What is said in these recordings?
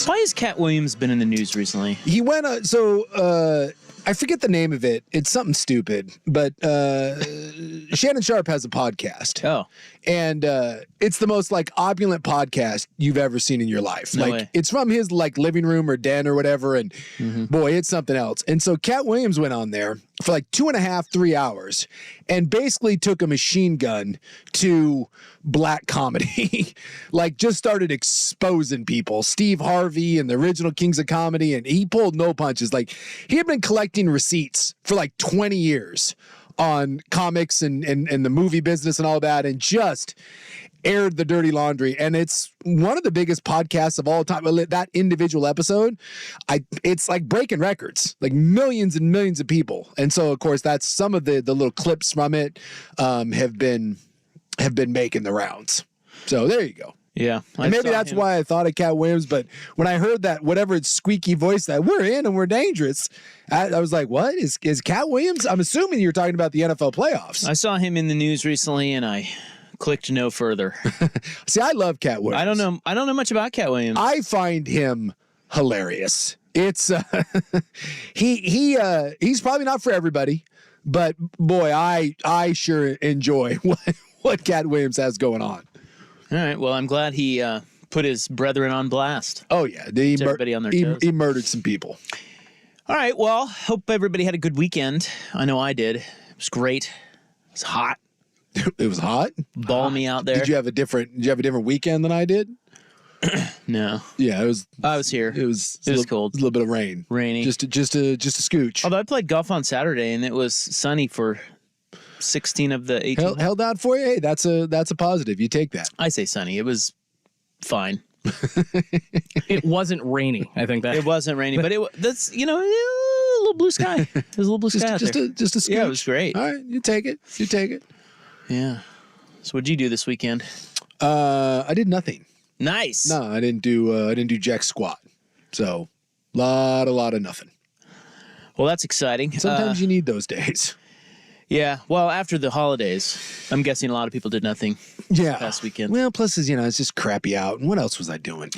Why has Cat Williams been in the news recently? He went, I forget the name of it. It's something stupid, but Shannon Sharp has a podcast. Oh. And it's the most like opulent podcast you've ever seen in your life. No like way. It's from his like living room or den or whatever. And boy, it's something else. And so Cat Williams went on there for like 2.5, 3 hours and basically took a machine gun to black comedy. Like just started exposing people. Steve Harvey and the original Kings of Comedy. And he pulled no punches. Like he had been collecting receipts for like 20 years on comics and the movie business and all that, and just aired the dirty laundry. And it's one of the biggest podcasts of all time. That individual episode, it's like breaking records, like millions and millions of people. And so, of course, that's some of the little clips from it have been making the rounds. So there you go. Yeah. And maybe that's why I thought of Cat Williams, but when I heard that, whatever it's squeaky voice that we're in and we're dangerous, I was like, what? Is Cat Williams? I'm assuming you're talking about the NFL playoffs. I saw him in the news recently and I clicked no further. See, I love Cat Williams. I don't know much about Cat Williams. I find him hilarious. It's he's probably not for everybody, but boy, I sure enjoy what Cat Williams has going on. All right. Well, I'm glad he put his brethren on blast. Oh, yeah. Everybody on their toes. He murdered some people. All right. Well, hope everybody had a good weekend. I know I did. It was great. It was hot. It was hot? Balmy out there. Did you have a different weekend than I did? No. Yeah, it was. I was here. It was cold. A little bit of rain. Rainy. Just a scooch. Although I played golf on Saturday and it was sunny for 16 of the 18. Held out for you. Hey, that's a positive. You take that. I say sunny. It was fine. It wasn't rainy. I think that it wasn't rainy, but that's a little blue sky. There's a little blue sky out there. Just a scooch. Yeah, it was great. All right, you take it. Yeah. So what'd you do this weekend? I did nothing. Nice. No, I didn't do jack squat. So, a lot of nothing. Well, that's exciting. Sometimes you need those days. Yeah. Well, after the holidays, I'm guessing a lot of people did nothing. Yeah. Past weekend. Well, plus is it's just crappy out. And what else was I doing?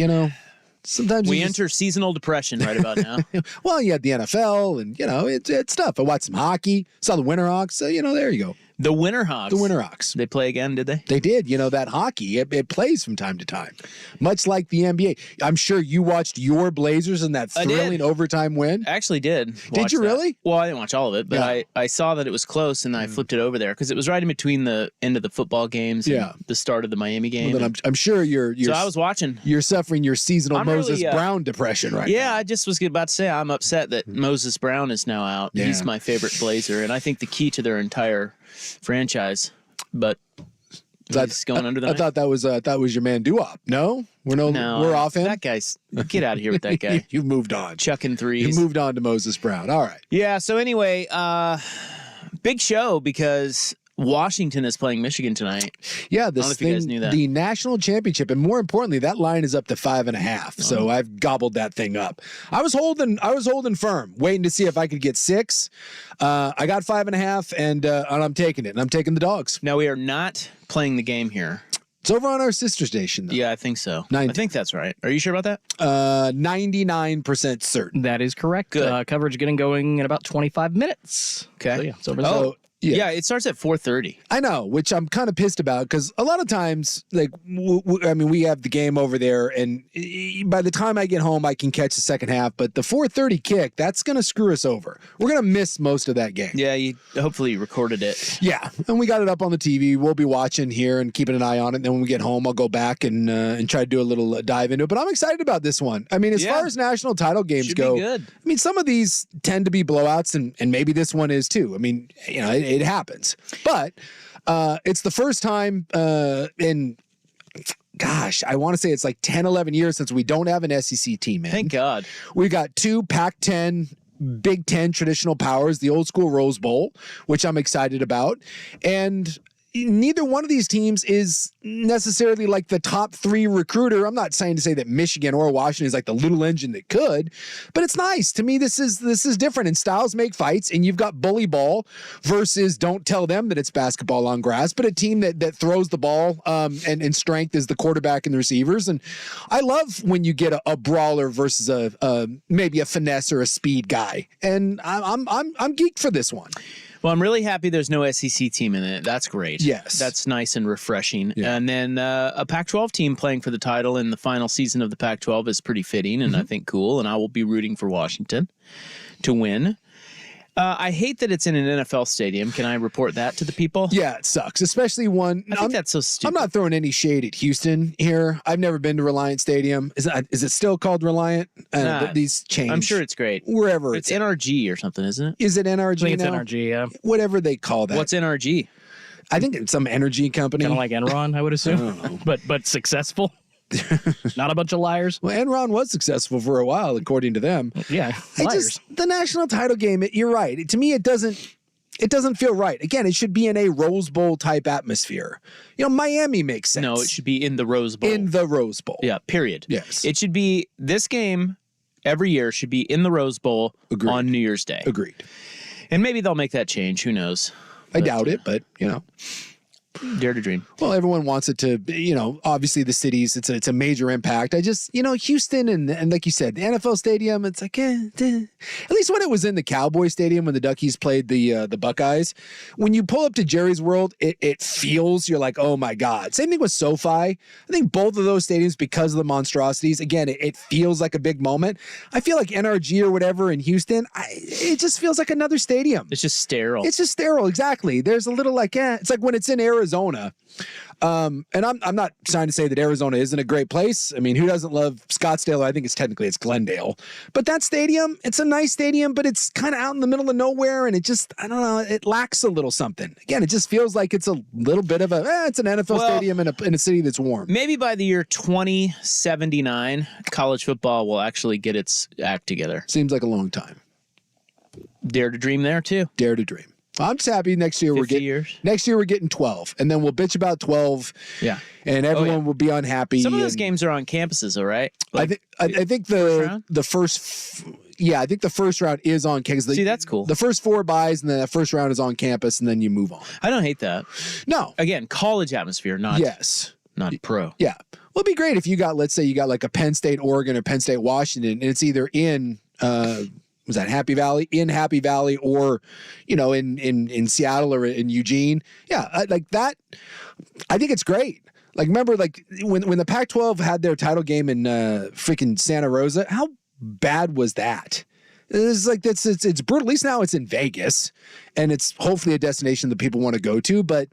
Sometimes we enter seasonal depression right about now. Well, you had the NFL and it's tough. I watched some hockey, saw the Winterhawks. So there you go. The Winterhawks. They play again, did they? They did. That hockey, it plays from time to time, much like the NBA. I'm sure you watched your Blazers in that thrilling overtime win. I actually did. Did you really? Well, I didn't watch all of it, but I saw that it was close and I flipped it over there because it was right in between the end of the football games and the start of the Miami game. Well, then I'm sure you're. So I was watching. You're suffering your seasonal Moses Brown depression right now. Yeah, I just was about to say I'm upset that Moses Brown is now out. Yeah. He's my favorite Blazer, and I think the key to their entire franchise, but he's going under the knife. I thought that was your man Doo-Wop. No, we're off him. That guy's get out of here with that guy. You've moved on, chucking threes. You moved on to Moses Brown. All right. Yeah. So anyway, big show because Washington is playing Michigan tonight. Yeah, I don't know if you guys knew that. The national championship, and more importantly, that line is up to 5.5. So I've gobbled that thing up. I was holding firm, waiting to see if I could get 6. I got 5.5, and I'm taking it. And I'm taking the Dogs. Now we are not playing the game here. It's over on our sister station, though. Yeah, I think so. I think that's right. Are you sure about that? 99% certain. That is correct. Good. Coverage getting going in about 25 minutes. Okay. So, yeah, it's over. Yeah, it starts at 4:30. I know, which I'm kind of pissed about because a lot of times, like, we have the game over there, and by the time I get home, I can catch the second half. But the 4:30 kick, that's going to screw us over. We're going to miss most of that game. Yeah, you hopefully recorded it. Yeah, and we got it up on the TV. We'll be watching here and keeping an eye on it. And then when we get home, I'll go back and try to do a little dive into it. But I'm excited about this one. I mean, as far as national title games go, be good. I mean, some of these tend to be blowouts, and maybe this one is too. I mean, it happens. But it's the first time in, gosh, I want to say it's like 10, 11 years since we don't have an SEC team in. Thank God. We got 2 Pac-10, Big Ten traditional powers, the old school Rose Bowl, which I'm excited about. And neither one of these teams is necessarily like the top 3 recruiter. I'm not saying to say that Michigan or Washington is like the little engine that could, but it's nice. To me, this is different, and styles make fights, and you've got bully ball versus don't tell them that it's basketball on grass, but a team that throws the ball and strength is the quarterback and the receivers. And I love when you get a brawler versus maybe a finesse or a speed guy. And I'm geeked for this one. Well, I'm really happy there's no SEC team in it. That's great. Yes. That's nice and refreshing. Yeah. And then a Pac-12 team playing for the title in the final season of the Pac-12 is pretty fitting and I think cool. And I will be rooting for Washington to win. I hate that it's in an NFL stadium. Can I report that to the people? Yeah, it sucks, especially one. I think that's so stupid. I'm not throwing any shade at Houston here. I've never been to Reliant Stadium. Is it still called Reliant? These change. I'm sure it's great. Wherever it's NRG or something, isn't it? Is it NRG? I think it's now? NRG, yeah. Whatever they call that. What's NRG? I think it's some energy company. Kind of like Enron, I would assume. but successful. Not a bunch of liars. Well, Enron was successful for a while, according to them. Yeah, liars. The national title game, you're right. To me, it doesn't feel right. Again, it should be in a Rose Bowl type atmosphere. Miami makes sense. No, it should be in the Rose Bowl. In the Rose Bowl. Yeah, period. Yes. It should be, this game every year should be in the Rose Bowl on New Year's Day. Agreed. And maybe they'll make that change. Who knows? I doubt it, but Dare to dream. Well, everyone wants it to, obviously the cities, it's a major impact. I just, Houston and like you said, the NFL stadium, it's like, at least when it was in the Cowboy Stadium when the Duckies played the Buckeyes, when you pull up to Jerry's World, it feels, you're like, oh my God. Same thing with SoFi. I think both of those stadiums, because of the monstrosities, again, it feels like a big moment. I feel like NRG or whatever in Houston, it just feels like another stadium. It's just sterile. It's just sterile, exactly. There's a little like, it's like when it's in Arizona. And I'm not trying to say that Arizona isn't a great place. I mean, who doesn't love Scottsdale? I think it's Glendale. But that stadium, it's a nice stadium, but it's kind of out in the middle of nowhere, and it just, I don't know, it lacks a little something. Again, it just feels like it's a little bit of it's an NFL stadium in a city that's warm. Maybe by the year 2079, college football will actually get its act together. Seems like a long time. Dare to dream there, too. Dare to dream. I'm just happy next year we're getting 12, and then we'll bitch about 12. Yeah, and everyone will be unhappy. Some of those games are on campuses, all right? Like, I think the first round is on campus. See, that's cool. The first 4 buys, and then the first round is on campus, and then you move on. I don't hate that. No, again, college atmosphere, not pro. Yeah, well, it'd be great if let's say you got like a Penn State, Oregon, or Penn State, Washington, and it's either in. Was that Happy Valley? In Happy Valley, or in Seattle or in Eugene? Yeah, like that. I think it's great. Like, remember, like when the Pac-12 had their title game in freaking Santa Rosa, how bad was that? It's like it's brutal. At least now it's in Vegas, and it's hopefully a destination that people want to go to. But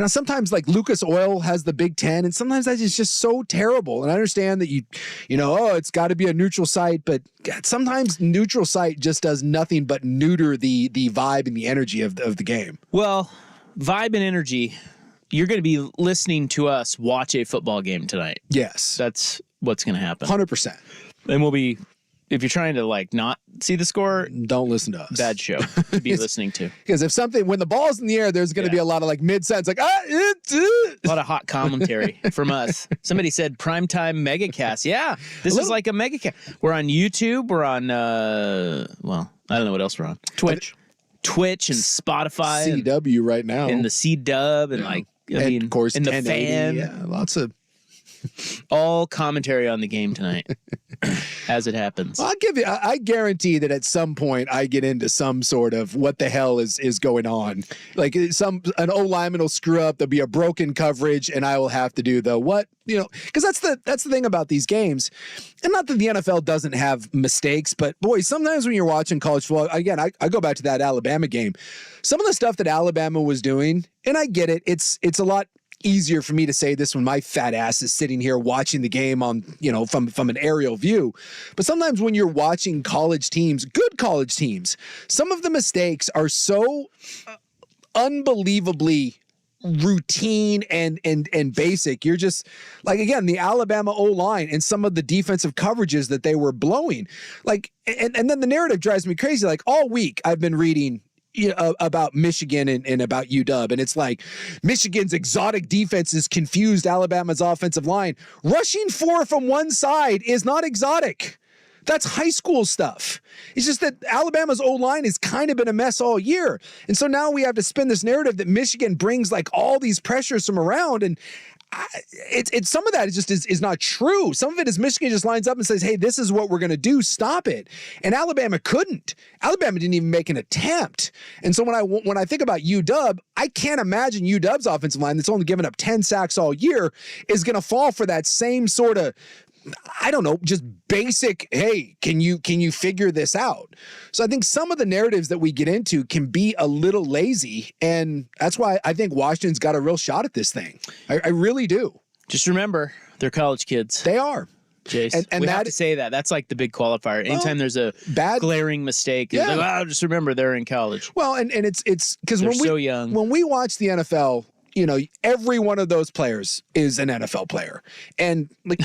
sometimes like Lucas Oil has the Big Ten, and sometimes that is just so terrible. And I understand that it's got to be a neutral site, but God, sometimes neutral site just does nothing but neuter the vibe and the energy of the game. Well, vibe and energy. You're going to be listening to us watch a football game tonight. Yes, that's what's going to happen. 100%. And we'll be. If you're trying to not see the score, don't listen to us. Bad show to be listening to. Because when the ball's in the air, there's going to be a lot of mid-sentence, a lot of hot commentary from us. Somebody said Primetime megacast. Yeah, this is like a megacast. We're on YouTube. We're on, I don't know what else we're on. Twitch and Spotify. CW right now. And the C-Dub and of course, and the fan. Yeah, lots of. All commentary on the game tonight as it happens. Well, I guarantee that at some point I get into some sort of what the hell is going on. Like an O-lineman will screw up, there'll be a broken coverage, and I will have to do the what, because that's the thing about these games. And not that the NFL doesn't have mistakes, but boy, sometimes when you're watching college football, again, I go back to that Alabama game. Some of the stuff that Alabama was doing, and I get it, it's a lot easier for me to say this when my fat ass is sitting here watching the game on, from an aerial view. But sometimes when you're watching college teams, good college teams, some of the mistakes are so unbelievably routine and basic. You're just like, again, the Alabama O-line and some of the defensive coverages that they were blowing. And then the narrative drives me crazy. Like all week I've been reading, about Michigan and about UW, and it's like Michigan's exotic defense has confused Alabama's offensive line. Rushing 4 from one side is not exotic. That's high school stuff. It's just that Alabama's O-line has kind of been a mess all year. And so now we have to spin this narrative that Michigan brings like all these pressures from around, and it's some of that is not true. Some of it is Michigan just lines up and says, hey, this is what we're going to do. Stop it. And Alabama couldn't. Alabama didn't even make an attempt. And so when I think about UW, I can't imagine UW's offensive line that's only given up 10 sacks all year is going to fall for that same sort of, I don't know, just basic, hey, can you figure this out? So I think some of the narratives that we get into can be a little lazy, and that's why I think Washington's got a real shot at this thing. I really do. Just remember, they're college kids. They are. Jace, and we have to say that. That's like the big qualifier. Anytime there's a glaring mistake, it's like, just remember they're in college. Well, and it's because they're so young. When we watch the NFL, every one of those players is an NFL player. And but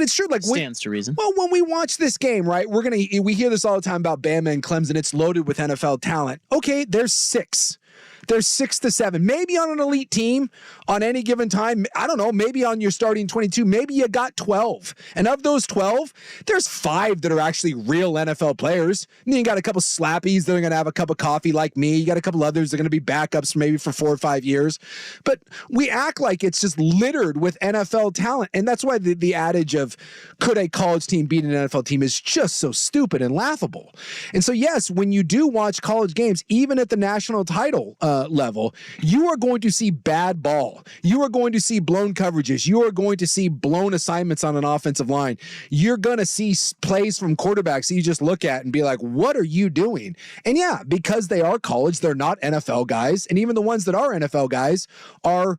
it's true. Like stands to reason. Well, when we watch this game, right, we hear this all the time about Bama and Clemson. It's loaded with NFL talent. Okay, there's 6. There's 6 to 7. Maybe on an elite team on any given time, I don't know, maybe on your starting 22, maybe you got 12. And of those 12, there's 5 that are actually real NFL players. And then you got a couple slappies that are going to have a cup of coffee like me. You got a couple others that are going to be backups maybe for 4 or 5 years. But we act like it's just littered with NFL talent. And that's why the adage of could a college team beat an NFL team is just so stupid and laughable. And so, yes, when you do watch college games, even at the national title level, you are going to see bad ball. You are going to see blown coverages. You are going to see blown assignments on an offensive line. You're going to see plays from quarterbacks that you just look at and be like, what are you doing? And yeah, because they are college, they're not NFL guys. And even the ones that are NFL guys are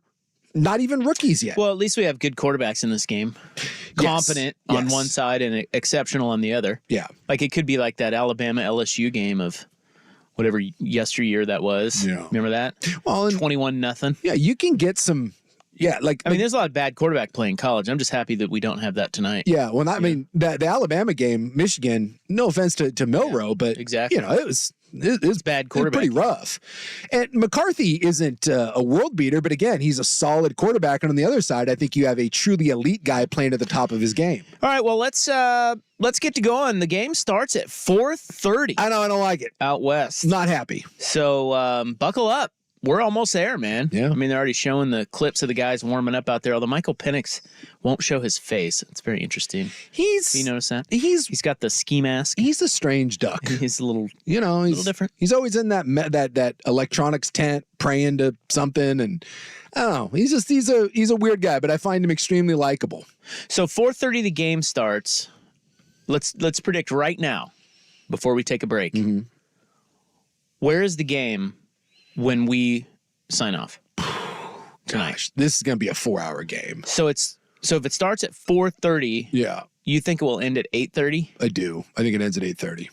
not even rookies yet. Well, at least we have good quarterbacks in this game. Competent on one side and exceptional on the other. Yeah. Like it could be like that Alabama LSU game of whatever yesteryear that was. Yeah. Remember that? Well, 21-0. Yeah, you can get some. Yeah, I mean, there's a lot of bad quarterback play in college. I'm just happy that we don't have that tonight. Yeah, well, I mean, the Alabama game, Michigan. No offense to Milroe, but exactly, it was bad quarterback. Pretty rough. And McCarthy isn't a world beater, but again, he's a solid quarterback. And on the other side, I think you have a truly elite guy playing at the top of his game. All right, well, let's get to going. The game starts at 4:30. I know, I don't like it. Out west. Not happy. So buckle up. We're almost there, man. Yeah. I mean, they're already showing the clips of the guys warming up out there, although Michael Penix won't show his face. It's very interesting. You notice that? He's got the ski mask. He's a strange duck. He's a little, he's a little different. He's always in that electronics tent praying to something, and I don't know. He's a weird guy, but I find him extremely likable. So 4:30 the game starts. Let's predict right now before we take a break. Mm-hmm. Where is the game when we sign off tonight? Gosh, this is going to be a 4-hour game. So if it starts at 4:30, yeah, you think it will end at 8:30? I do. I think it ends at 8:30.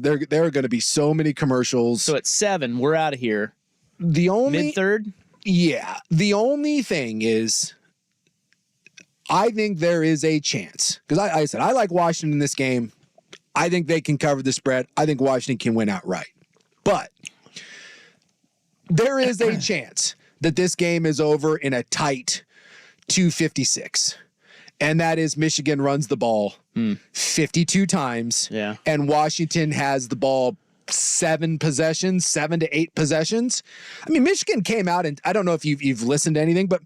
There are going to be so many commercials. So at 7, we're out of here. The only mid-third? Yeah. The only thing is, I think there is a chance, because I said I like Washington in this game. I think they can cover the spread. I think Washington can win outright. But there is a chance that this game is over in a tight 256. And that is Michigan runs the ball 52 times. Yeah. And Washington has the ball 7 to 8 possessions. I mean, Michigan came out, and I don't know if you've listened to anything, but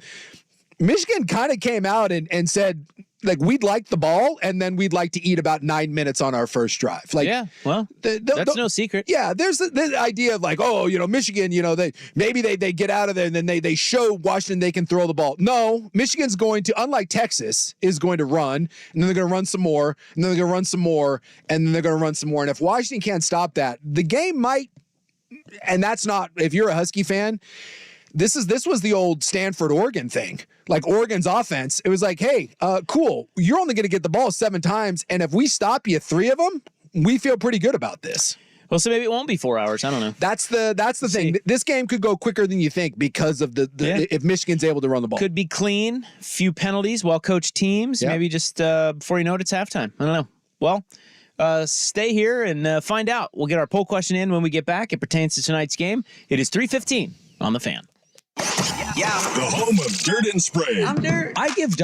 Michigan kind of came out and said, like, we'd like the ball, and then we'd like to eat about 9 minutes on our first drive. Like, yeah, well, that's no secret. Yeah, there's the idea of like, oh, Michigan, they get out of there and then they show Washington they can throw the ball. No, Michigan's going to, unlike Texas, is going to run, and then they're going to run some more, and then they're going to run some more, and then they're going to run some more. And if Washington can't stop that, the game might, and that's not, if you're a Husky fan, this was the old Stanford Oregon thing. Like Oregon's offense, it was like, hey, cool, you're only going to get the ball 7 times, and if we stop you 3 of them, we feel pretty good about this. Well, so maybe it won't be 4 hours. I don't know. That's the thing. This game could go quicker than you think because of if Michigan's able to run the ball. Could be clean, few penalties, well-coached teams. Yeah. Maybe just before you know it, it's halftime. I don't know. Well, stay here and find out. We'll get our poll question in when we get back. It pertains to tonight's game. It is 3:15 on The Fan. Yeah. The home of Dirt and Spray. I'm Dirt. I give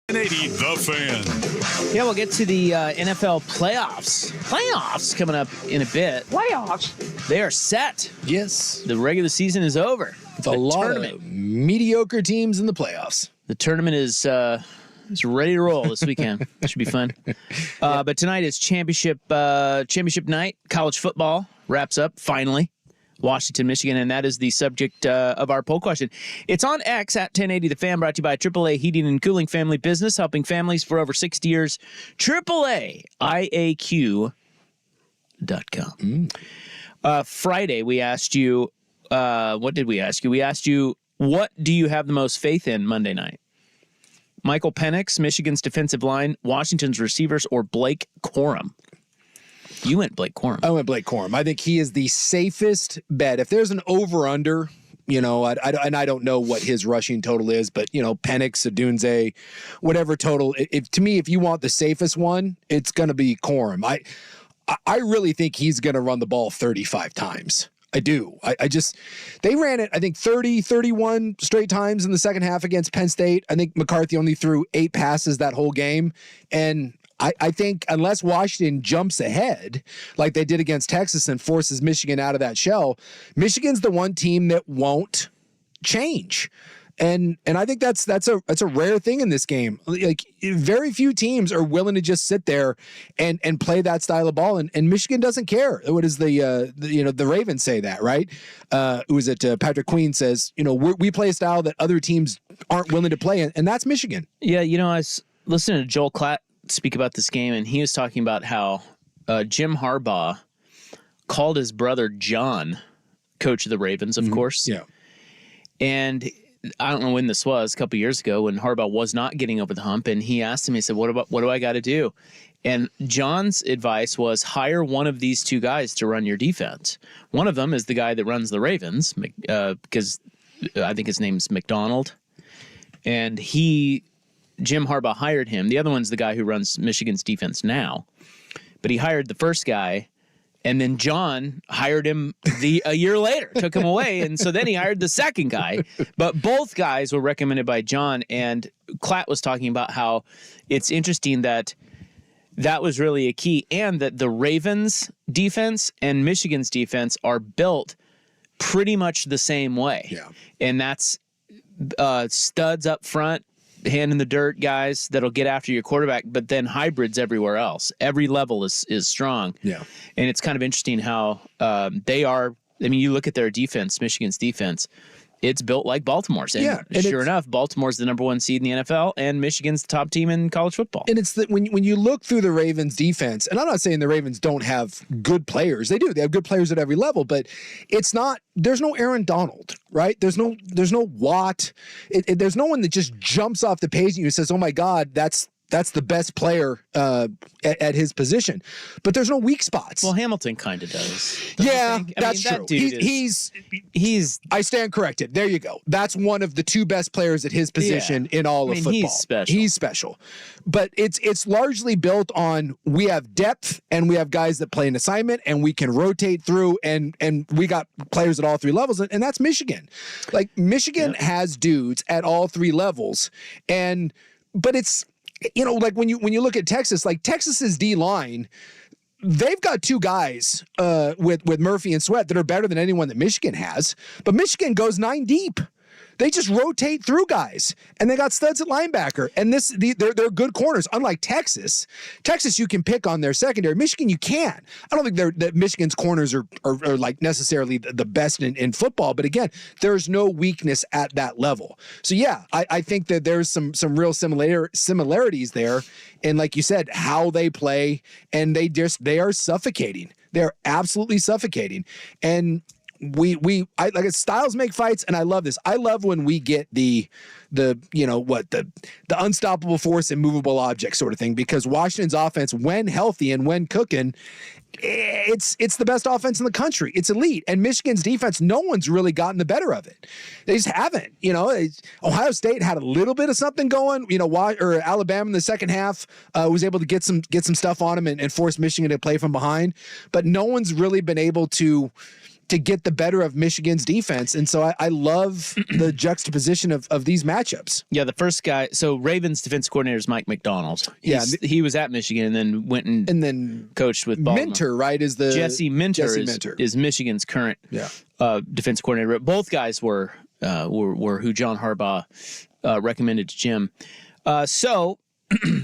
1080 The Fan. Yeah, we'll get to the NFL playoffs. Playoffs coming up in a bit. Playoffs? They are set. Yes. The regular season is over. With a lot of mediocre teams in the playoffs. The tournament is ready to roll this weekend. Should be fun. But tonight is championship night. College football wraps up finally. Washington, Michigan, and that is the subject of our poll question. It's on X at 1080 The Fan, brought to you by AAA Heating and Cooling Family Business, helping families for over 60 years. AAA IAQ.com. Friday, we asked you, what did we ask you? We asked you, what do you have the most faith in Monday night? Michael Penix, Michigan's defensive line, Washington's receivers, or Blake Corum? You went Blake Corum. I went Blake Corum. I think he is the safest bet. If there's an over-under, and I don't know what his rushing total is, but, Penix, Adunze, whatever total. To me, if you want the safest one, it's going to be Corum. I really think he's going to run the ball 35 times. I do. They ran it, I think, 30, 31 straight times in the second half against Penn State. I think McCarthy only threw 8 passes that whole game. And I think unless Washington jumps ahead like they did against Texas and forces Michigan out of that shell, Michigan's the one team that won't change. And I think that's a rare thing in this game. Like, very few teams are willing to just sit there and play that style of ball. And Michigan doesn't care. What does the Ravens say that, right? Patrick Queen says, we play a style that other teams aren't willing to play, and that's Michigan. Yeah, I was listening to Joel Klatt speak about this game, and he was talking about how Jim Harbaugh called his brother John, coach of the Ravens, of course. Yeah. And I don't know when this was, a couple years ago, when Harbaugh was not getting over the hump, and he asked him, he said, what do I got to do? And John's advice was hire one of these two guys to run your defense. One of them is the guy that runs the Ravens, because I think his name's McDonald. And Jim Harbaugh hired him. The other one's the guy who runs Michigan's defense now. But he hired the first guy, and then John hired him a year later, took him away, and so then he hired the second guy. But both guys were recommended by John, and Klatt was talking about how it's interesting that was really a key, and that the Ravens' defense and Michigan's defense are built pretty much the same way. Yeah. And that's studs up front, hand in the dirt guys that'll get after your quarterback, but then hybrids everywhere else. Every level is strong. Yeah. And it's kind of interesting how they are. I mean, you look at their defense, Michigan's defense, it's built like Baltimore's. And sure enough, Baltimore's the number 1 seed in the NFL, and Michigan's the top team in college football. And it's that when you look through the Ravens defense, and I'm not saying the Ravens don't have good players. They do. They have good players at every level, but there's no Aaron Donald, right? There's no Watt. There's no one that just jumps off the page and you says, oh my God, that's the best player at his position. But there's no weak spots. Well, Hamilton kind of does. That's true. That dude he's. I stand corrected. There you go. That's one of the 2 best players at his position in all of football. He's special. But it's largely built on we have depth and we have guys that play an assignment and we can rotate through and we got players at all 3 levels, and that's Michigan. Like, Michigan has dudes at all 3 levels, but it's. Like when you look at Texas, like Texas's D-line, they've got 2 guys with Murphy and Sweat that are better than anyone that Michigan has. But Michigan goes 9 deep. They just rotate through guys, and they got studs at linebacker. And they're good corners. Unlike Texas, you can pick on their secondary. Michigan, you can't. I don't think that Michigan's corners are like necessarily the best in football. But again, there's no weakness at that level. So yeah, I think that there's some real similarities there. And like you said, how they play, and they are suffocating. They're absolutely suffocating. And styles make fights, and I love this. I love when we get the unstoppable force and movable object sort of thing, because Washington's offense, when healthy and when cooking, it's the best offense in the country. It's elite. And Michigan's defense, no one's really gotten the better of it. They just haven't. Ohio State had a little bit of something going. Or Alabama in the second half was able to get some stuff on them and force Michigan to play from behind. But no one's really been able to to get the better of Michigan's defense. And so I love the juxtaposition of these matchups. Yeah, the first guy. So Ravens defense coordinator is Mike McDonald. He was at Michigan and then went and then coached with Baltimore. Minter, right? Is the Jesse Minter is Michigan's current defense coordinator. Both guys were who John Harbaugh recommended to Jim. So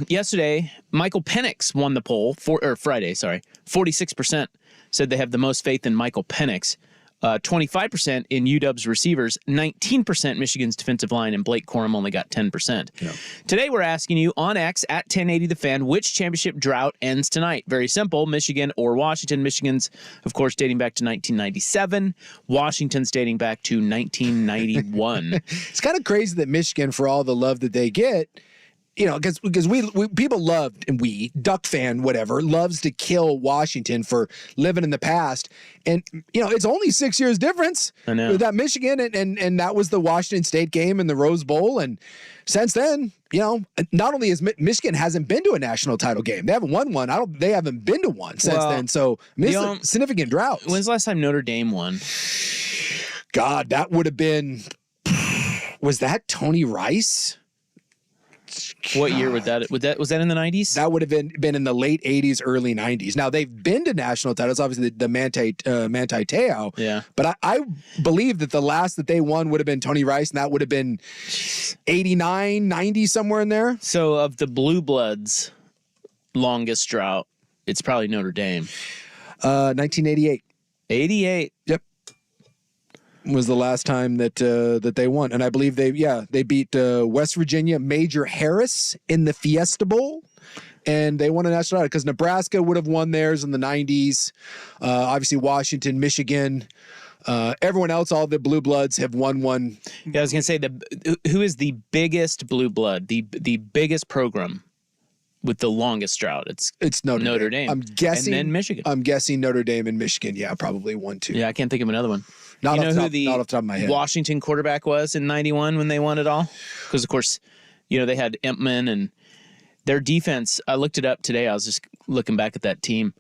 yesterday, Michael Penix won the poll Friday. 46% said they have the most faith in Michael Penix. 25% in UW's receivers, 19% Michigan's defensive line, and Blake Corum only got 10%. Yeah. Today we're asking you on X at 1080 The Fan, which championship drought ends tonight? Very simple, Michigan or Washington. Michigan's, of course, dating back to 1997. Washington's dating back to 1991. It's kind of crazy that Michigan, for all the love that they get, because we people loved, and Duck fan, whatever, loves to kill Washington for living in the past. And, it's only 6 years difference with that Michigan. And that was the Washington State game in the Rose Bowl. And since then, not only has Michigan hasn't been to a national title game, they haven't won one. They haven't been to one since then. So it's a significant drought. When's the last time Notre Dame won? God, that would have been, was that Tony Rice? What year was that in the 90s? That would have been in the late 80s, early 90s. Now, they've been to national titles, obviously the Manti Te'o. Yeah. But I believe that the last that they won would have been Tony Rice, and that would have been 89, 90, somewhere in there. So of the Blue Bloods' longest drought, it's probably Notre Dame. 1988. 88. Yep. Was the last time that they won, and I believe they beat West Virginia Major Harris in the Fiesta Bowl, and they won a national title because Nebraska would have won theirs in the 90s. Obviously, Washington, Michigan, everyone else, all the Blue Bloods have won one. Yeah, I was gonna say who is the biggest Blue Blood, the biggest program with the longest drought? It's Notre Dame. I'm guessing, and then Michigan. I'm guessing Notre Dame and Michigan. Yeah, probably 1, 2. Yeah, I can't think of another one. Not who off the top of my head. Washington quarterback was in 91 when they won it all? Because, of course, they had Empman and their defense. I looked it up today. I was just looking back at that team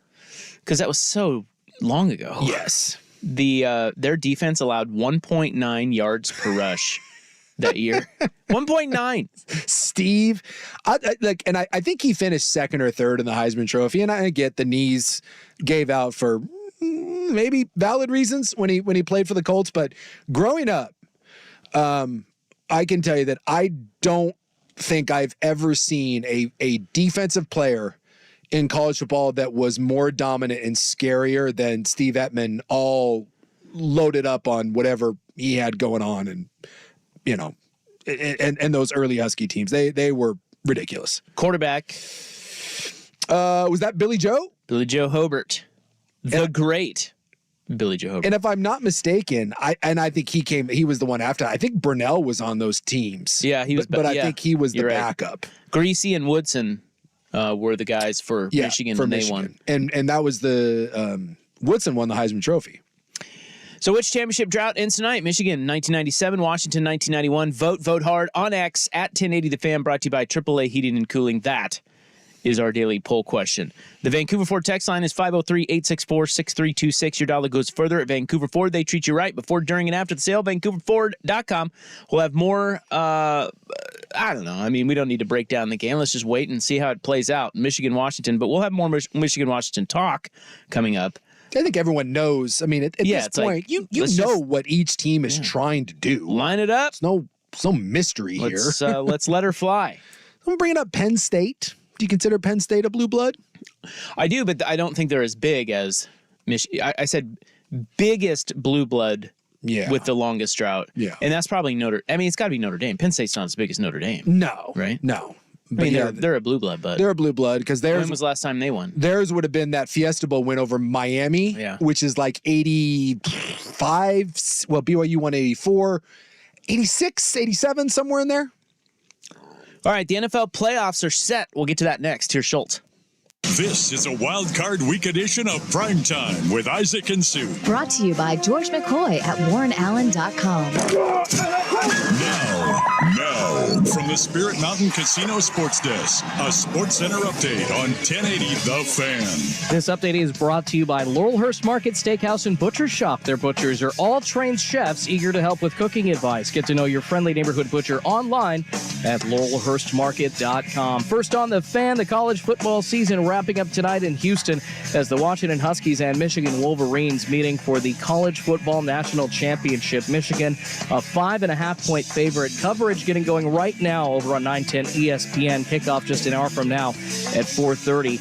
because that was so long ago. Yes. Their defense allowed 1.9 yards per rush that year. 1.9. Steve, I think he finished second or third in the Heisman Trophy, and I get the knees gave out for maybe valid reasons when he played for the Colts, but growing up, I can tell you that I don't think I've ever seen a defensive player in college football that was more dominant and scarier than Steve Ettman, all loaded up on whatever he had going on, and and those early Husky teams, they were ridiculous. Quarterback, was that Billy Joe? Billy Joe Hobart. The great Billy Joe Hobart. And if I'm not mistaken, I think he was the one after. I think Burnell was on those teams. Yeah, he was. But I think he was the backup. Greasy and Woodson were the guys for Michigan when they won. And that was the Woodson won the Heisman Trophy. So which championship drought ends tonight? Michigan, 1997. Washington, 1991. Vote hard on X at 1080 The Fan, brought to you by AAA Heating and Cooling. That is our daily poll question. The Vancouver Ford text line is 503-864-6326. Your dollar goes further at Vancouver Ford. They treat you right before, during, and after the sale. VancouverFord.com. We'll have more, I don't know. I mean, we don't need to break down the game. Let's just wait and see how it plays out. Michigan-Washington. But we'll have more Michigan-Washington talk coming up. I think everyone knows. I mean, at this point, you know what each team is trying to do. Line it up. It's no mystery here. Let's let her fly. I'm bringing up Penn State. Do you consider Penn State a blue blood? I do, but I don't think they're as big as Michigan. I said biggest blue blood with the longest drought. Yeah. And that's probably it's got to be Notre Dame. Penn State's not as big as Notre Dame. No. Right? No. But they're a blue blood, bud. They're a blue blood because theirs. When was the last time they won? Theirs would have been that Fiesta Bowl win over Miami, which is like 85. Well, BYU won 84, 86, 87, somewhere in there. All right, the NFL playoffs are set. We'll get to that next. Here's Schultz. This is a Wild Card Week edition of Primetime with Isaac and Sue. Brought to you by George McCoy at WarrenAllen.com. Now, from the the Spirit Mountain Casino Sports Desk. A Sports Center update on 1080 The Fan. This update is brought to you by Laurelhurst Market Steakhouse and Butcher Shop. Their butchers are all trained chefs eager to help with cooking advice. Get to know your friendly neighborhood butcher online at laurelhurstmarket.com. First on The Fan, the college football season wrapping up tonight in Houston as the Washington Huskies and Michigan Wolverines meeting for the College Football National Championship. Michigan, a 5.5-point favorite. Coverage getting going right now over on 910 ESPN. Kickoff just an hour from now at 4:30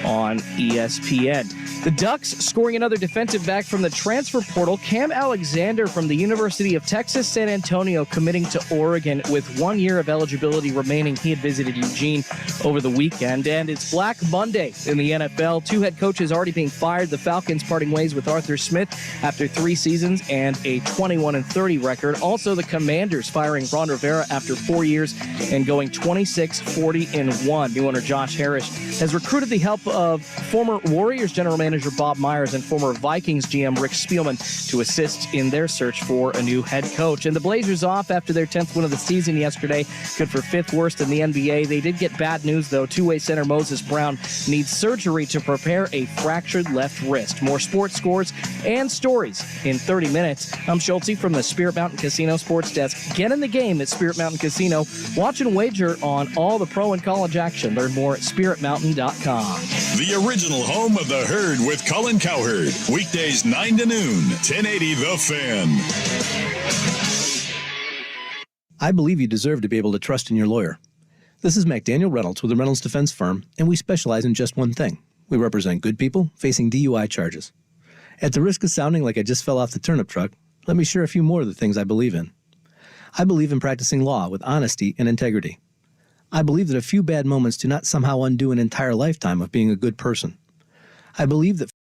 on ESPN. The Ducks scoring another defensive back from the transfer portal. Cam Alexander from the University of Texas San Antonio committing to Oregon with 1 year of eligibility remaining. He had visited Eugene over the weekend. And it's Black Monday in the NFL. 2 head coaches already being fired. The Falcons parting ways with Arthur Smith after 3 seasons and a 21-30 record. Also, the Commanders firing Ron Rivera after 4 years and going 26-40-1. New owner Josh Harris has recruited the help of former Warriors general manager Bob Myers and former Vikings GM Rick Spielman to assist in their search for a new head coach. And the Blazers off after their 10th win of the season yesterday. Good for 5th worst in the NBA. They did get bad news, though. Two-way center Moses Brown needs surgery to prepare a fractured left wrist. More sports scores and stories in 30 minutes. I'm Schulte from the Spirit Mountain Casino Sports Desk. Get in the game at Spirit Mountain Casino. Watch and wager on all the pro and college action. Learn more at spiritmountain.com. The original home of the Herd with Colin Cowherd. Weekdays 9 to noon. 1080 The Fan. I believe you deserve to be able to trust in your lawyer. This is McDaniel Reynolds with the Reynolds Defense Firm, and we specialize in just one thing. We represent good people facing DUI charges. At the risk of sounding like I just fell off the turnip truck, let me share a few more of the things I believe in. I believe in practicing law with honesty and integrity. I believe that a few bad moments do not somehow undo an entire lifetime of being a good person. I believe that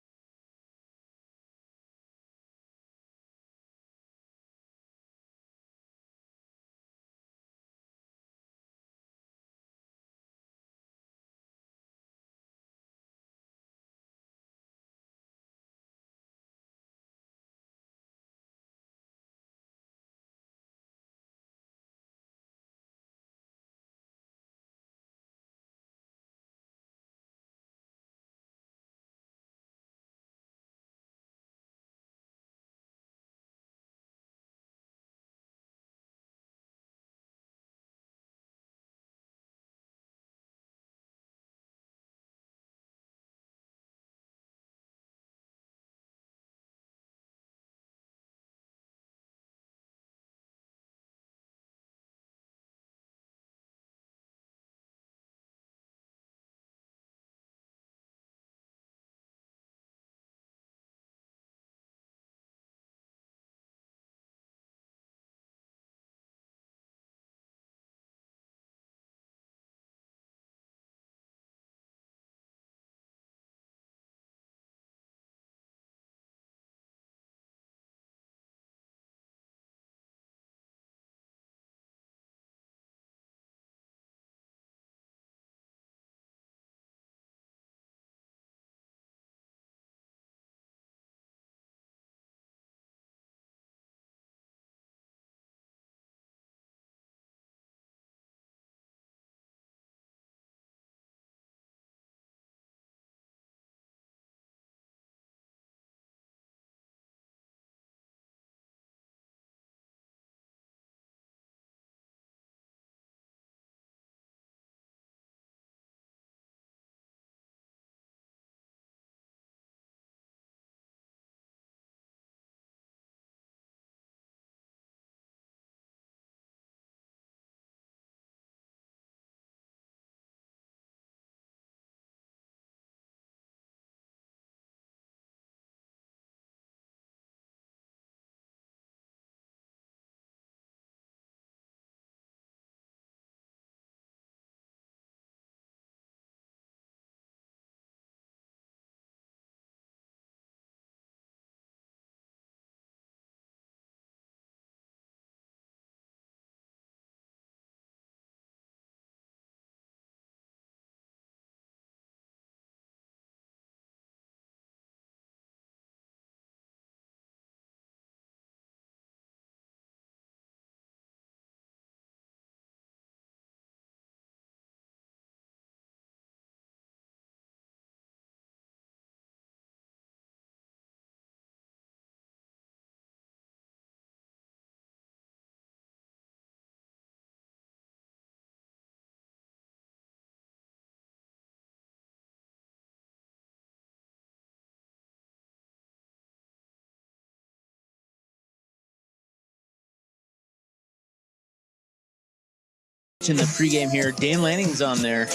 In the pregame here, Dan Lanning's on there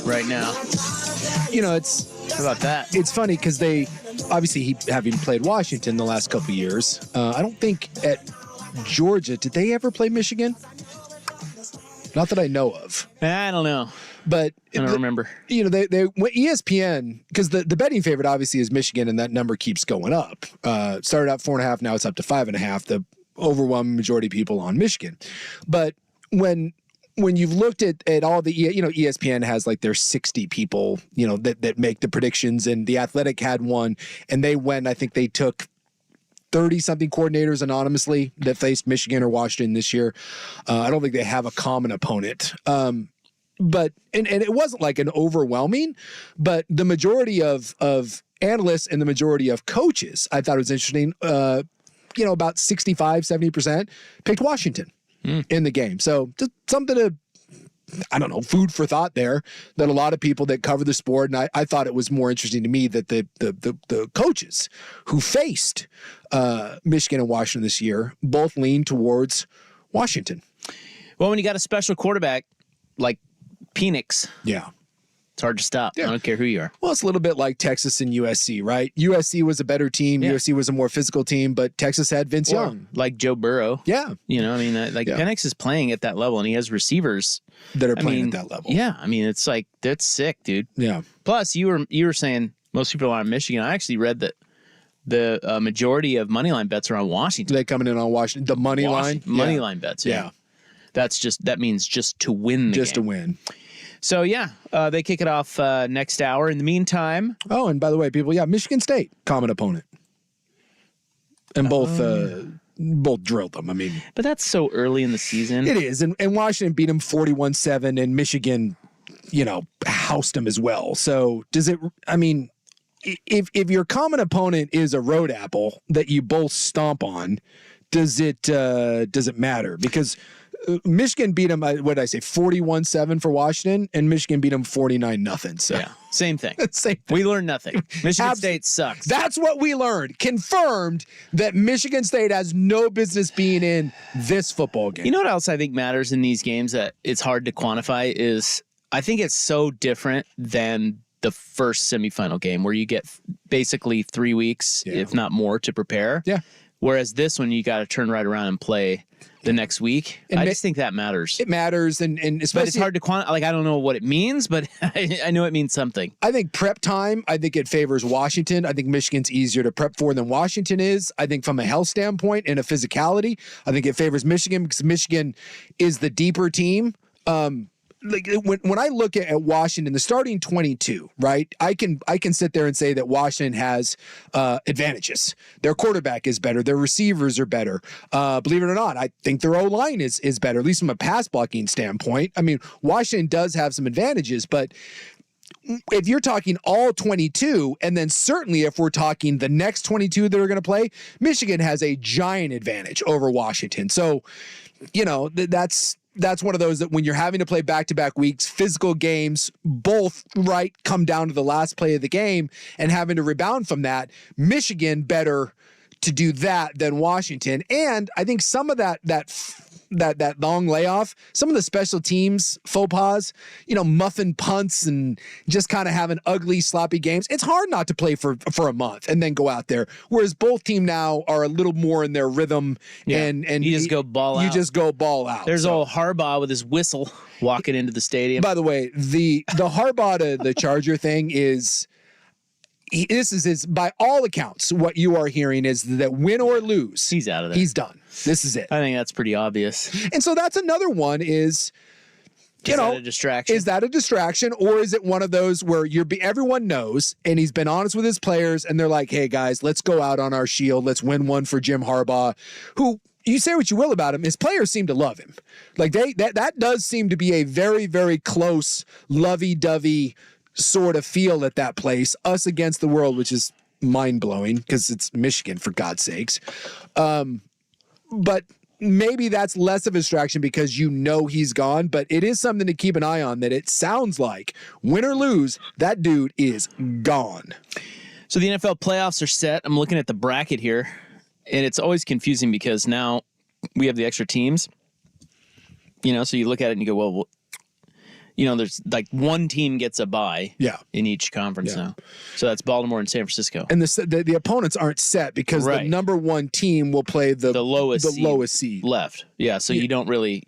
right now. You know, it's How about that? it's funny because they obviously he having played Washington the last couple of years. I don't think at Georgia did they ever play Michigan? Not that I know of. I don't know. But I don't remember. You know, they went ESPN because the betting favorite obviously is Michigan, and that number keeps going up. Started out 4.5, now it's up to 5.5. The overwhelming majority of people on Michigan, but when you've looked at all the, you know, ESPN has like their 60 people, you know, that make the predictions, and The Athletic had one, and they went, I think they took 30-something coordinators anonymously that faced Michigan or Washington this year. I don't think they have a common opponent. But it wasn't like an overwhelming, but the majority of analysts and the majority of coaches, I thought it was interesting, you know, about 65, 70% picked Washington in the game. So just something to, I don't know, food for thought there, that a lot of people that cover the sport, and I thought it was more interesting to me that the coaches who faced Michigan and Washington this year both leaned towards Washington. Well, when you got a special quarterback like Penix, Yeah. it's hard to stop. Yeah. I don't care who you are. Well, it's a little bit like Texas and USC, right? USC was a better team. Yeah. USC was a more physical team, but Texas had Vince Or Young. like Joe Burrow. Yeah. You know, I mean, Yeah. Penix is playing at that level, and he has receivers That are I playing mean, at that level. Yeah, I mean, it's like that's sick, dude. Yeah. Plus, you were saying most people are on Michigan. I actually read that the majority of moneyline bets are on Washington. They coming in on Washington. The money line. Money line bets. Yeah. That means just to win the Just game. to win. So yeah, they kick it off next hour. In the meantime, Oh, and by the way, people, Michigan State, common opponent. And both drilled them. I mean, but that's so early in the season. it is. And Washington beat them 41-7, and Michigan, you know, housed them as well. So does it, I mean, if your common opponent is a road apple that you both stomp on, does it matter? Because Michigan beat them, what did I say, 41-7 for Washington, and Michigan beat them 49-0. So Yeah, same thing. same thing. We learned nothing. Michigan State sucks. That's what we learned. Confirmed that Michigan State has no business being in this football game. You know what else I think matters in these games that it's hard to quantify is I think it's so different than the first semifinal game where you get basically 3 weeks, if not more, to prepare. Yeah. Whereas this one, you got to turn right around and play the next week. And I just think that matters. It matters, and especially, But it's hard to quantify. Like, I don't know what it means, but I know it means something. I think prep time, I think it favors Washington. I think Michigan's easier to prep for than Washington is. I think from a health standpoint and a physicality, I think it favors Michigan because Michigan is the deeper team. Like when I look at Washington, the starting 22, right? I can sit there and say that Washington has advantages. Their quarterback is better. Their receivers are better. Believe it or not, I think their O-line is better, at least from a pass blocking standpoint. I mean, Washington does have some advantages, but if you're talking all 22, and then certainly if we're talking the next 22 that are going to play, Michigan has a giant advantage over Washington. So, you know, that's one of those that when you're having to play back-to-back weeks, physical games, both right come down to the last play of the game and having to rebound from that, Michigan better to do that than Washington. And I think some of that long layoff, some of the special teams faux pas, you know, muffin punts and just kind of having ugly, sloppy games. It's hard not to play for a month and then go out there. Whereas both team now are a little more in their rhythm and you just go ball out. You just go ball out. There's old Harbaugh with his whistle walking into the stadium. By the way, the Harbaugh to the Charger thing is. This is his, by all accounts, what you are hearing is that win or lose, He's out of there. He's done. This is it. I think that's pretty obvious. And so that's another one is, you know, that a distraction? Is that a distraction, or is it one of those where everyone knows and he's been honest with his players and they're like, hey guys, let's go out on our shield. Let's win one for Jim Harbaugh, who you say what you will about him. His players seem to love him. Like that does seem to be a very, very close lovey-dovey sort of feel at that place, us against the world, which is mind-blowing because it's Michigan, for God's sakes. But maybe that's less of a distraction because you know he's gone, but it is something to keep an eye on that it sounds like, win or lose, that dude is gone. So the NFL playoffs are set. I'm looking at the bracket here, and it's always confusing because now we have the extra teams. So you look at it and you go, well, there's like one team gets a bye in each conference now. So that's Baltimore and San Francisco. And the opponents aren't set because the number one team will play the lowest seed left. Yeah, so you can't really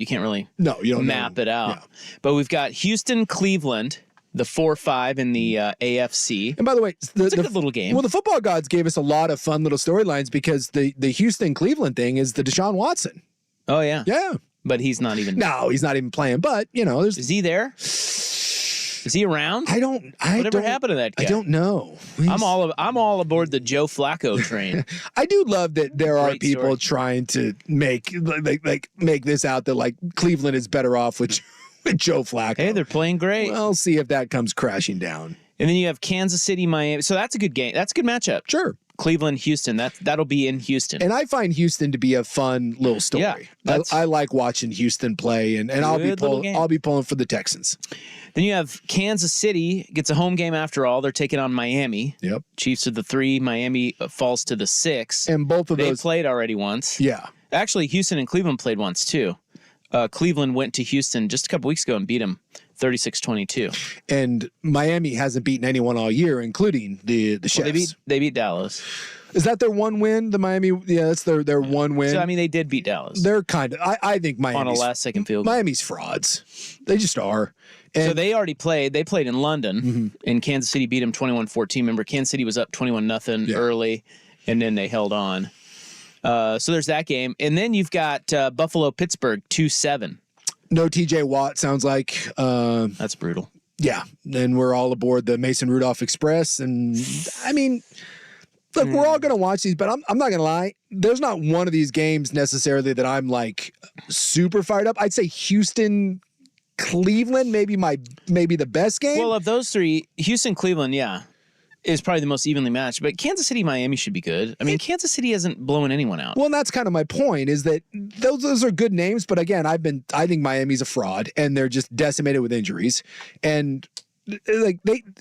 map it out. Yeah. But we've got Houston, Cleveland, the 4-5 in the AFC. And by the way, it's a good little game. Well, the football gods gave us a lot of fun little storylines because the Houston Cleveland thing is the Deshaun Watson. Oh yeah. Yeah. But he's not even. No, he's not even playing. But is he there? Is he around? Whatever happened to that guy? I don't know. I'm all aboard the Joe Flacco train. I do love that there are people trying to make this out that like Cleveland is better off with Joe Flacco. Hey, they're playing great. We'll see if that comes crashing down. And then you have Kansas City, Miami. So that's a good game. That's a good matchup. Sure. Cleveland, Houston. That'll be in Houston. And I find Houston to be a fun little story. Yeah, I like watching Houston play, and I'll be pulling for the Texans. Then you have Kansas City gets a home game after all. They're taking on Miami. Yep. Chiefs are the 3. Miami falls to the 6. And both of those they played already once. Yeah. Actually, Houston and Cleveland played once too. Cleveland went to Houston just a couple weeks ago and beat them 36-22. And Miami hasn't beaten anyone all year, including the Chefs. Well, they beat Dallas. Is that their one win? The Miami, that's their one win. So they did beat Dallas. They're kind of. I think Miami on a last-second field goal. Miami's frauds. They just are. And so they already played. They played in London, and Kansas City beat them 21-14. Remember, Kansas City was up 21-0 early, and then they held on. So there's that game, and then you've got Buffalo, Pittsburgh 2-7. No TJ Watt sounds like. That's brutal. Yeah, and we're all aboard the Mason Rudolph Express, and I mean, look, we're all going to watch these, but I'm not going to lie. There's not one of these games necessarily that I'm like super fired up. I'd say Houston, Cleveland, maybe the best game. Well, of those 3, Houston, Cleveland, is probably the most evenly matched. But Kansas City, Miami should be good. I mean, Kansas City hasn't blown anyone out. Well, and that's kind of my point is that those are good names. But again, I think Miami's a fraud and they're just decimated with injuries. And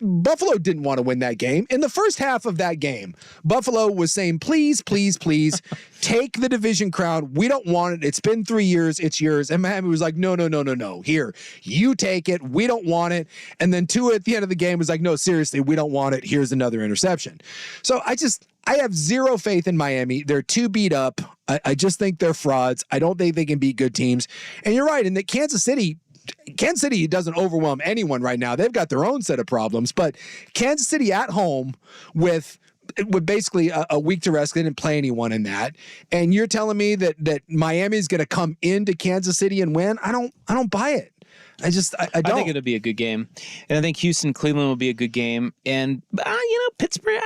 Buffalo didn't want to win that game. In the first half of that game, Buffalo was saying, please, please, please take the division crown. We don't want it. It's been 3 years. It's yours. And Miami was like, no. Here, you take it. We don't want it. And then Tua at the end of the game was like, no, seriously, we don't want it. Here's another interception. So I have zero faith in Miami. They're too beat up. I just think they're frauds. I don't think they can beat good teams. And you're right in that Kansas City doesn't overwhelm anyone right now. They've got their own set of problems, but Kansas City at home with basically a week to rest, they didn't play anyone in that. And you're telling me that Miami's going to come into Kansas City and win? I don't buy it. I don't. I think it'll be a good game, and I think Houston, Cleveland will be a good game, and Pittsburgh.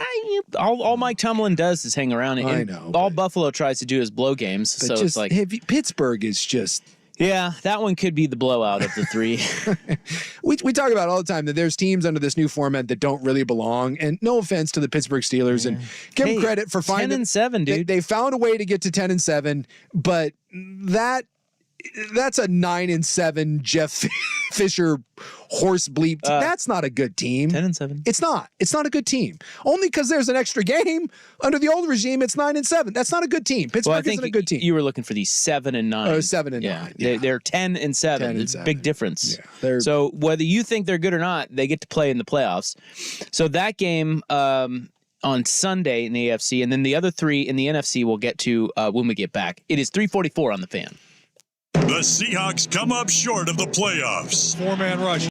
All Mike Tomlin does is hang around. And I know. All Buffalo tries to do is blow games. So it's like Pittsburgh is just. Yeah, that one could be the blowout of the 3. We talk about all the time that there's teams under this new format that don't really belong. And no offense to the Pittsburgh Steelers, and give them credit for finding 10-7, dude. They found a way to get to 10-7, but that's a 9-7 Jeff Fisher horse bleep. That's not a good team. 10-7. It's not. It's not a good team. Only because there's an extra game under the old regime. It's 9-7. That's not a good team. Pittsburgh isn't a good team. You were looking for these 7-9. 7-9. Yeah. They're 10-7. There's a big difference. Yeah. So whether you think they're good or not, they get to play in the playoffs. So that game on Sunday in the AFC, and then the other 3 in the NFC we'll get to when we get back. It is 3:44 on the Fan. The Seahawks come up short of the playoffs. 4-man rush.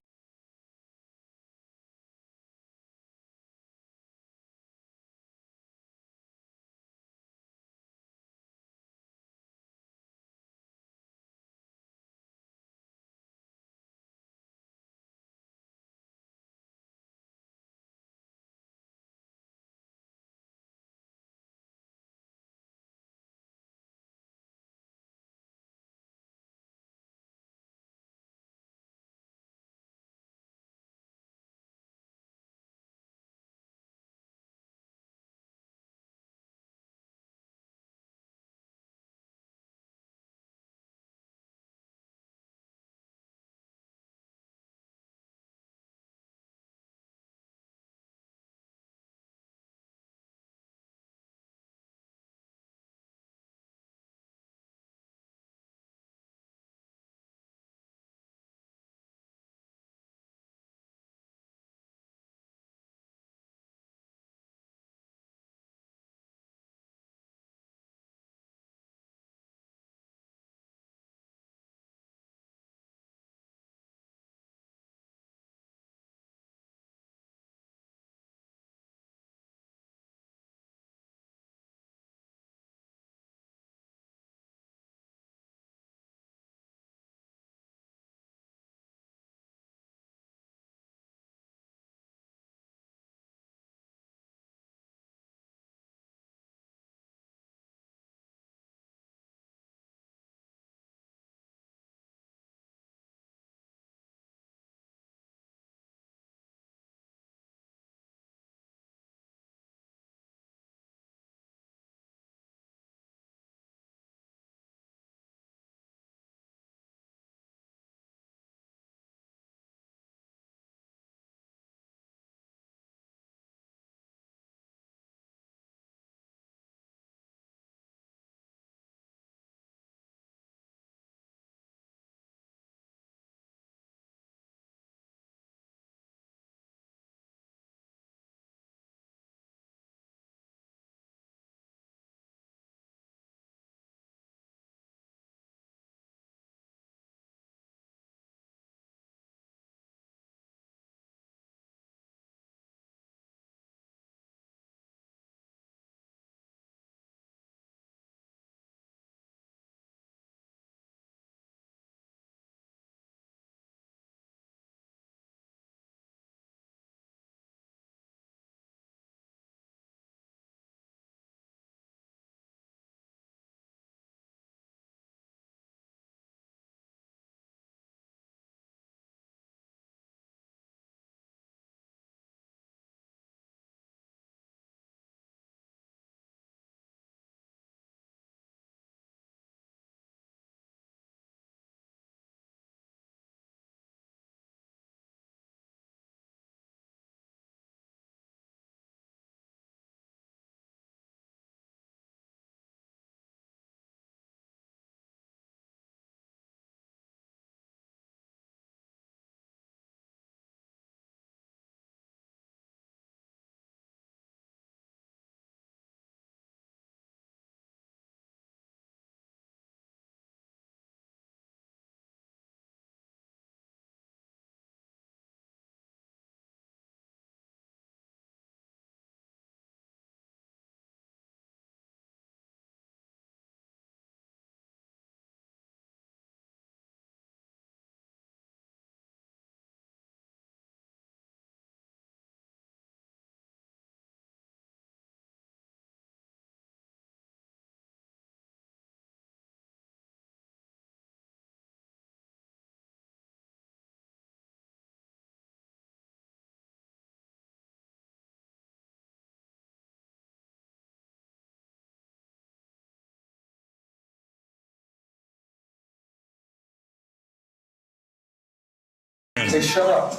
Hey, shut up.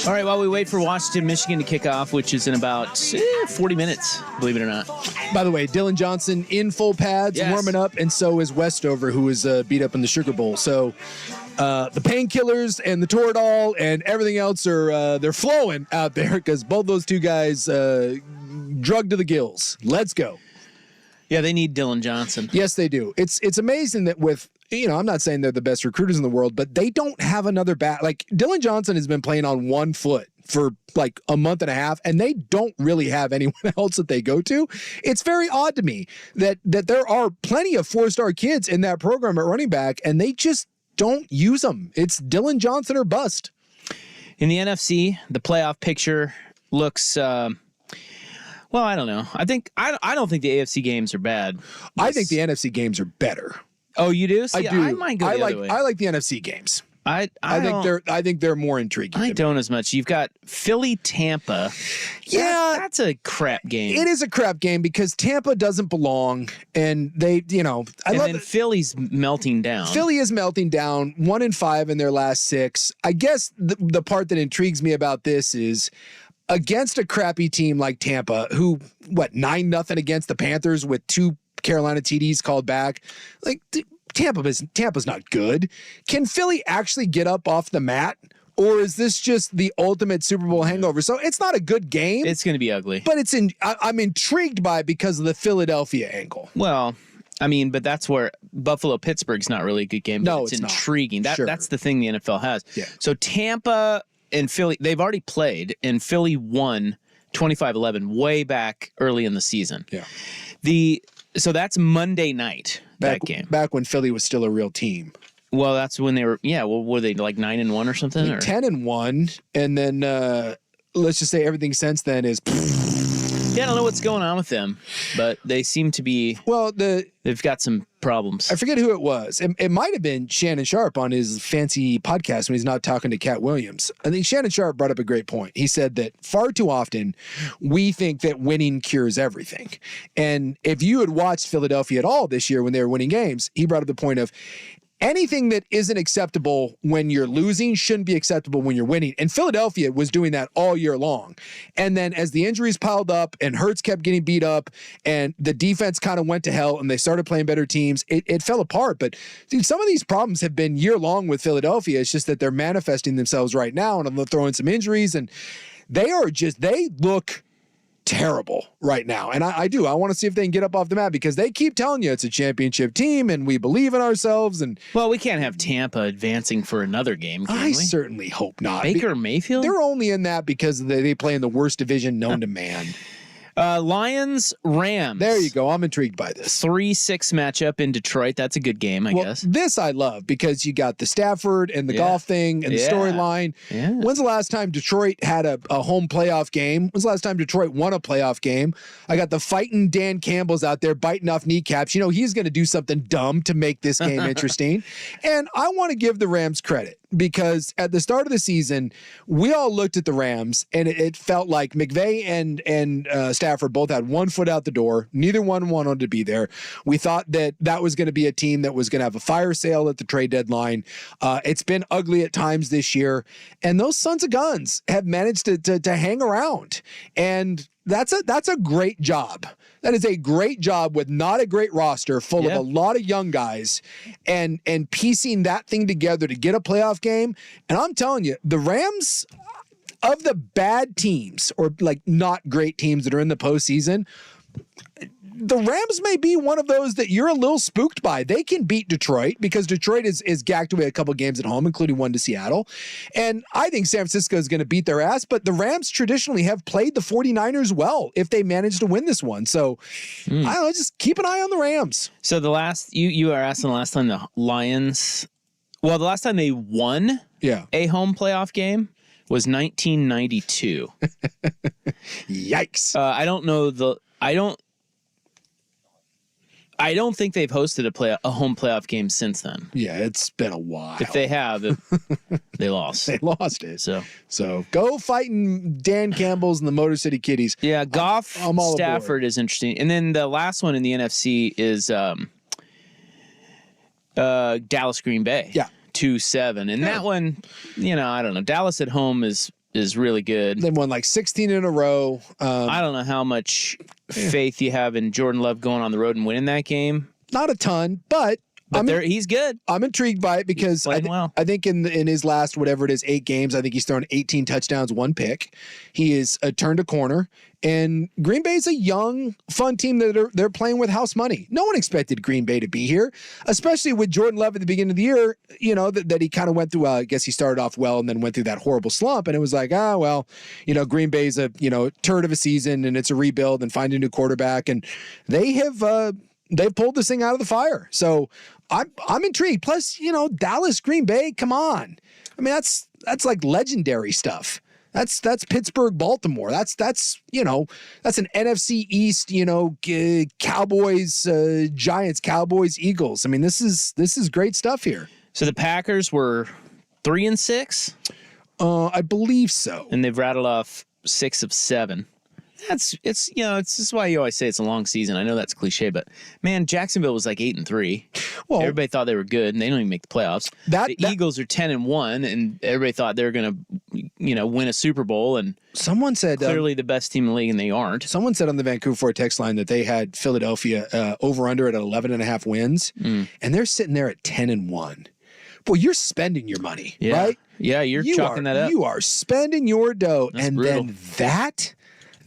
All right, while we wait for Washington, Michigan to kick off, which is in about 40 minutes, believe it or not. By the way, Dylan Johnson in full pads, Yes. warming up, and so is Westover, who was beat up in the Sugar Bowl. So the painkillers and the Toradol and everything else are they're flowing out there because both those two guys drugged to the gills. Let's go. Yeah, they need Dylan Johnson. Yes, they do. It's amazing that with, I'm not saying they're the best recruiters in the world, but they don't have another back. Like Dylan Johnson has been playing on one foot for like a month and a half, and they don't really have anyone else that they go to. It's very odd to me that there are plenty of 4-star kids in that program at running back, and they just don't use them. It's Dylan Johnson or bust. In the NFC, the playoff picture looks well, I don't know. I don't think the AFC games are bad. I think the NFC games are better. Oh, you do? See, I do. I might go the other way. I like the NFC games. I think they're more intriguing. I don't as much. You've got Philly, Tampa. Yeah, that's a crap game. It is a crap game because Tampa doesn't belong, and they, Philly's melting down. Philly is melting down. 1-5 in their last 6. I guess the part that intrigues me about this is against a crappy team like Tampa, who 9-0 against the Panthers with 2 Carolina TDs called back. Like Tampa's not good. Can Philly actually get up off the mat? Or is this just the ultimate Super Bowl hangover? So it's not a good game. It's going to be ugly. But I'm intrigued by it because of the Philadelphia angle. Well, I mean, but that's where Buffalo-Pittsburgh's not really a good game. But No, it's it's not. Intriguing. Sure. That's the thing the NFL has. Yeah. So Tampa and Philly, they've already played, and Philly won 25-11 way back early in the season. Yeah. So that's Monday night, that game. Back when Philly was still a real team. Well, that's when they were, were they like 9-1 or something? Like 10-1, and then let's just say everything since then is. Yeah, I don't know what's going on with them, but they seem to be. Well, they've got some problems. I forget who it was. It might have been Shannon Sharp on his fancy podcast when he's not talking to Cat Williams. I think Shannon Sharp brought up a great point. He said that far too often we think that winning cures everything. And if you had watched Philadelphia at all this year when they were winning games, he brought up the point of anything that isn't acceptable when you're losing shouldn't be acceptable when you're winning. And Philadelphia was doing that all year long. And then as the injuries piled up and Hurts kept getting beat up and the defense kind of went to hell and they started playing better teams, it fell apart. But dude, some of these problems have been year long with Philadelphia. It's just that they're manifesting themselves right now, and they're throwing some injuries, and they look terrible right now. And I want to see if they can get up off the mat because they keep telling you it's a championship team and we believe in ourselves. And well, we can't have Tampa advancing for another game, can I we? certainly hope not. Baker Mayfield? They're only in that because they play in the worst division known to man. Lions, Rams. There you go. I'm intrigued by this. 3-6 matchup in Detroit. That's a good game, I guess. This I love because you got the Stafford and the golf thing and the storyline. Yeah. When's the last time Detroit had a home playoff game? When's the last time Detroit won a playoff game? I got the fighting Dan Campbell's out there biting off kneecaps. He's going to do something dumb to make this game interesting. And I want to give the Rams credit because at the start of the season, we all looked at the Rams and it felt like McVay and Stafford both had one foot out the door. Neither one wanted to be there. We thought that was going to be a team that was going to have a fire sale at the trade deadline. It's been ugly at times this year, and those sons of guns have managed to hang around. And that's a great job. That is a great job with not a great roster full of a lot of young guys and piecing that thing together to get a playoff game. And I'm telling you, the Rams, of the bad teams or like not great teams that are in the postseason, the Rams may be one of those that you're a little spooked by. They can beat Detroit because Detroit is gacked away a couple games at home, including one to Seattle. And I think San Francisco is going to beat their ass, but the Rams traditionally have played the 49ers well if they manage to win this one. So I don't know, just keep an eye on the Rams. So the last, you were asking the last time the Lions, the last time they won a home playoff game was 1992. Yikes. I don't know I don't think they've hosted a home playoff game since then. Yeah, it's been a while. If they have, they lost. They lost it. So go fighting Dan Campbell's and the Motor City Kitties. Yeah, Goff, I'm all Stafford aboard. is interesting. And then the last one in the NFC is Dallas Green Bay. Yeah. 2-7. And that one, I don't know. Dallas at home is really good. They've won like 16 in a row. I don't know how much faith you have in Jordan Love going on the road and winning that game. Not a ton, but he's good. I'm intrigued by it because I think in his last, whatever it is, 8 games, I think he's thrown 18 touchdowns, 1 pick. He has turned a corner. And Green Bay's a young, fun team that they're playing with house money. No one expected Green Bay to be here, especially with Jordan Love at the beginning of the year, that he kind of went through, I guess he started off well and then went through that horrible slump. And it was like, Green Bay's a, turd of a season and it's a rebuild and find a new quarterback. And they've pulled this thing out of the fire. So I'm intrigued. Plus, Dallas, Green Bay, come on. I mean, that's like legendary stuff. That's Pittsburgh, Baltimore. That's an NFC East, Cowboys, Giants, Cowboys, Eagles. I mean, this is great stuff here. So the Packers were 3-6? I believe so. And they've rattled off 6 of 7. It's this is why you always say it's a long season. I know that's cliche, but man, Jacksonville was like 8-3. Well, everybody thought they were good, and they don't even make the playoffs. The Eagles are 10-1, and everybody thought they were going to, win a Super Bowl. And someone said clearly the best team in the league, and they aren't. Someone said on the Vancouver Ford text line that they had Philadelphia over under at 11.5 wins, and they're sitting there at 10-1. Boy, you're spending your money, right? Yeah, you're chalking that up. You are spending your dough, That's and brutal. then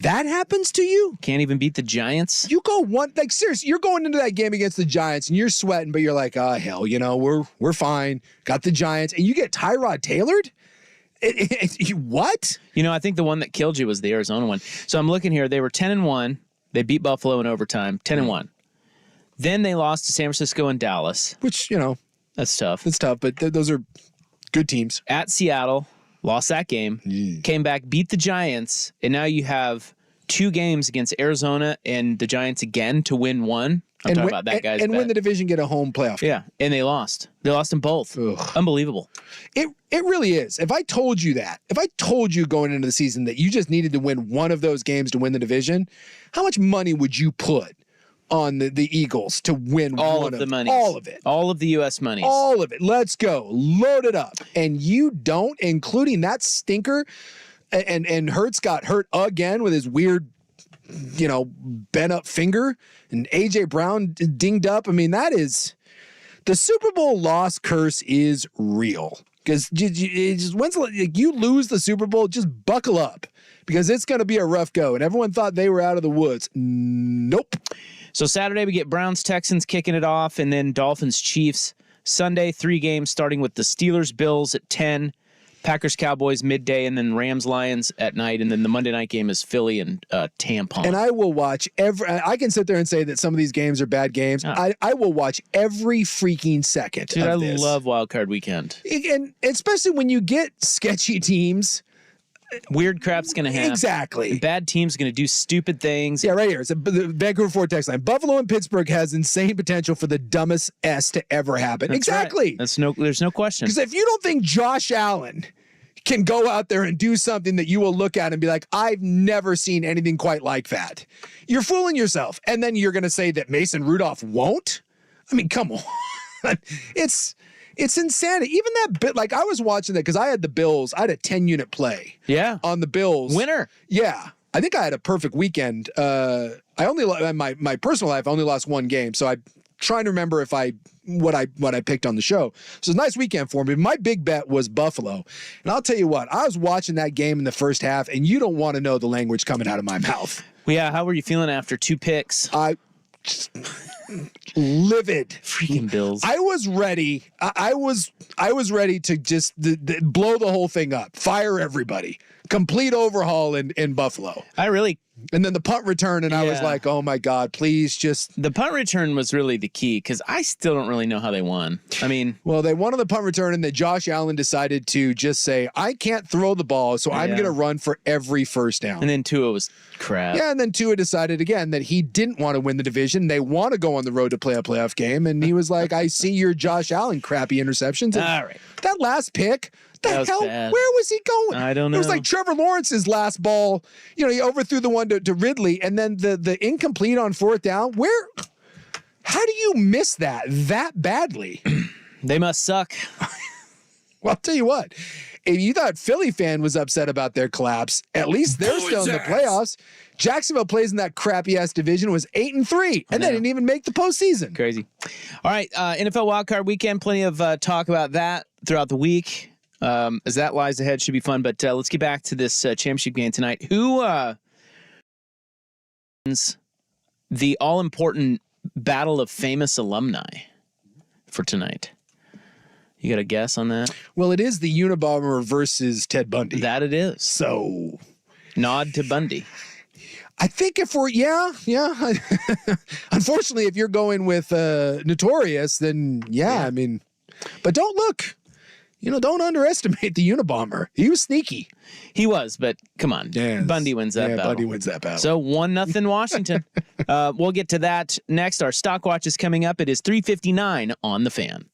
that happens to you? Can't even beat the Giants? You go seriously, you're going into that game against the Giants and you're sweating, but you're like, oh, hell, we're fine. Got the Giants. And you get Tyrod Taylored? What? I think the one that killed you was the Arizona one. So I'm looking here. They were 10-1. They beat Buffalo in overtime, 10-1. Then they lost to San Francisco and Dallas. Which, that's tough. It's tough, but those are good teams. At Seattle, lost that game, came back, beat the Giants, and now you have 2 games against Arizona and the Giants again to win one. I'm talking about that guy's and win the division, get a home playoff game. Yeah, and they lost. They lost them both. Ugh. Unbelievable. It really is. If I told you going into the season that you just needed to win one of those games to win the division, how much money would you put on the Eagles to win all of the money? All of it. All of the U.S. money. All of it. Let's go. Load it up. And you don't, including that stinker. And Hurts got hurt again with his weird, bent up finger. And A.J. Brown dinged up. I mean, the Super Bowl loss curse is real. Because once you lose the Super Bowl, just buckle up. Because it's going to be a rough go. And everyone thought they were out of the woods. Nope. So Saturday we get Browns-Texans kicking it off, and then Dolphins-Chiefs. Sunday, 3 games starting with the Steelers-Bills at 10, Packers-Cowboys midday, and then Rams-Lions at night. And then the Monday night game is Philly and Tampa. And I will watch I can sit there and say that some of these games are bad games. Oh. I will watch every freaking second of this. I love Wild Card Weekend. And especially when you get sketchy teams. Weird crap's going to happen. Exactly. And bad teams going to do stupid things. Yeah, right here. It's the Vancouver Ford text line. Buffalo and Pittsburgh has insane potential for the dumbest S to ever happen. That's exactly. Right. There's no question. Because if you don't think Josh Allen can go out there and do something that you will look at and be like, I've never seen anything quite like that, you're fooling yourself. And then you're going to say that Mason Rudolph won't? I mean, come on. It's insanity. Even that bit, like I was watching that because I had the Bills. I had a 10-unit play. Yeah. On the Bills. Winner. Yeah. I think I had a perfect weekend. I only my personal life I only lost 1 game, so I'm trying to remember what I picked on the show. So it's a nice weekend for me. My big bet was Buffalo, and I'll tell you what, I was watching that game in the first half, and you don't want to know the language coming out of my mouth. Well, yeah. How were you feeling after 2 picks? Livid. Freaking Bills. I was ready. I was ready to just blow the whole thing up. Fire everybody. Complete overhaul in Buffalo. And then the punt return, and I was like, oh my God, please just. The punt return was really the key because I still don't really know how they won. I mean. Well, they won on the punt return, and then Josh Allen decided to just say, I can't throw the ball, so I'm going to run for every first down. And then Tua was crap. Yeah, and then Tua decided again that he didn't want to win the division. They want to go on the road to play a playoff game, and he was like, I see your Josh Allen crappy interceptions. All right. That last pick. The hell? Bad. Where was he going? I don't know. It was like Trevor Lawrence's last ball. He overthrew the one to Ridley, and then the incomplete on 4th down. How do you miss that badly? They must suck. Well, I'll tell you what. If you thought Philly fan was upset about their collapse, at least they're still in the playoffs. Jacksonville plays in that crappy ass division, was 8-3, and they didn't even make the postseason. Crazy. All right, NFL wildcard weekend. Plenty of talk about that throughout the week. As that lies ahead, should be fun. But let's get back to this championship game tonight. Who wins the all-important battle of famous alumni for tonight? You got a guess on that? Well, it is the Unabomber versus Ted Bundy. That it is. So, nod to Bundy. I think if we're, yeah. Unfortunately, if you're going with Notorious, then I mean, but don't look. Don't underestimate the Unabomber. He was sneaky. He was, but come on. Yes. Bundy wins that battle. Bundy wins that battle. So 1-0 Washington. We'll get to that next. Our stock watch is coming up. It is 3:59 on the Fan.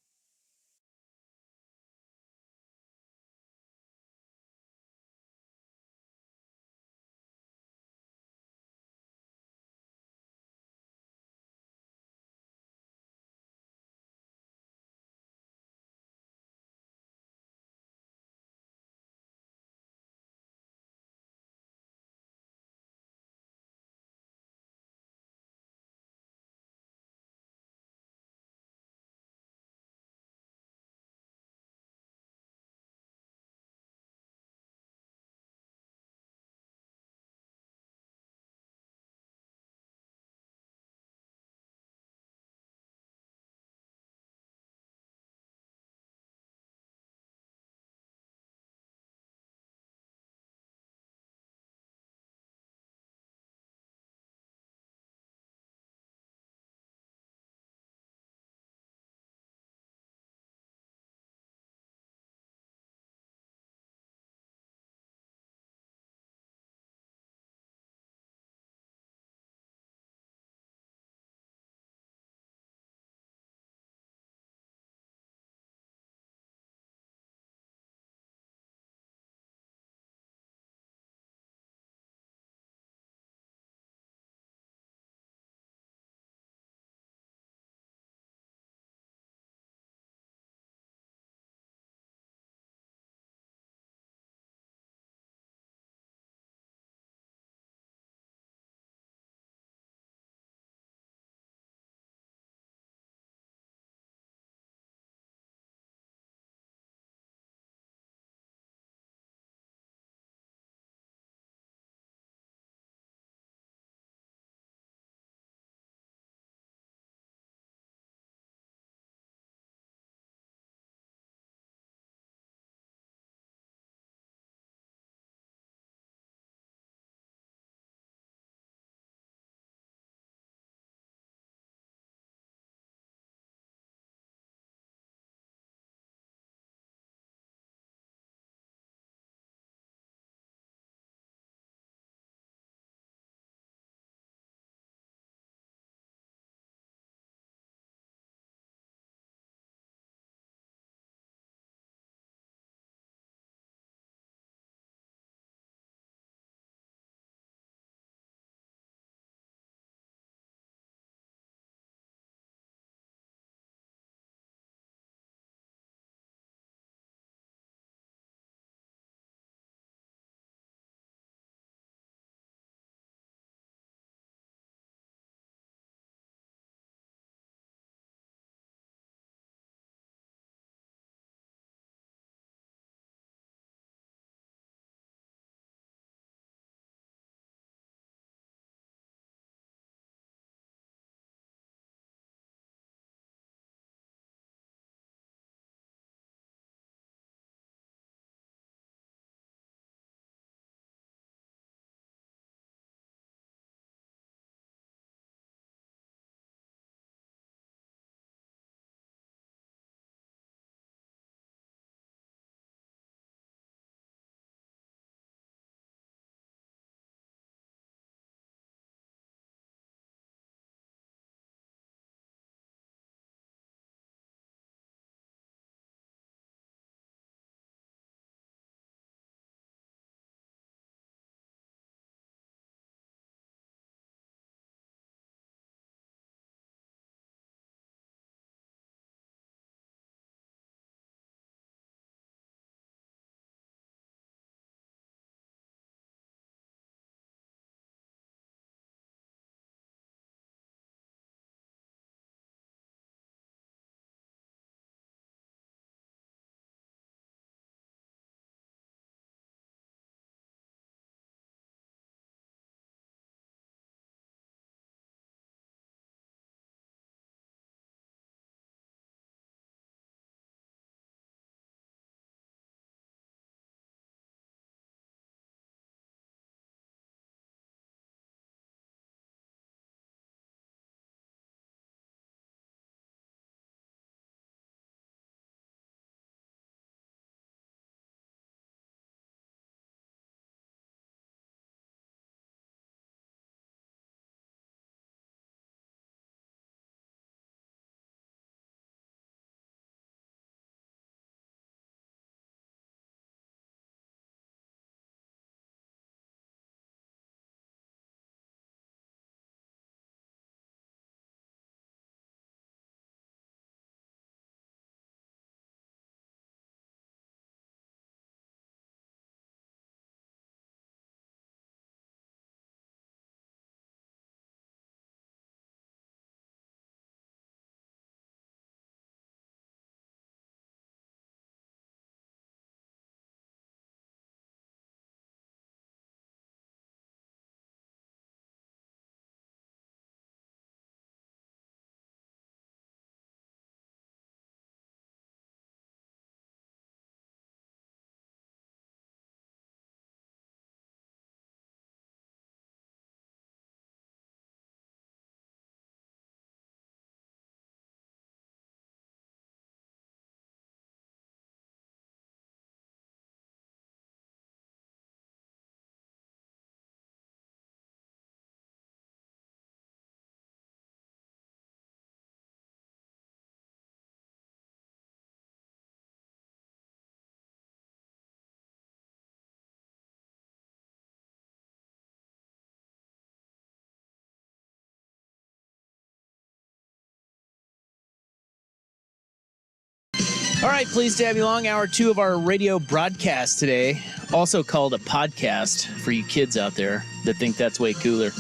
All right, pleased to have you along. Hour 2 of our radio broadcast today, also called a podcast for you kids out there that think that's way cooler.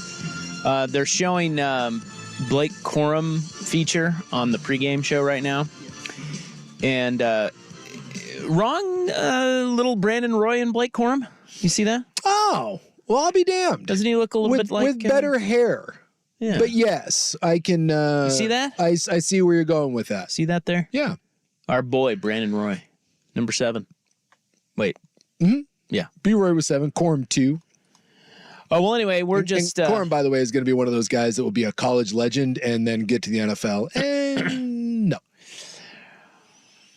They're showing Blake Corum feature on the pregame show right now. And wrong little Brandon Roy and Blake Corum. You see that? Oh, well, I'll be damned. Doesn't he look a little bit like... With better hair. Yeah. But yes, I can... you see that? I see where you're going with that. See that there? Yeah. Our boy, Brandon Roy, number 7. Wait. Mm-hmm. Yeah. B-Roy was 7, Corum 2. Oh, well, anyway, we're just... And Corum, by the way, is going to be one of those guys that will be a college legend and then get to the NFL. And no.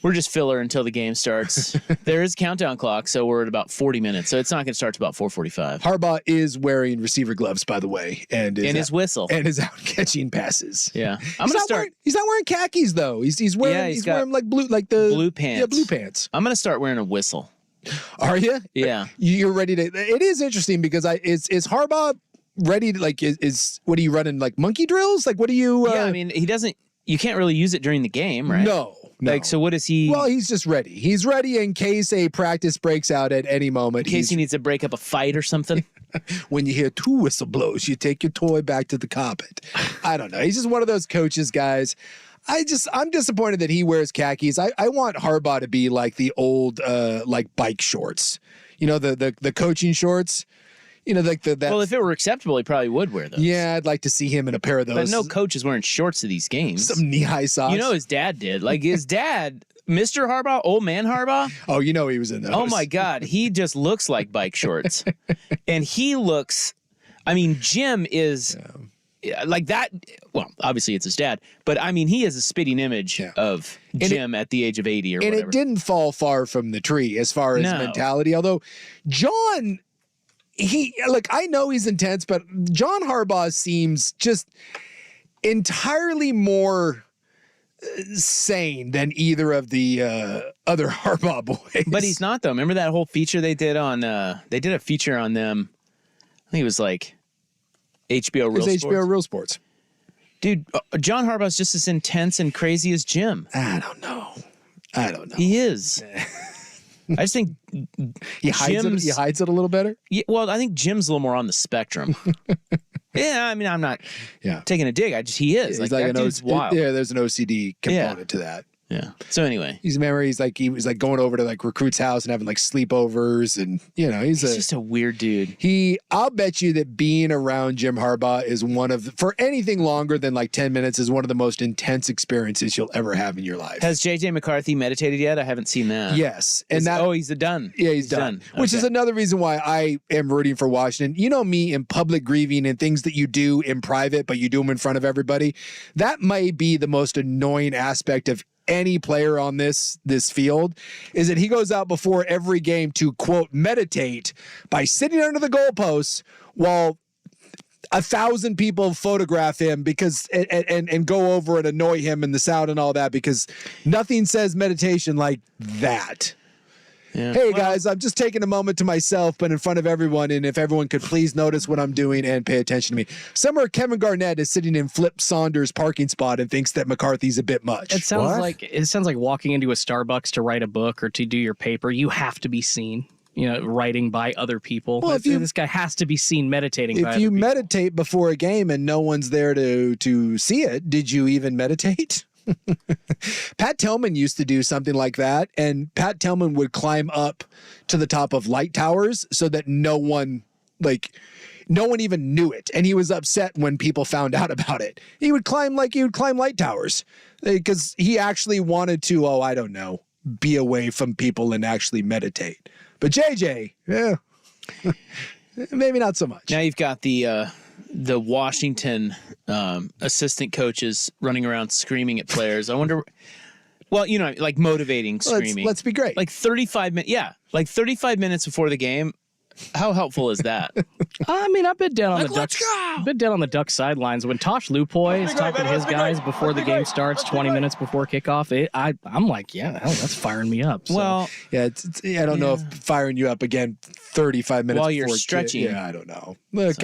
We're just filler until the game starts. There is a countdown clock, so we're at about 40 minutes. So it's not going to start till about 4:45. Harbaugh is wearing receiver gloves, by the way. And his whistle. And is out catching passes. Yeah. I'm going to start... He's not wearing khakis, though. He's wearing, he's wearing like blue, like the... Blue pants. Yeah, blue pants. I'm going to start wearing a whistle. Are you? Yeah. You're ready to... It is interesting because is Harbaugh ready to, like, what are you running, like, monkey drills? Like, what do you... Yeah, I mean, he doesn't... You can't really use it during the game, right? No. Like, so what is he... Well, he's just ready. He's ready in case a practice breaks out at any moment. In case he needs to break up a fight or something? When you hear 2 whistle blows, you take your toy back to the carpet. I don't know. He's just one of those coaches, guys. I'm disappointed that he wears khakis. I want Harbaugh to be like the old, like, bike shorts. You know, the coaching shorts. You know, like that. Well, if it were acceptable, he probably would wear those. Yeah, I'd like to see him in a pair of those. But no coach is wearing shorts to these games. Some knee-high socks. You know his dad did. Like, his dad, Mr. Harbaugh, old man Harbaugh. Oh, you know he was in those. Oh, my God. He just looks like bike shorts. And he looks... I mean, Jim is... Like that... Well, obviously it's his dad. But, I mean, he is a spitting image of Jim at the age of 80 or whatever. And it didn't fall far from the tree as far as mentality. Although, John... I know he's intense, but John Harbaugh seems just entirely more sane than either of the other Harbaugh boys. But he's not, though. Remember that whole feature they did on, they did a feature on them. I think it was like HBO Real Sports. HBO Real Sports. Dude, John Harbaugh's just as intense and crazy as Jim. I don't know. He is. I just think he hides it a little better. Yeah, well, I think Jim's a little more on the spectrum. Yeah, I mean, I'm not taking a dig. He is. He's like that dude's wild. Yeah, there's an OCD component to that. Yeah. So anyway, he was like going over to like recruit's house and having like sleepovers, and you know he's just a weird dude. I'll bet you that being around Jim Harbaugh is for anything longer than like 10 minutes is one of the most intense experiences you'll ever have in your life. Has JJ McCarthy meditated yet? I haven't seen that. Yes, and he's done. Yeah, he's done. Which is another reason why I am rooting for Washington. You know me in public grieving and things that you do in private, but you do them in front of everybody. That might be the most annoying aspect of any player on this field, is that he goes out before every game to, quote, meditate by sitting under the goalposts while 1,000 people photograph him because and go over and annoy him and the sound and all that, because nothing says meditation like that. Yeah. Hey, guys, I'm just taking a moment to myself, but in front of everyone, and if everyone could please notice what I'm doing and pay attention to me. Somewhere Kevin Garnett is sitting in Flip Saunders' parking spot and thinks that McCarthy's a bit much. It sounds like walking into a Starbucks to write a book or to do your paper. You have to be seen, writing by other people. Well, this guy has to be seen meditating. If you meditate before a game and no one's there to see it, did you even meditate? Pat Tillman used to do something like that, and Pat Tillman would climb up to the top of light towers so that no one even knew it, and he was upset when people found out about it. He would climb light towers because he actually wanted to be away from people and actually meditate. But JJ, maybe not so much. Now you've got the Washington assistant coaches running around screaming at players. I wonder, like motivating screaming. Let's be great. Like 35 minutes. Yeah. Like 35 minutes before the game. How helpful is that? I mean, I've been down on the Ducks sidelines when Tosh Lupoy is talking to his guys before the game starts, 20 minutes before kickoff. I'm like, that's firing me up. So. Well, I don't know if firing you up again 35 minutes while you're stretching. I don't know. Look,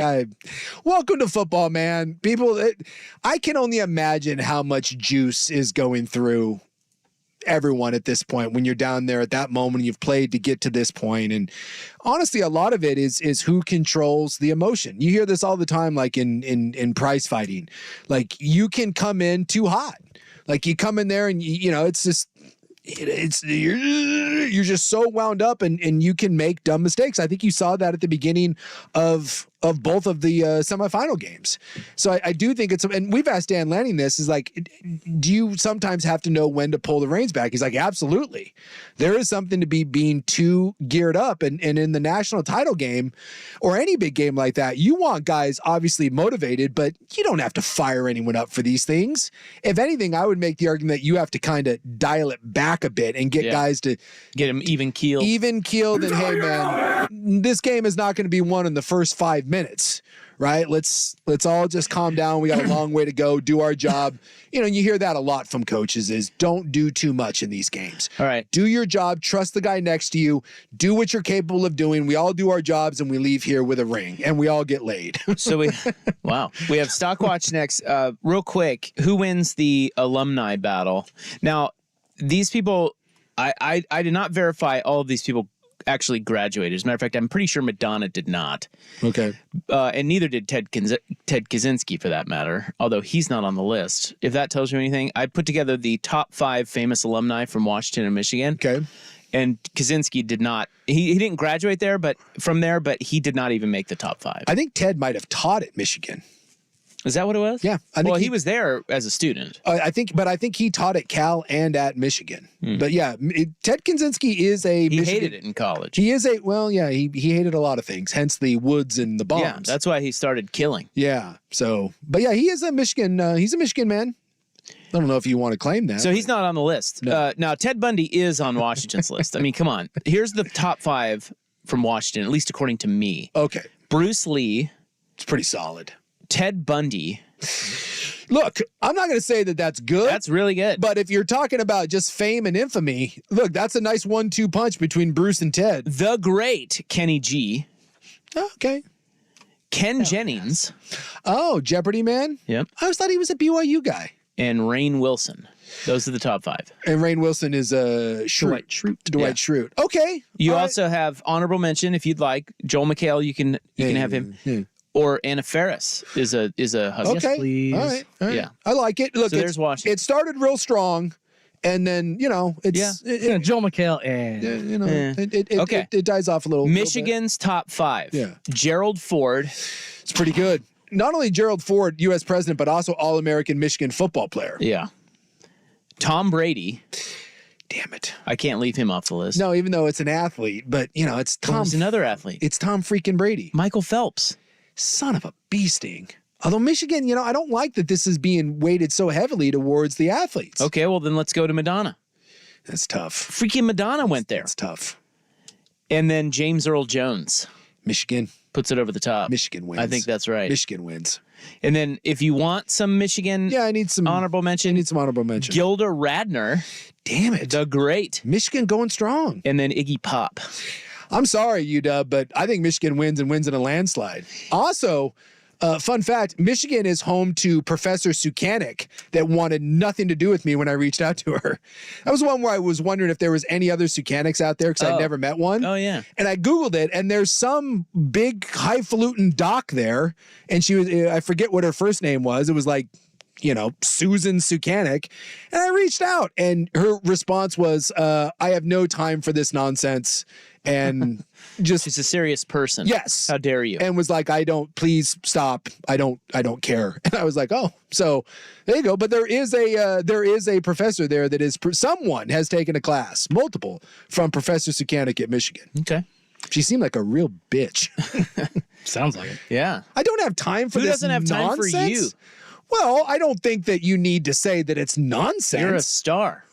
welcome to football, man. People, I can only imagine how much juice is going through everyone at this point when you're down there at that moment you've played to get to this point. And honestly, a lot of it is who controls the emotion. You hear this all the time, like in prize fighting. Like, you can come in too hot. Like, you come in there and it's just you're just so wound up and you can make dumb mistakes. I think you saw that at the beginning of both of the semifinal games. So I do think and we've asked Dan Lanning this, is like, do you sometimes have to know when to pull the reins back? He's like, absolutely. There is something to being too geared up. And in the national title game or any big game like that, you want guys obviously motivated, but you don't have to fire anyone up for these things. If anything, I would make the argument that you have to kind of dial it back a bit and get guys to get them even keeled. And hey, man, this game is not going to be won in the first 5 minutes, right? Let's all just calm down. We got a long way to go. Do our job. You hear that a lot from coaches, is don't do too much in these games. All right. Do your job. Trust the guy next to you. Do what you're capable of doing. We all do our jobs and we leave here with a ring and we all get laid. So we have Stockwatch next. Real quick, who wins the alumni battle? Now, these people, I did not verify all of these people actually graduated. As a matter of fact, I'm pretty sure Madonna did not. Okay. And neither did Ted Kaczynski, for that matter, although he's not on the list. If that tells you anything, I put together the top 5 famous alumni from Washington and Michigan. Okay. And Kaczynski did not. He didn't graduate there, but he did not even make the top 5. I think Ted might have taught at Michigan. Is that what it was? Yeah. I think he was there as a student. I think he taught at Cal and at Michigan. But yeah, Ted Kaczynski is a He hated it in college. He is he hated a lot of things, hence the woods and the bombs. Yeah, that's why he started killing. Yeah. So, but yeah, he is a Michigan, he's a Michigan man. I don't know if you want to claim that. So he's not on the list. No. Now, Ted Bundy is on Washington's list. I mean, come on. Here's the top 5 from Washington, at least according to me. Okay. Bruce Lee. It's pretty solid. Ted Bundy. Look, I'm not going to say that that's good. That's really good. But if you're talking about just fame and infamy, look, that's a nice 1-2 punch between Bruce and Ted. The great Kenny G. Okay. Ken Jennings. Oh, Jeopardy man? Yep. I always thought he was a BYU guy. And Rainn Wilson. Those are the top 5. And Rainn Wilson is Dwight Schrute. Dwight Schrute. Okay. You All also have honorable mention, if you'd like. Joel McHale, you can have him. Yeah. Or Anna Faris is a Husky. Okay. please. All right. Yeah. I like it. Look, So there's Washington. it started real strong, and then it's Joel McHale. it dies off a little. Michigan's top 5. Yeah. Gerald Ford. It's pretty good. Not only Gerald Ford, U.S. president, but also All-American Michigan football player. Yeah. Tom Brady. Damn it. I can't leave him off the list. No, even though it's an athlete, but it's Tom. He's another athlete. It's Tom freaking Brady. Michael Phelps. Son of a bee sting. Although Michigan, I don't like that this is being weighted so heavily towards the athletes. Okay, well then let's go to Madonna. That's tough. Freaking Madonna went there. That's tough. And then James Earl Jones Michigan puts it over the top. wins. I think that's right. Michigan wins. And then if you want some Michigan Yeah, I need some honorable mention, Gilda Radner. Damn it. The great. Michigan going strong. And then Iggy Pop. I'm sorry, UW, but I think Michigan wins and wins in a landslide. Also, fun fact, Michigan is home to Professor Sukanik that wanted nothing to do with me when I reached out to her. That was one where I was wondering if there was any other Sukaniks out there because I'd never met one. Oh, yeah. And I Googled it, and there's some big highfalutin doc there, and she was, I forget what her first name was. It was like, Susan Sukanik. And I reached out, and her response was, I have no time for this nonsense. And just She's a serious person. Yes. How dare you? And was like, please stop. I don't care. And I was like, oh, so there you go. But there is a professor there that is someone has taken a class, multiple, from Professor Sukanik at Michigan. Okay. She seemed like a real bitch. Sounds like it. Yeah. I don't have time for Who this doesn't have time nonsense. for you? Well, I don't think that you need to say that it's nonsense. You're a star.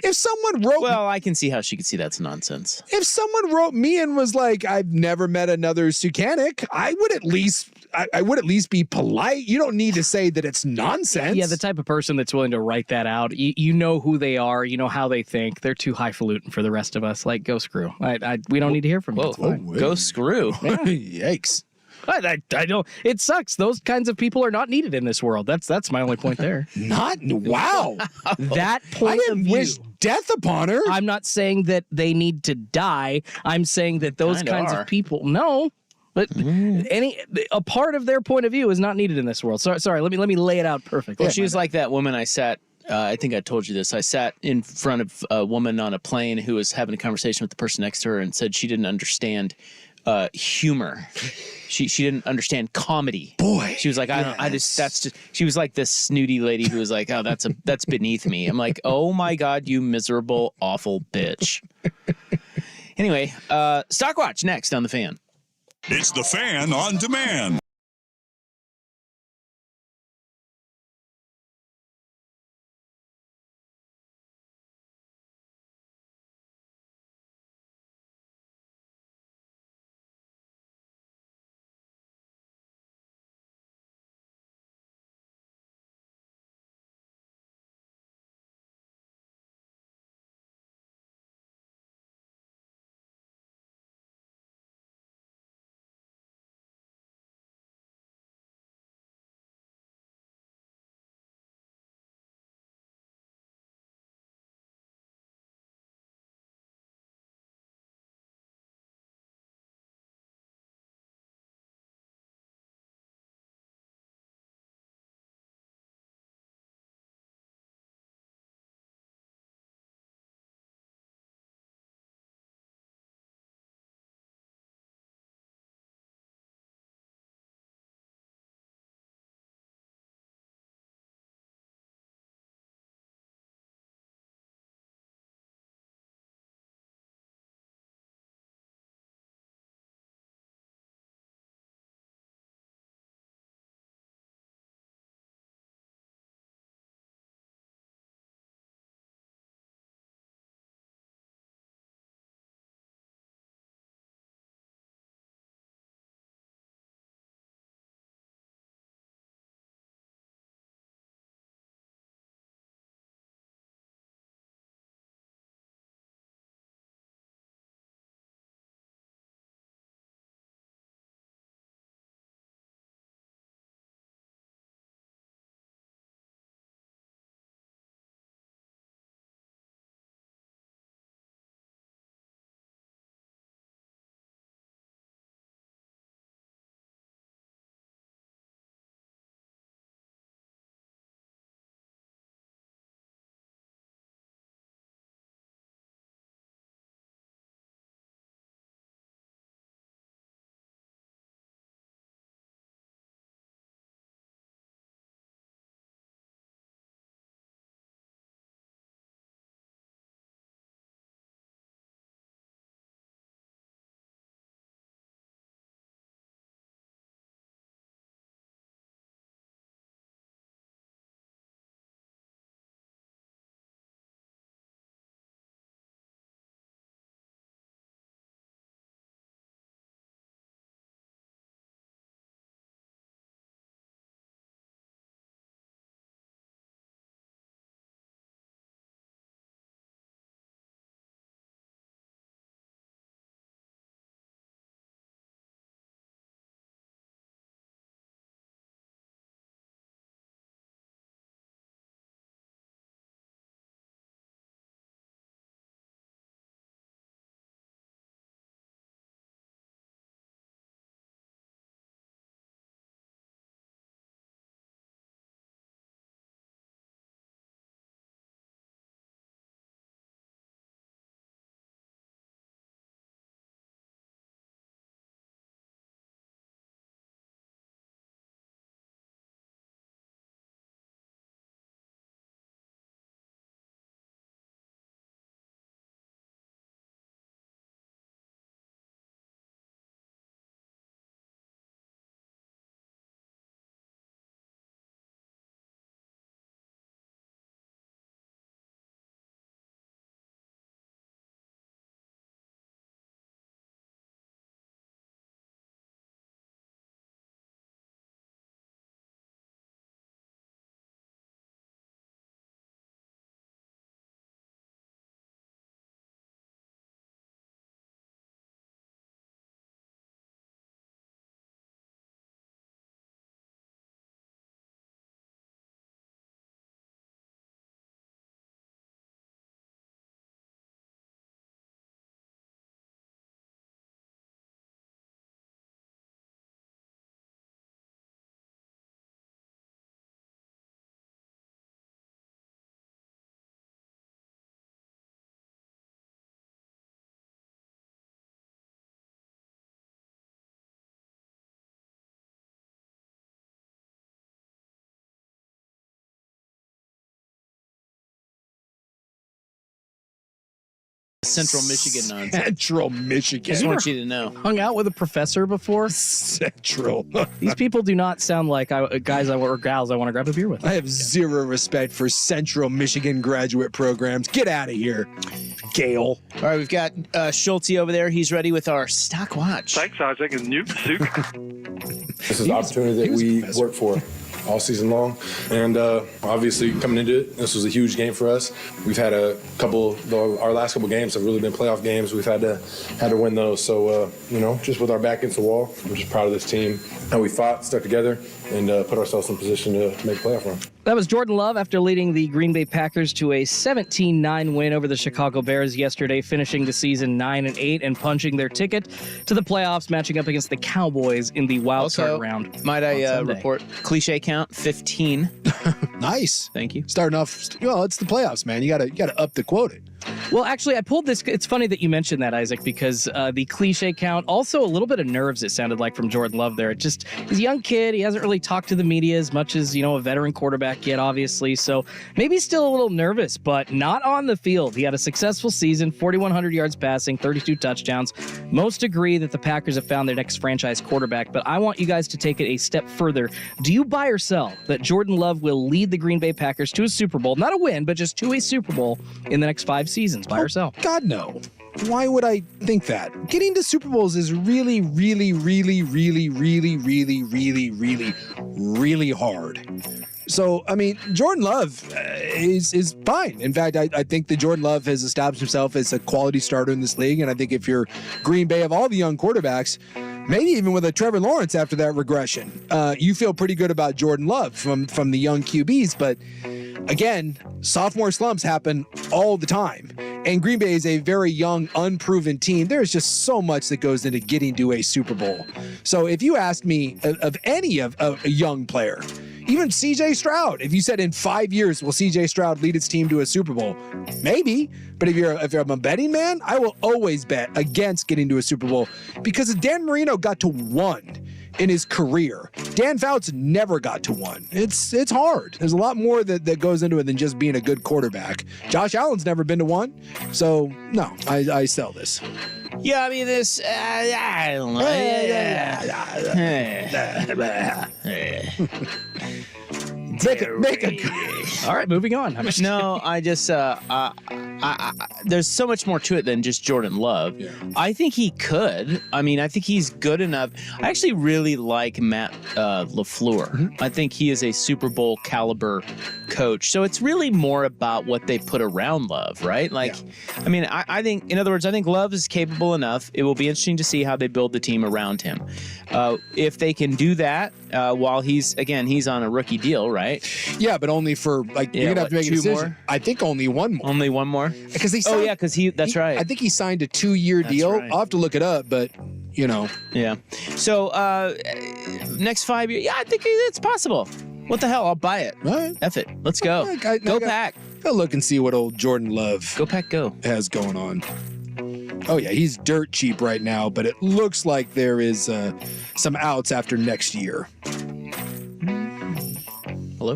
If someone wrote Well, I can see how she could see that's nonsense. If someone wrote me and was like, I've never met another Sukanik, I would at least be polite. You don't need to say that it's nonsense. Yeah, the type of person that's willing to write that out. You know who they are. You know how they think. They're too highfalutin for the rest of us. Like, go screw. We don't need to hear from you. It's fine. Go screw. Yikes. I don't. It sucks. Those kinds of people are not needed in this world. That's my only point there. Wow. That I point of didn't view. wish death upon her. I'm not saying that they need to die. I'm saying that those Kinda kinds are. of people. No. But a part of their point of view is not needed in this world. Sorry. Let me lay it out perfectly. Well, she was like that woman I sat. I think I told you this. I sat in front of a woman on a plane who was having a conversation with the person next to her and said she didn't understand humor. She didn't understand comedy. Boy, she was like, she was like this snooty lady who was like, oh, that's beneath me. I'm like, oh my God, you miserable, awful bitch. Anyway, Stockwatch next on The Fan. It's The Fan on Demand. Central Michigan nonsense. Central Michigan. Just want you to know. Hung out with a professor before? Central. These people do not sound like guys or gals I want to grab a beer with. I have zero respect for Central Michigan graduate programs. Get out of here, Gale. All right, we've got Schulte over there. He's ready with our stock watch. Thanks, Isaac and Nuke. This is the opportunity that we worked for all season long. And obviously coming into it, this was a huge game for us. We've had our last couple games have really been playoff games. We've had to win those. So, just with our back against the wall, I'm just proud of this team, how we fought, stuck together, and put ourselves in position to make a playoff run. That was Jordan Love after leading the Green Bay Packers to a 17-9 win over the Chicago Bears yesterday, finishing the season 9-8 and punching their ticket to the playoffs, matching up against the Cowboys in the wild card round. Might I report cliche count 15? Nice. Thank you. Starting off, it's the playoffs, man. You gotta up the quota. Well, actually, I pulled this. It's funny that you mentioned that, Isaac, because the cliche count, also a little bit of nerves, it sounded like, from Jordan Love there. He's a young kid. He hasn't really talked to the media as much as, a veteran quarterback yet, obviously. So maybe still a little nervous, but not on the field. He had a successful season, 4,100 yards passing, 32 touchdowns. Most agree that the Packers have found their next franchise quarterback, but I want you guys to take it a step further. Do you buy or sell that Jordan Love will lead the Green Bay Packers to a Super Bowl? Not a win, but just to a Super Bowl in the next 5 seasons. Buy or sell? God, no. Why would I think that? Getting to Super Bowls is really, really, really, really, really, really, really, really, really hard. So, Jordan Love is fine. In fact, I think that Jordan Love has established himself as a quality starter in this league. And I think if you're Green Bay of all the young quarterbacks, maybe even with a Trevor Lawrence after that regression, you feel pretty good about Jordan Love from the young QBs. But again, sophomore slumps happen all the time. And Green Bay is a very young, unproven team. There's just so much that goes into getting to a Super Bowl. So if you asked me of any of a young player, even C.J. Stroud, if you said in 5 years, will C.J. Stroud lead its team to a Super Bowl? Maybe. But if you're a betting man, I will always bet against getting to a Super Bowl because Dan Marino got to 1 in his career. Dan Fouts never got to 1. It's hard. There's a lot more that goes into it than just being a good quarterback. Josh Allen's never been to 1. So, no, I sell this. Yeah, this, I don't know. Make a All right, moving on. No, I just, there's so much more to it than just Jordan Love. Yeah. I think he could. I think he's good enough. I actually really like Matt LaFleur. Mm-hmm. I think he is a Super Bowl caliber coach. So it's really more about what they put around Love, right? I think, in other words, I think Love is capable enough. It will be interesting to see how they build the team around him. If they can do that while he's on a rookie deal, right? Yeah, but only for you're gonna have to make a decision. More? I think only one more. Only one more? Because he signed, that's right. I think he signed a 2-year deal. Right. I'll have to look it up, but Yeah. So next 5 years, I think it's possible. What the hell? I'll buy it. All right. F it. Let's go. Go Pack. Go look and see what old Jordan Love Go Pack Go has going on. Oh yeah, he's dirt cheap right now, but it looks like there is some outs after next year. Hello?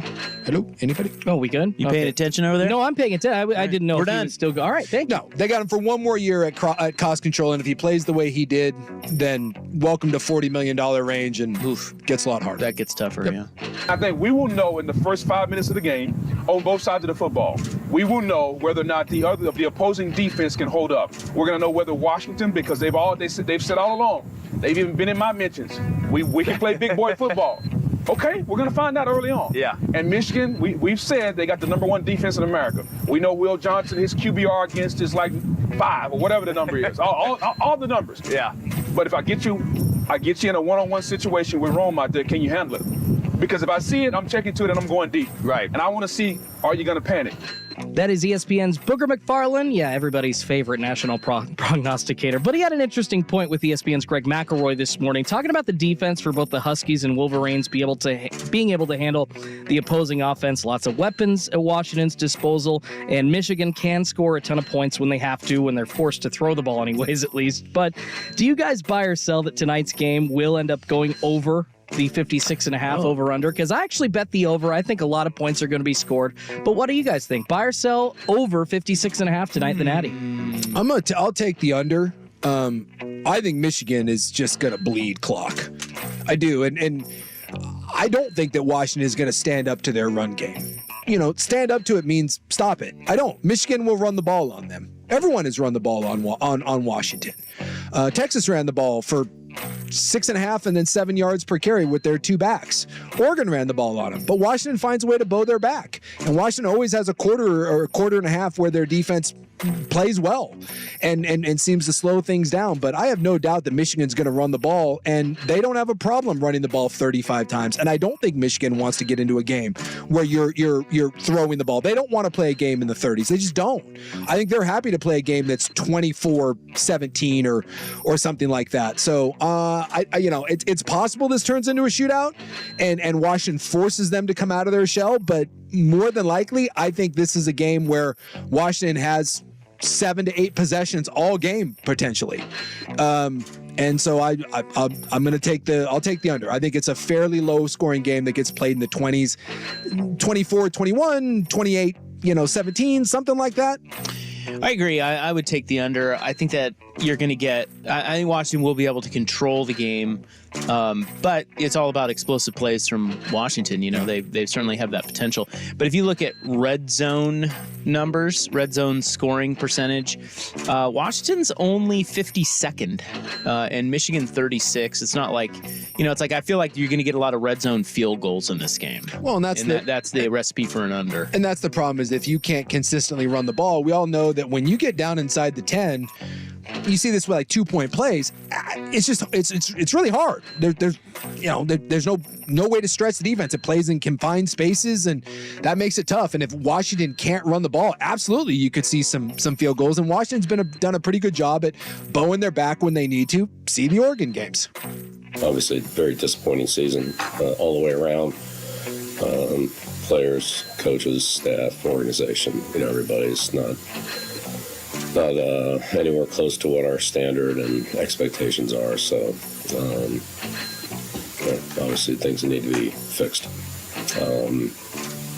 Anybody? Oh, we good? You paying attention over there? No, I'm paying attention. I didn't know We're if he done. was still go. All right, thank you. No, they got him for 1 more year at cost control, and if he plays the way he did, then welcome to $40 million range, and gets a lot harder. That gets tougher, yeah. I think we will know in the first 5 minutes of the game on both sides of the football. We will know whether or not the opposing defense can hold up. We're going to know whether Washington, because they've said all along, they've even been in my mentions, we can play big boy football. Okay, we're going to find out early on. Yeah. And Michigan, we've said they got the #1 defense in America. We know Will Johnson, his QBR against is like 5 or whatever the number is. all the numbers. Yeah. But if I get you in a one-on-one situation with Rome out there, can you handle it? Because if I see it, I'm checking to it and I'm going deep. Right. And I want to see, are you going to panic? That is ESPN's Booger McFarland. Yeah, everybody's favorite national prognosticator. But he had an interesting point with ESPN's Greg McElroy this morning, talking about the defense for both the Huskies and Wolverines being able to handle the opposing offense. Lots of weapons at Washington's disposal, and Michigan can score a ton of points when they have to, when they're forced to throw the ball anyways, at least. But do you guys buy or sell that tonight's game will end up going over the 56.5 over-under, because I actually bet the over. I think a lot of points are going to be scored. But what do you guys think? Buy or sell over 56.5 tonight, the Natty? I'll take the under. I think Michigan is just going to bleed clock. I do. And I don't think that Washington is going to stand up to their run game. Stand up to it means stop it. I don't. Michigan will run the ball on them. Everyone has run the ball on Washington. Texas ran the ball for 6.5 and then 7 yards per carry with their two backs. Oregon ran the ball on them, but Washington finds a way to bow their back. And Washington always has a quarter or a quarter and a half where their defense plays well and seems to slow things down. But I have no doubt that Michigan's going to run the ball, and they don't have a problem running the ball 35 times. And I don't think Michigan wants to get into a game where you're throwing the ball. They don't want to play a game in the 30s. They just don't. I think they're happy to play a game that's 24-17 or something like that. So it's possible this turns into a shootout and Washington forces them to come out of their shell, but more than likely, I think this is a game where Washington has 7 to 8 possessions all game potentially. And so I'm going to take the under. I think it's a fairly low scoring game that gets played in the 20s, 24-21, 28-17, something like that. I agree. I would take the under. I think that you're going to get. I think Washington will be able to control the game, but it's all about explosive plays from Washington. They certainly have that potential. But if you look at red zone numbers, red zone scoring percentage, Washington's only 52nd, and Michigan 36. It's not like it's like I feel like you're going to get a lot of red zone field goals in this game. Well, and that's the recipe for an under. And that's the problem is if you can't consistently run the ball, we all know that when you get down inside the 10, you see this with like 2-point plays. It's just it's really hard. There's no way to stretch the defense. It plays in confined spaces, and that makes it tough. And if Washington can't run the ball, absolutely you could see some field goals. And Washington's done a pretty good job at bowing their back when they need to. See the Oregon games. Obviously, very disappointing season all the way around. Players, coaches, staff, organization. Everybody's not anywhere close to what our standard and expectations are. So, obviously, things need to be fixed.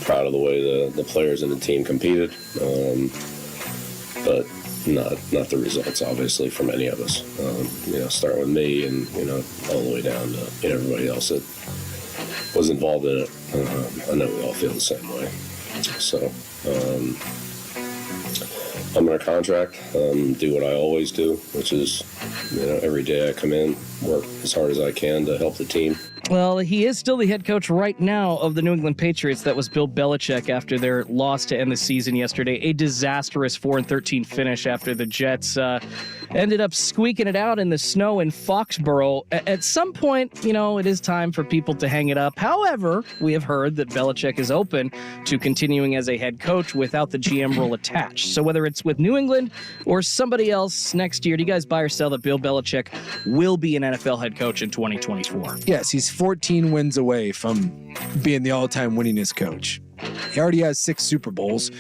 Proud of the way the players and the team competed, but not the results, obviously, from any of us. Starting with me and all the way down to everybody else that was involved in it. I know we all feel the same way. So. I'm under contract, do what I always do, which is, every day I come in, work as hard as I can to help the team. Well, he is still the head coach right now of the New England Patriots. That was Bill Belichick after their loss to end the season yesterday. A disastrous 4-13 finish after the Jets ended up squeaking it out in the snow in Foxborough. At some point, it is time for people to hang it up. However, we have heard that Belichick is open to continuing as a head coach without the GM role attached. So whether it's with New England or somebody else next year, do you guys buy or sell that Bill Belichick will be an NFL head coach in 2024? Yes, he's 14 wins away from being the all-time winningest coach. He already has 6 Super Bowls.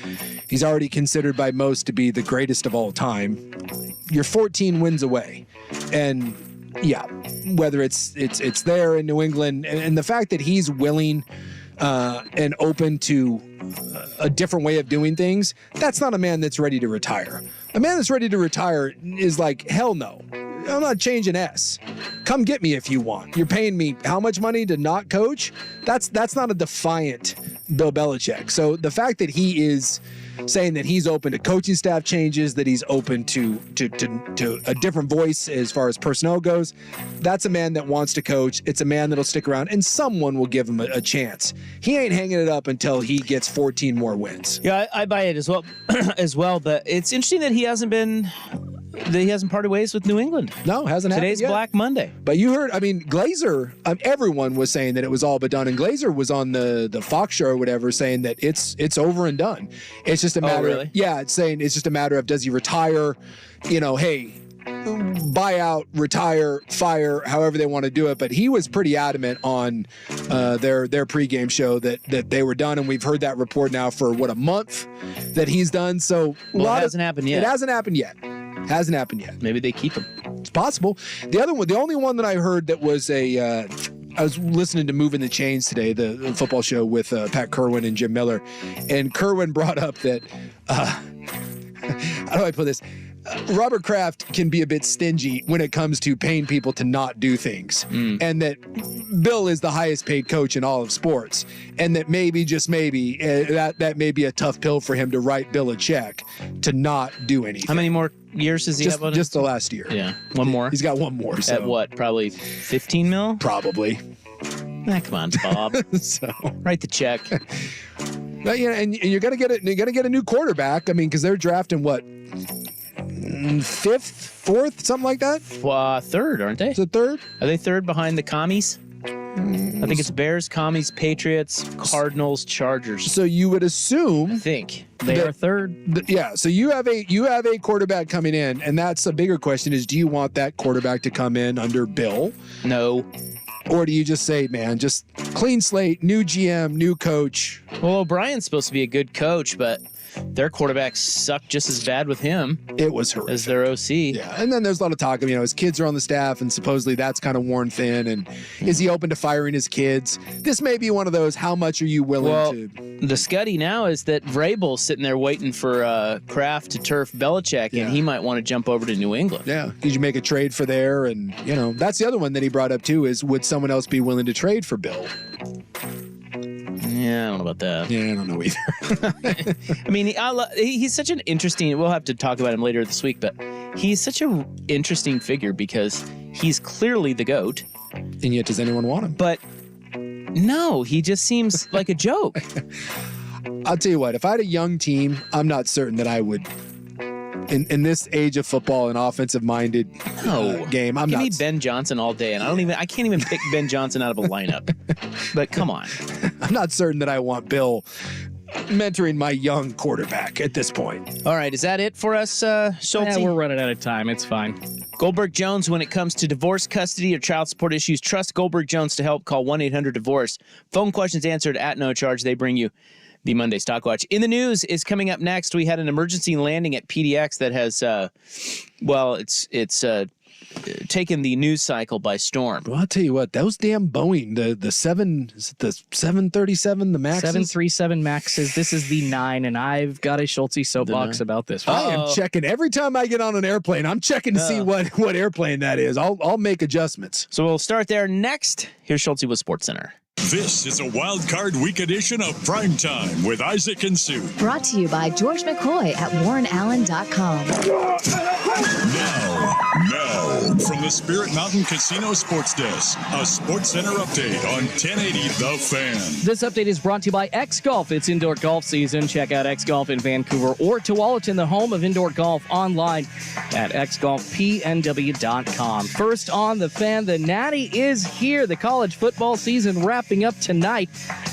He's already considered by most to be the greatest of all time. You're 14 wins away. And yeah, whether it's there in New England and the fact that he's willing and open to a different way of doing things, that's not a man that's ready to retire. A man that's ready to retire is like, hell no. I'm not changing S. Come get me if you want. You're paying me how much money to not coach? That's not a defiant Bill Belichick. So the fact that he is saying that he's open to coaching staff changes, that he's open to a different voice as far as personnel goes, that's a man that wants to coach. It's a man that'll stick around, and someone will give him a chance. He ain't hanging it up until he gets 14 more wins. Yeah, I buy it as well. But it's interesting that he hasn't parted ways with New England. No, hasn't happened Today's yet. Black Monday. But you heard, Glazer, everyone was saying that it was all but done. And Glazer was on the Fox show or whatever saying that it's over and done. It's just a matter really? It's saying it's just a matter of does he retire, hey, buy out, retire, fire, however they want to do it. But he was pretty adamant on their pregame show that they were done. And we've heard that report now for, a month that he's done. So it hasn't happened yet. It hasn't happened yet. Hasn't happened yet. Maybe they keep him. It's possible. The only one that I heard that was a I was listening to Moving the Chains today, the football show with Pat Kerwin and Jim Miller, and Kerwin brought up that, how do I put this? Robert Kraft can be a bit stingy when it comes to paying people to not do things. And that Bill is the highest paid coach in all of sports. And that maybe, just maybe, that may be a tough pill for him to write Bill a check to not do anything. How many more years does he have on it? Just the last year. Yeah. One more? He's got one more. So. At what? Probably 15 mil? Probably. Come on, Bob. So write the check. But, yeah, and you're gonna get a new quarterback. I mean, because they're drafting what, 5th, 4th, something like that. Third, aren't they? Is it third? Are they third behind the commies? I think it's Bears, commies, Patriots, Cardinals, Chargers. So you would assume. I think they are third. Yeah. So you have a quarterback coming in, and that's a bigger question: is do you want that quarterback to come in under Bill? No. Or do you just say, man, just clean slate, new GM, new coach? Well, O'Brien's supposed to be a good coach, but their quarterbacks suck just as bad with him. It was horrific. As their OC. Yeah, and then there's a lot of talk of, his kids are on the staff, and supposedly that's kind of worn thin, and is he open to firing his kids? This may be one of those, how much are you willing to... The scuddy now is that Vrabel's sitting there waiting for Kraft to turf Belichick, and he might want to jump over to New England. Yeah, could you make a trade for there? And, that's the other one that he brought up, too, is would someone else be willing to trade for Bill? Yeah, I don't know about that. Yeah, I don't know either. I mean, he's such an interesting... We'll have to talk about him later this week, but he's such an interesting figure because he's clearly the GOAT. And yet, does anyone want him? But no, he just seems like a joke. I'll tell you what, if I had a young team, I'm not certain that I would... In this age of football and offensive-minded game, Give me Ben Johnson all day, and I can't even pick Ben Johnson out of a lineup. But come on. I'm not certain that I want Bill mentoring my young quarterback at this point. All right, is that it for us, Schulte? Yeah, we're running out of time. It's fine. Goldberg Jones, when it comes to divorce, custody, or child support issues, trust Goldberg Jones to help. Call 1-800-DIVORCE. Phone questions answered at no charge. They bring you the Monday Stock Watch. In the news is coming up next. We had an emergency landing at PDX that has, taken the news cycle by storm. Well, I'll tell you what, those damn Boeing, the 737, the Max 737 Maxes. This is the 9, and I've got a Schulte soapbox about this one. I am checking every time I get on an airplane. I'm checking to see what airplane that is. I'll make adjustments. So we'll start there next. Here's Schulte with SportsCenter. This is a Wild Card Week edition of Primetime with Isaac and Sue. Brought to you by George McCoy at WarrenAllen.com. Now, from the Spirit Mountain Casino Sports Desk, a Sports Center update on 1080 The Fan. This update is brought to you by X Golf. It's indoor golf season. Check out X Golf in Vancouver or Tualatin, the home of indoor golf, online at xgolfpnw.com. First on The Fan, the Natty is here. The college football season wrapping up tonight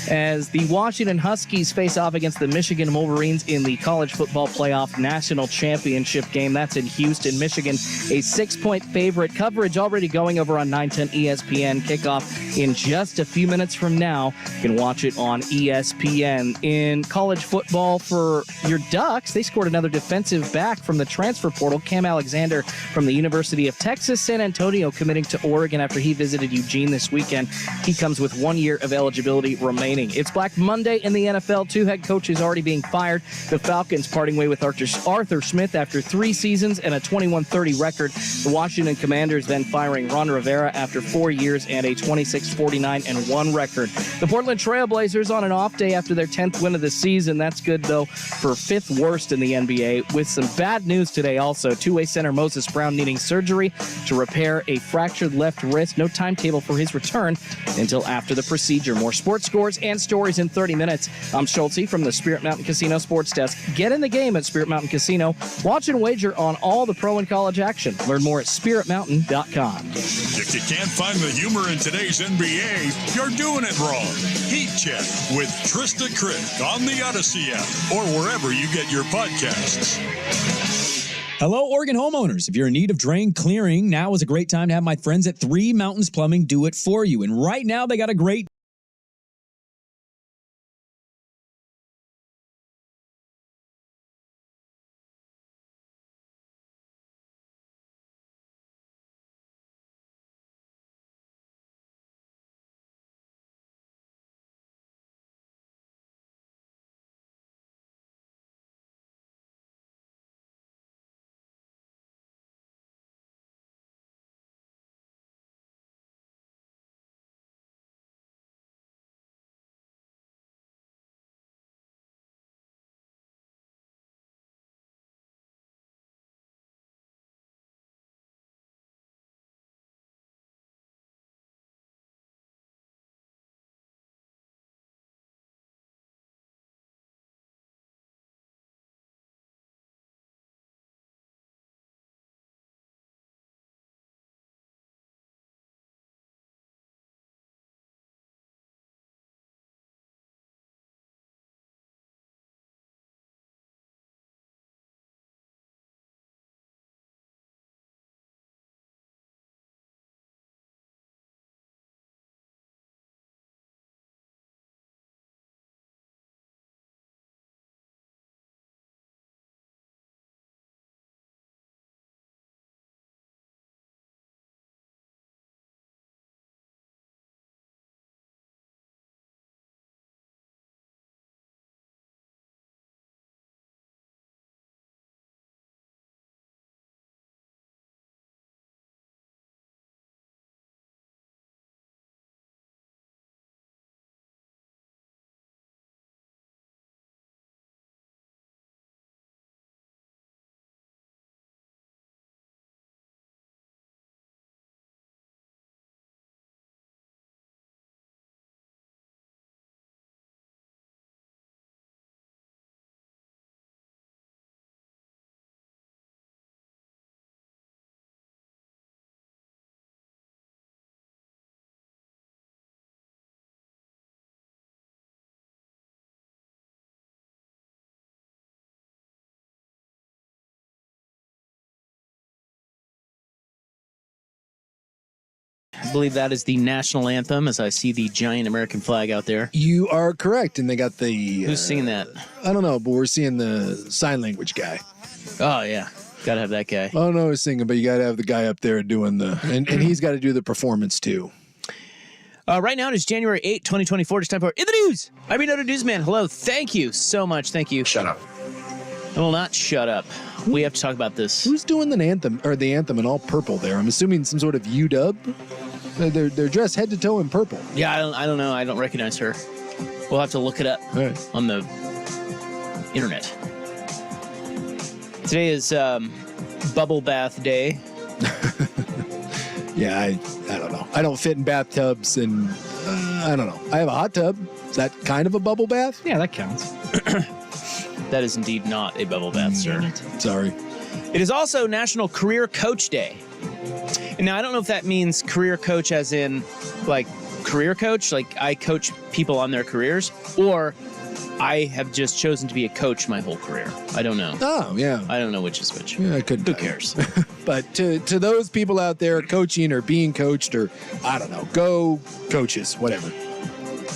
as the Washington Huskies face off against the Michigan Wolverines in the college football playoff national championship game. That's in Houston, Michigan. A 6-point favorite. Coverage already going over on 910 ESPN. Kickoff in just a few minutes from now. You can watch it on ESPN. In college football for your Ducks, they scored another defensive back from the transfer portal. Cam Alexander from the University of Texas San Antonio committing to Oregon after he visited Eugene this weekend. He comes with 1 year of eligibility remaining. It's Black Monday in the NFL. 2 head coaches already being fired. The Falcons parting way with Arthur Smith after 3 seasons and a 21-30 record. The Washington Commanders then firing Ron Rivera after 4 years and a 26-49-1 record. The Portland Trailblazers on an off day after their 10th win of the season. That's good, though, for 5th worst in the NBA. With some bad news today also. Two-way center Moses Brown needing surgery to repair a fractured left wrist. No timetable for his return until after the procedure. More sports scores and stories in 30 minutes. I'm Schulte from the Spirit Mountain Casino Sports Desk. Get in the game at Spirit Mountain Casino. Watch and wager on all the pro and college action. Learn more at spiritmountain.com. If you can't find the humor in today's NBA, you're doing it wrong. Heat Check with Trista Crick on the Odyssey app or wherever you get your podcasts. Hello, Oregon homeowners. If you're in need of drain clearing, now is a great time to have my friends at Three Mountains Plumbing do it for you. And right now, they got a great I believe that is the national anthem as I see the giant American flag out there. You are correct. And they got the... Who's singing that? I don't know, but we're seeing the sign language guy. Oh, yeah. Got to have that guy. I don't know who's singing, but you got to have the guy up there doing the... And he's got to do the performance, too. Right now it is January 8, 2024. It's time for In the News. I'm your noted newsman. Hello. Thank you so much. Thank you. Shut up. I will not shut up. We have to talk about this. Who's doing the anthem in all purple there? I'm assuming some sort of UW. They're dressed head to toe in purple. Yeah, I don't know. I don't recognize her. We'll have to look it up on the internet. Today is Bubble Bath Day. Yeah, I don't know. I don't fit in bathtubs, and I don't know. I have a hot tub. Is that kind of a bubble bath? Yeah, that counts. That is indeed not a bubble bath, sir. Sorry. It is also National Career Coach Day. And now I don't know if that means career coach as in like career coach, like I coach people on their careers, or I have just chosen to be a coach my whole career. I don't know. Oh, yeah. I don't know which is which. Yeah, I couldn't. Who cares? But to those people out there coaching or being coached or, I don't know, go coaches, whatever.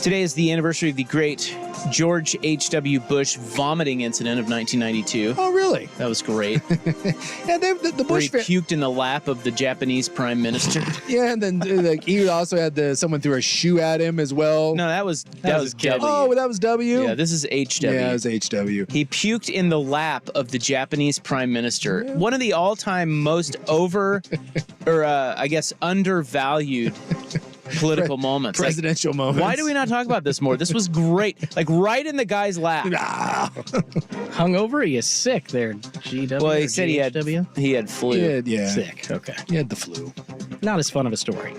Today is the anniversary of the great George H.W. Bush vomiting incident of 1992. Oh, really? That was great. Yeah, the Where he Bush... puked in the lap of the Japanese prime minister. Yeah, and then like he also had someone threw a shoe at him as well. No, that was W. Oh, that was W? Yeah, this is HW. Yeah, it was HW. He puked in the lap of the Japanese prime minister. One of the all-time most undervalued political moments. Presidential moments. Why do we not talk about this more? This was great. Like right in the guy's lap. Hungover? Are you sick there, GW? Well, he said he had flu. Yeah. Sick. Okay. He had the flu. Not as fun of a story.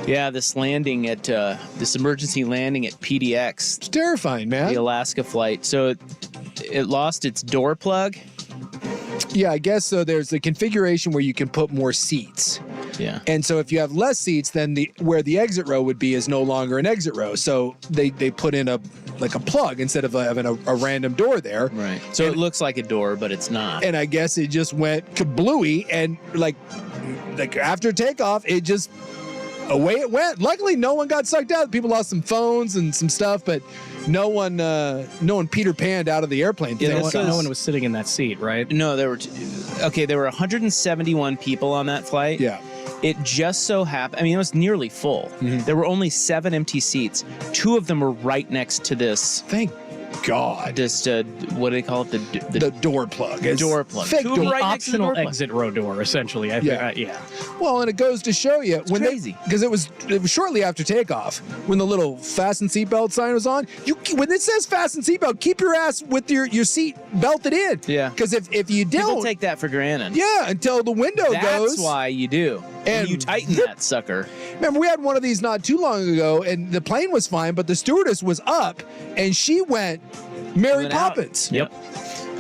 Yeah, this emergency landing at PDX. It's terrifying, man. The Alaska flight. So it lost its door plug. Yeah, I guess so. There's a configuration where you can put more seats. Yeah. And so if you have less seats, then where the exit row would be is no longer an exit row. So they put in a plug instead of having a random door there. Right. So it looks like a door, but it's not. And I guess it just went kablooey, and like after takeoff, it just away it went. Luckily, no one got sucked out. People lost some phones and some stuff, but no one Peter Panned out of the airplane. Yeah, no one was sitting in that seat, right? No, there were 171 people on that flight. Yeah. It just so happened, I mean, it was nearly full. Mm-hmm. There were only 7 empty seats. 2 of them were right next to this. Thank God. This, what do they call it? The door plug. Door plug. Fake door. The Right optional exit row door, essentially. Yeah. Well, and it goes to show you when crazy because it was shortly after takeoff when the little fasten seatbelt sign was on. When it says fasten seatbelt, keep your ass with your seat belted in. Yeah. Because if you don't, people take that for granted. Yeah, until the window goes. That's why you do. And you tighten that sucker. Remember, we had one of these not too long ago, and the plane was fine, but the stewardess was up, and she went Mary Poppins. Yep.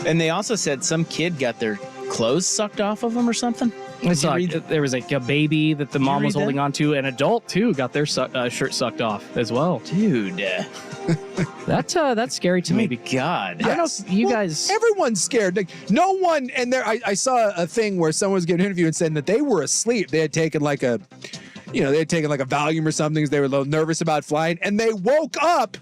And they also said some kid got their clothes sucked off of them or something. I saw there was a baby that the mom was holding on to. An adult, too, got their shirt sucked off as well. Dude. That's scary to me. God. I don't know if you guys... Everyone's scared. Like, no one... And I saw a thing where someone was giving an interview and saying that they were asleep. They had taken like a Valium or something because they were a little nervous about flying. And they woke up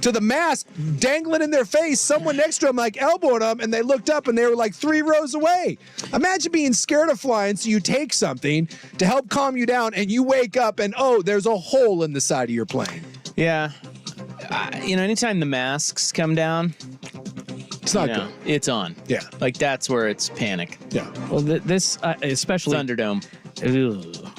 to the mask dangling in their face, someone next to them like elbowing them, and they looked up and they were like 3 rows away. Imagine being scared of flying, so you take something to help calm you down, and you wake up and, there's a hole in the side of your plane. Yeah. Anytime the masks come down, it's not good. It's on. Yeah. Like, that's where it's panic. Yeah. Well, this, especially... Thunderdome.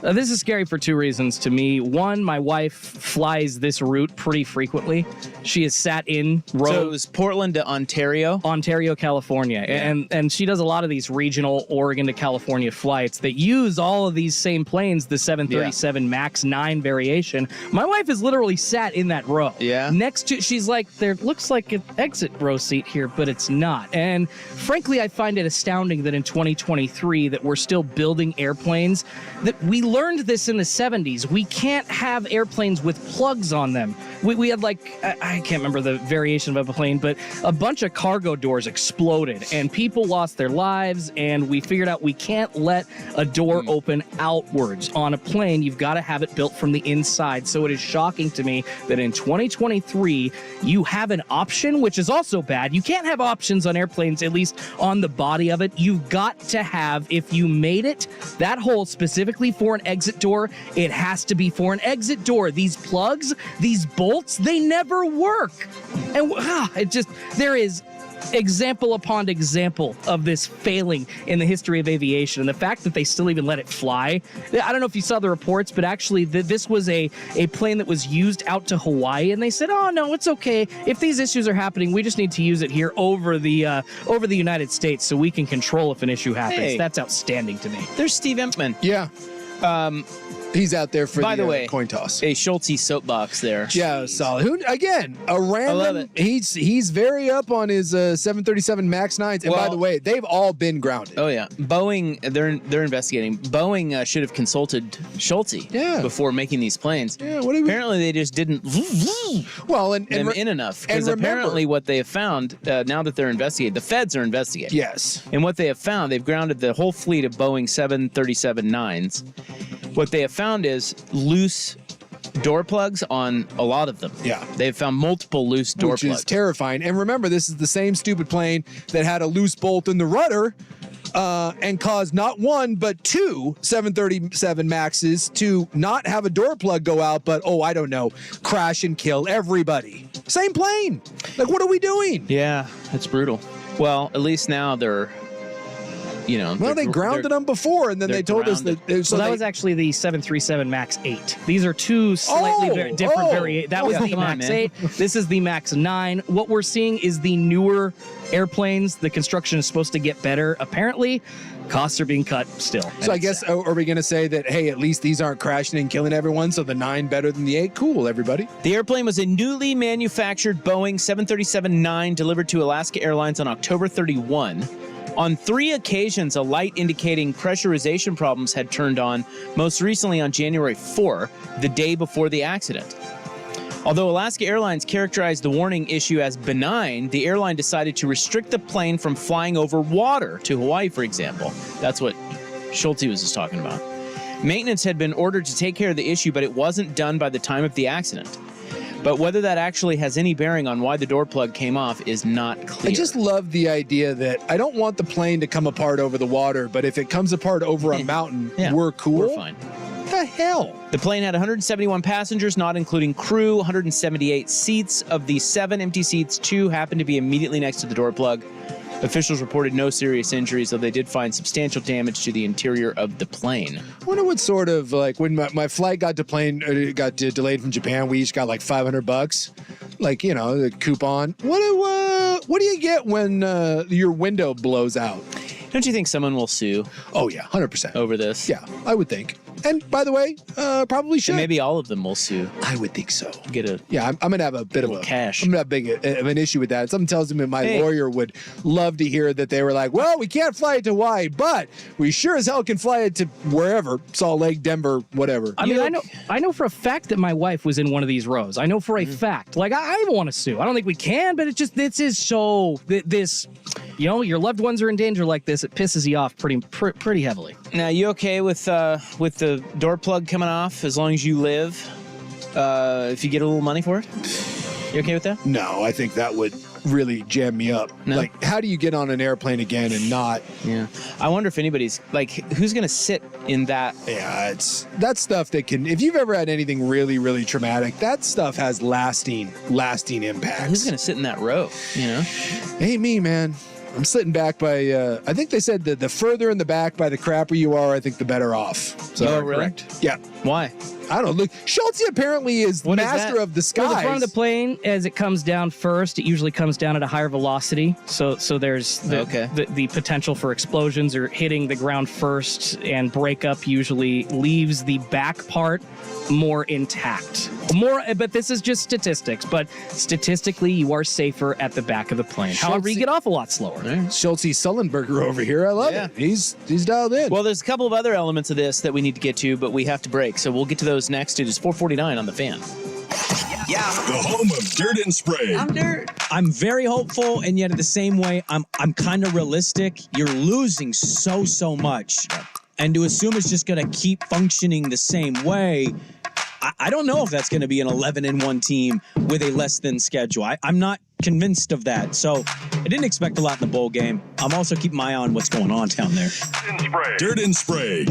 This is scary for 2 reasons to me. One, my wife flies this route pretty frequently. She has sat in row. So it was Portland to Ontario? Ontario, California. Yeah. And she does a lot of these regional Oregon to California flights that use all of these same planes, the 737 MAX 9 variation. My wife has literally sat in that row. Yeah. Next to, she's like, there looks like an exit row seat here, but it's not. And frankly, I find it astounding that in 2023 that we're still building airplanes that we learned this in the 70s. We can't have airplanes with plugs on them. We had like, I can't remember the variation of a plane, but a bunch of cargo doors exploded and people lost their lives, and we figured out we can't let a door open outwards on a plane. You've got to have it built from the inside. So it is shocking to me that in 2023, you have an option, which is also bad. You can't have options on airplanes, at least on the body of it. You've got to have, if you made it, that hole specifically for an exit door, it has to be for an exit door. These plugs, these bolts, they never work. And there is example upon example of this failing in the history of aviation, and the fact that they still even let it fly. I don't know if you saw the reports, but actually this was a plane that was used out to Hawaii, and they said, oh no, it's okay. If these issues are happening, we just need to use it here over the United States so we can control if an issue happens. Hey. That's outstanding to me. There's Steve Empman. Yeah. He's out there for By the way, coin toss. A Schulte soapbox there. Yeah, solid. Who again? A random. I love it. He's very up on his 737 MAX 9s. And by the way, they've all been grounded. Oh yeah, Boeing. They're investigating. Boeing should have consulted Schulte before making these planes. Yeah. Apparently they just didn't. Well, them in enough, because apparently what they have found now that they're investigating, the feds are investigating. Yes. And what they have found, they've grounded the whole fleet of Boeing 737-9s. What they have found is loose door plugs on a lot of them. Yeah. They've found multiple loose door Which plugs. is terrifying. And remember, this is the same stupid plane that had a loose bolt in the rudder and caused not one, but two 737 Maxes to not have a door plug go out, but, I don't know, crash and kill everybody. Same plane. Like, what are we doing? Yeah, it's brutal. Well, at least now they're... Well, they grounded them before, and then they told us that. So that was actually the 737 MAX 8. These are two slightly different variations. That was the MAX 8. This is the MAX 9. What we're seeing is the newer airplanes. The construction is supposed to get better. Apparently, costs are being cut still. So I guess, are we going to say that, hey, at least these aren't crashing and killing everyone, so the 9 better than the 8? Cool, everybody. The airplane was a newly manufactured Boeing 737-9 delivered to Alaska Airlines on October 31. On 3 occasions, a light indicating pressurization problems had turned on, most recently on January 4, the day before the accident. Although Alaska Airlines characterized the warning issue as benign, the airline decided to restrict the plane from flying over water to Hawaii, for example. That's what Schulte was just talking about. Maintenance had been ordered to take care of the issue, but it wasn't done by the time of the accident. But whether that actually has any bearing on why the door plug came off is not clear. I just love the idea that I don't want the plane to come apart over the water, but if it comes apart over a mountain, we're cool. We're fine. What the hell? The plane had 171 passengers, not including crew, 178 seats. Of the 7 empty seats, 2 happened to be immediately next to the door plug. Officials reported no serious injuries, though they did find substantial damage to the interior of the plane. I wonder what sort of, like, when my flight got delayed from Japan, we each got like $500, like, the coupon. What do you get when your window blows out? Don't you think someone will sue? Oh yeah, 100% over this. Yeah, I would think. And by the way, probably should. And maybe all of them will sue. I would think so. Get a I'm gonna have a bit of cash. I'm gonna have big of an issue with that. Something tells me my lawyer would love to hear that they were like, well, we can't fly it to Hawaii, but we sure as hell can fly it to wherever, Salt Lake, Denver, whatever. I mean, I know for a fact that my wife was in one of these rows. I know for a fact. Like, I want to sue. I don't think we can, but this is so this. Your loved ones are in danger like this. It pisses you off pretty heavily. Now, you okay with the door plug coming off as long as you live? If you get a little money for it, you okay with that? No, I think that would really jam me up. No? Like, how do you get on an airplane again and not? Yeah, I wonder if anybody's like, who's gonna sit in that? Yeah, it's that stuff that can. If you've ever had anything really, really traumatic, that stuff has lasting impacts. Who's gonna sit in that row? Ain't me, man. I'm sitting back by, I think they said that the further in the back by the crapper you are, I think the better off. So, really? Correct. Yeah. Why? I don't know. Look, Schulte apparently is master of the skies. Well, the front of the plane, as it comes down first, it usually comes down at a higher velocity. So there's the potential for explosions or hitting the ground first, and breakup usually leaves the back part more intact. But this is just statistics. But statistically, you are safer at the back of the plane. However, you get off a lot slower. Schultze Sullenberger over here. I love it. He's dialed in. Well, there's a couple of other elements of this that we need to get to, but we have to break. So we'll get to those next. It is 4:49 on The Fan. The home of Dirt and Spray. I'm very hopeful, and yet at the same way, I'm kind of realistic. You're losing so much, and to assume it's just going to keep functioning the same way, I don't know if that's going to be an 11-1 team with a less than schedule. I'm not convinced of that. So I didn't expect a lot in the bowl game. I'm also keeping my eye on what's going on down there. Dirt and Spray.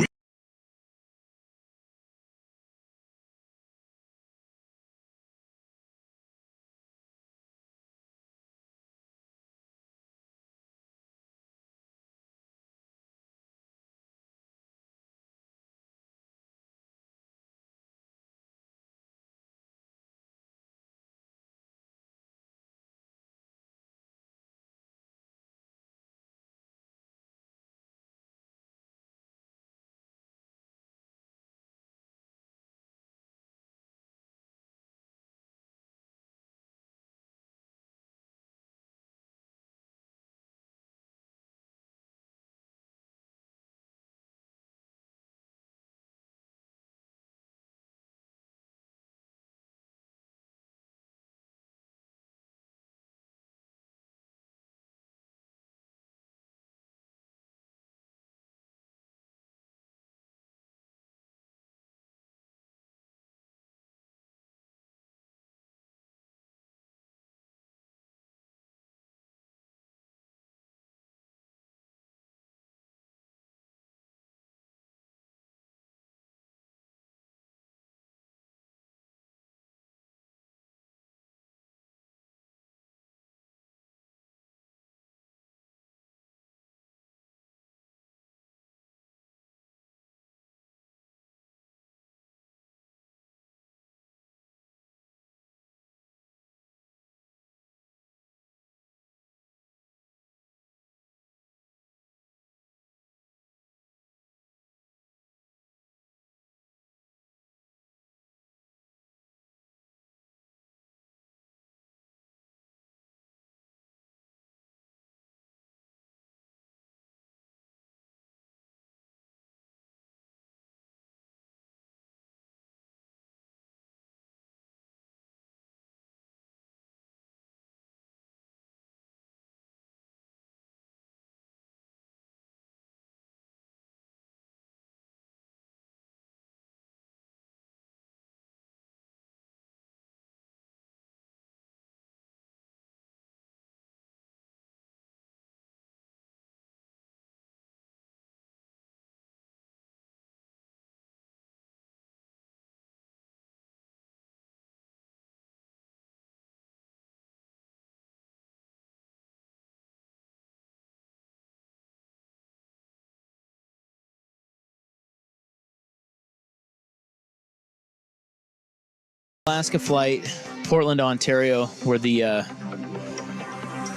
Alaska flight, Portland, Ontario, where the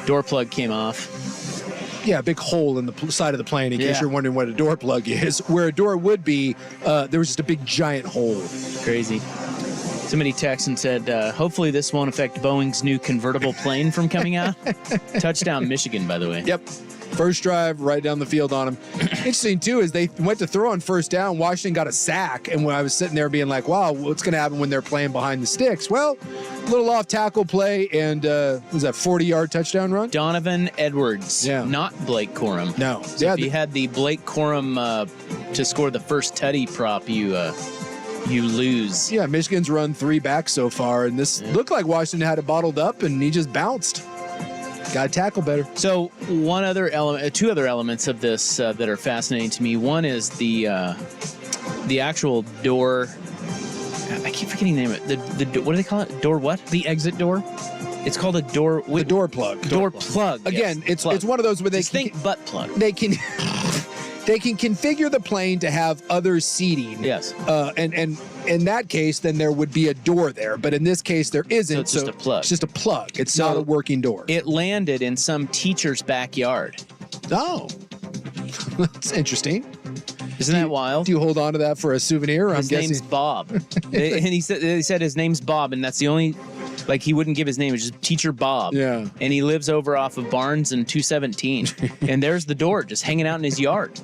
door plug came off. Yeah, a big hole in the side of the plane, in case you're wondering what a door plug is. Where a door would be, there was just a big giant hole. Crazy. Somebody texted and said, hopefully this won't affect Boeing's new convertible plane from coming out. Touchdown, Michigan, by the way. Yep. First drive, right down the field on them. Interesting, too, is they went to throw on first down. Washington got a sack. And when I was sitting there being like, wow, what's going to happen when they're playing behind the sticks? Well, a little off tackle play and was that 40-yard touchdown run? Donovan Edwards, not Blake Corum. No. So if you had the Blake Corum to score the first tutty prop, you lose. Yeah, Michigan's run 3 back so far, and this looked like Washington had it bottled up, and he just bounced. Got to tackle better. So one other element, 2 other elements of this that are fascinating to me. One is the actual door. I keep forgetting the name of it. The what do they call it? Door what? The exit door. It's called a door. The door plug. Door plug. Again, yes, it's one of those where they think butt plug. They can configure the plane to have other seating. Yes. And in that case, then there would be a door there. But in this case, there isn't. So it's just a plug. It's just a plug. It's not a working door. It landed in some teacher's backyard. Oh. That's interesting. Isn't that wild? Do you hold on to that for a souvenir? His name's Bob. And he said his name's Bob, and that's the only Like he wouldn't give his name. It was just Teacher Bob. Yeah. And he lives over off of Barnes and 217. And there's the door just hanging out in his yard.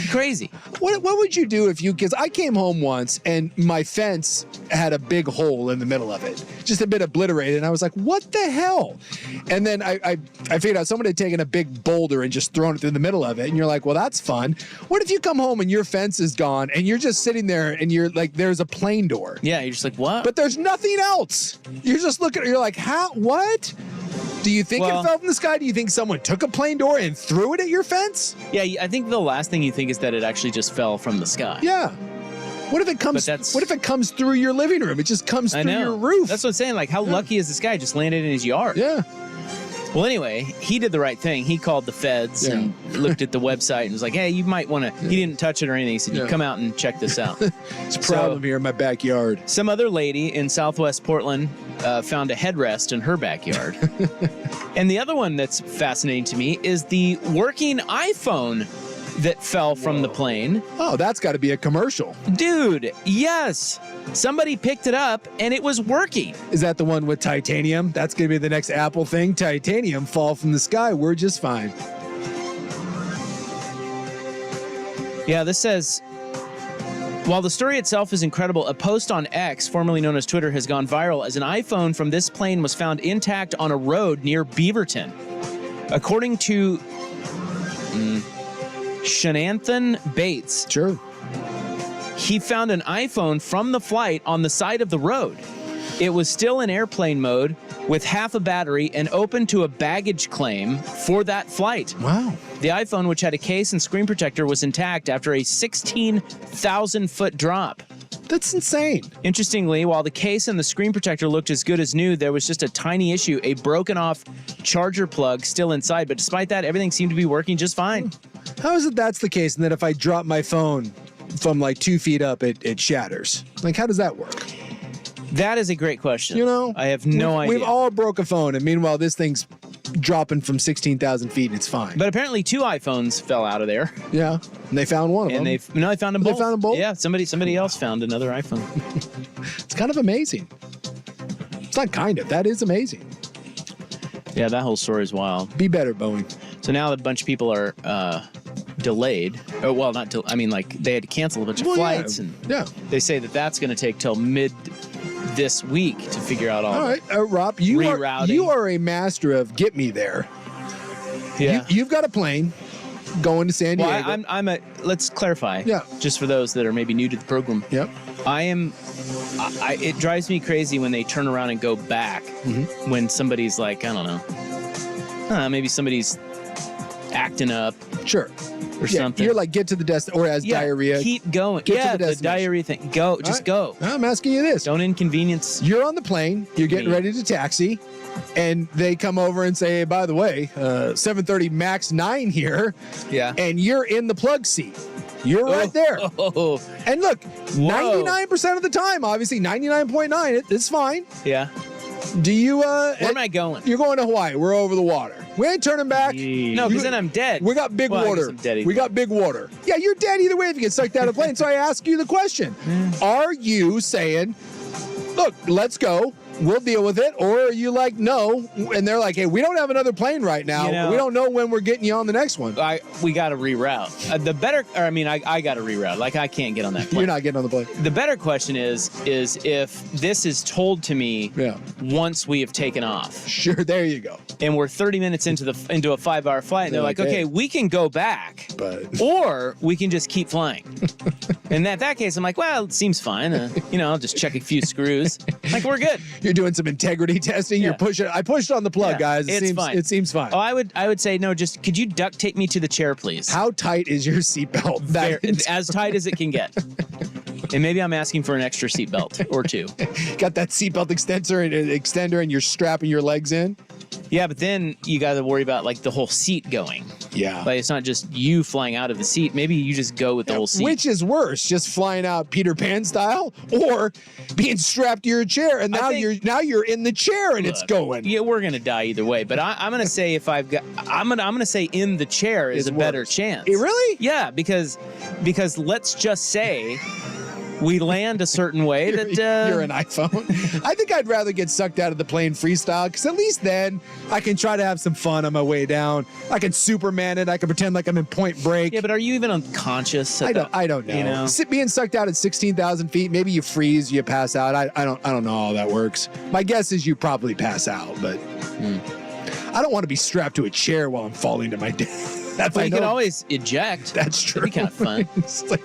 Crazy. What would you do if because I came home once and my fence had a big hole in the middle of it, just a bit obliterated. And I was like, what the hell? And then I figured out someone had taken a big boulder and just thrown it through the middle of it. And you're like, well, that's fun. What if you come home and your fence is gone and you're just sitting there and you're like, there's a plane door. Yeah, you're just like, what? But there's nothing else. You're just looking, you're like, how, what? Do you think it fell from the sky? Do you think someone took a plane door and threw it at your fence? Yeah, I think the last thing you think is that it actually just fell from the sky. Yeah. What if it comes through your living room? It just comes through your roof. That's what I'm saying. Like, how lucky is this guy? Just landed in his yard. Yeah. Well, anyway, he did the right thing. He called the feds and looked at the website and was like, hey, you might want to. He didn't touch it or anything. He said, you come out and check this out. It's a problem here in my backyard. Some other lady in Southwest Portland found a headrest in her backyard. And the other one that's fascinating to me is the working iPhone that fell from the plane. Oh, that's got to be a commercial. Dude, yes. Somebody picked it up and it was working. Is that the one with titanium? That's going to be the next Apple thing. Titanium fall from the sky. We're just fine. Yeah, this says, while the story itself is incredible, a post on X, formerly known as Twitter, has gone viral as an iPhone from this plane was found intact on a road near Beaverton. According to Shenanathan Bates. Sure. He found an iPhone from the flight on the side of the road. It was still in airplane mode with half a battery and open to a baggage claim for that flight. Wow. The iPhone, which had a case and screen protector, was intact after a 16,000-foot drop. That's insane. Interestingly, while the case and the screen protector looked as good as new, there was just a tiny issue, a broken off charger plug still inside. But despite that, everything seemed to be working just fine. How is it that's the case and that if I drop my phone from like 2 feet up, it shatters? Like, how does that work? That is a great question. You know? I have no idea. We've all broke a phone, and meanwhile, this thing's dropping from 16,000 feet, and it's fine. But apparently 2 iPhones fell out of there. Yeah, and they found one of them. And they found them both. They found them both? Yeah, somebody else found another iPhone. It's kind of amazing. It's not kind of. That is amazing. Yeah, that whole story is wild. Be better, Boeing. So now a bunch of people are delayed. Oh, well, not till, I mean, like they had to cancel a bunch of flights, and they say that that's going to take till mid this week to figure out all right, Rob, you are a master of get me there. Yeah. You've got a plane going to San Diego. Well, I'm a, let's clarify. Yeah. Just for those that are maybe new to the program. Yep. It drives me crazy when they turn around and go back when somebody's like, I don't know, maybe somebody's acting up. Sure. Or something. You're like, get to the destination, or has diarrhea. Keep going. Get to the diarrhea thing. Go. Just go. I'm asking you this. Don't inconvenience. You're on the plane. You're getting ready to taxi. And they come over and say, hey, by the way, 730 MAX 9 here. Yeah. And you're in the plug seat. You're right there. Oh. And look, 99% of the time, obviously 99.9, it's fine. Yeah. Do you... Where am I going? You're going to Hawaii. We're over the water. We ain't turning back. No, because then I'm dead. We got big water. We got big water. Yeah, you're dead either way if you get sucked out of the plane. So I ask you the question. Are you saying, look, let's go, we'll deal with it? Or are you like, no, and they're like, hey, we don't have another plane right now. We don't know when we're getting you on the next one. We got to reroute. I got to reroute. Like, I can't get on that plane. You're not getting on the plane. The better question is if this is told to me once we have taken off. Sure, there you go. And we're 30 minutes into a 5-hour flight, and they're like, okay, we can go back, or we can just keep flying. And in that case, I'm like, well, it seems fine. I'll just check a few screws. Like, we're good. You're doing some integrity testing. Yeah. You're pushing. I pushed on the plug, guys. It's fine. It seems fine. Oh, I would say no. Just could you duct tape me to the chair, please? How tight is your seatbelt? As tight as it can get. And maybe I'm asking for an extra seatbelt or 2. Got that seatbelt extender, and you're strapping your legs in. Yeah, but then you got to worry about like the whole seat going. Yeah. Like it's not just you flying out of the seat. Maybe you just go with the whole seat. Which is worse, just flying out Peter Pan style, or being strapped to your chair, and now you're in the chair and it's going. Yeah, we're gonna die either way. But I'm gonna say I'm gonna say in the chair is a better chance. Really? Yeah, because let's just say we land a certain way that you're an iPhone. I think I'd rather get sucked out of the plane freestyle because at least then I can try to have some fun on my way down. I can Superman it. I can pretend like I'm in Point Break. Yeah, but are you even unconscious? I don't know. You know? Being sucked out at 16,000 feet, maybe you freeze, you pass out. I don't know how that works. My guess is you probably pass out, but I don't want to be strapped to a chair while I'm falling to my death. Well, you can always eject. That's true. That'd be kind of fun. It's like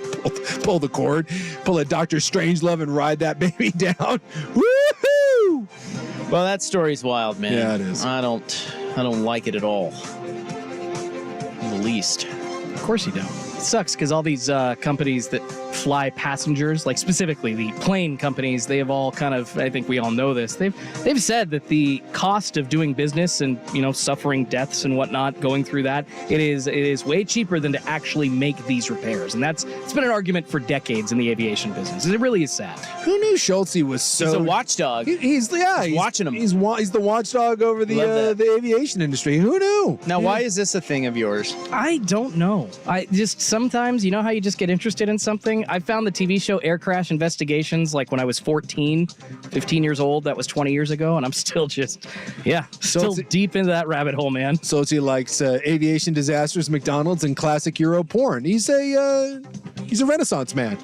pull the cord, pull a Dr. Strangelove and ride that baby down. Woohoo! Well, that story's wild, man. Yeah, it is. I don't like it at all. In the least. Of course you don't. It sucks because all these companies that fly passengers, like specifically the plane companies, they have all kind of, I think we all know this, they've said that the cost of doing business and, suffering deaths and whatnot, going through that, it is way cheaper than to actually make these repairs. And it's been an argument for decades in the aviation business. It really is sad. Who knew Schulte was so... He's a watchdog. He's watching him. He's the watchdog over the aviation industry. Who knew? Now, why is this a thing of yours? I don't know. I just sometimes, how you just get interested in something? I found the TV show Air Crash Investigations like when I was 15 years old. That was 20 years ago, and I'm still still deep into that rabbit hole, man. So he likes aviation disasters, McDonald's, and classic Euro porn. He's a Renaissance man.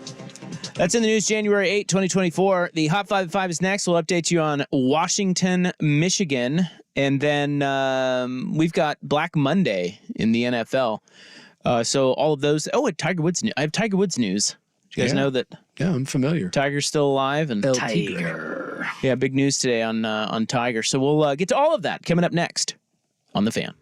That's in the news, January 8, 2024. The Hot 5 at 5 is next. We'll update you on Washington, Michigan. And then we've got Black Monday in the NFL. So all of those. Oh, Tiger Woods. I have Tiger Woods news. Do you guys know that? Yeah, I'm familiar. Tiger's still alive, and Tiger. Yeah, big news today on Tiger. So we'll get to all of that coming up next on The Fan.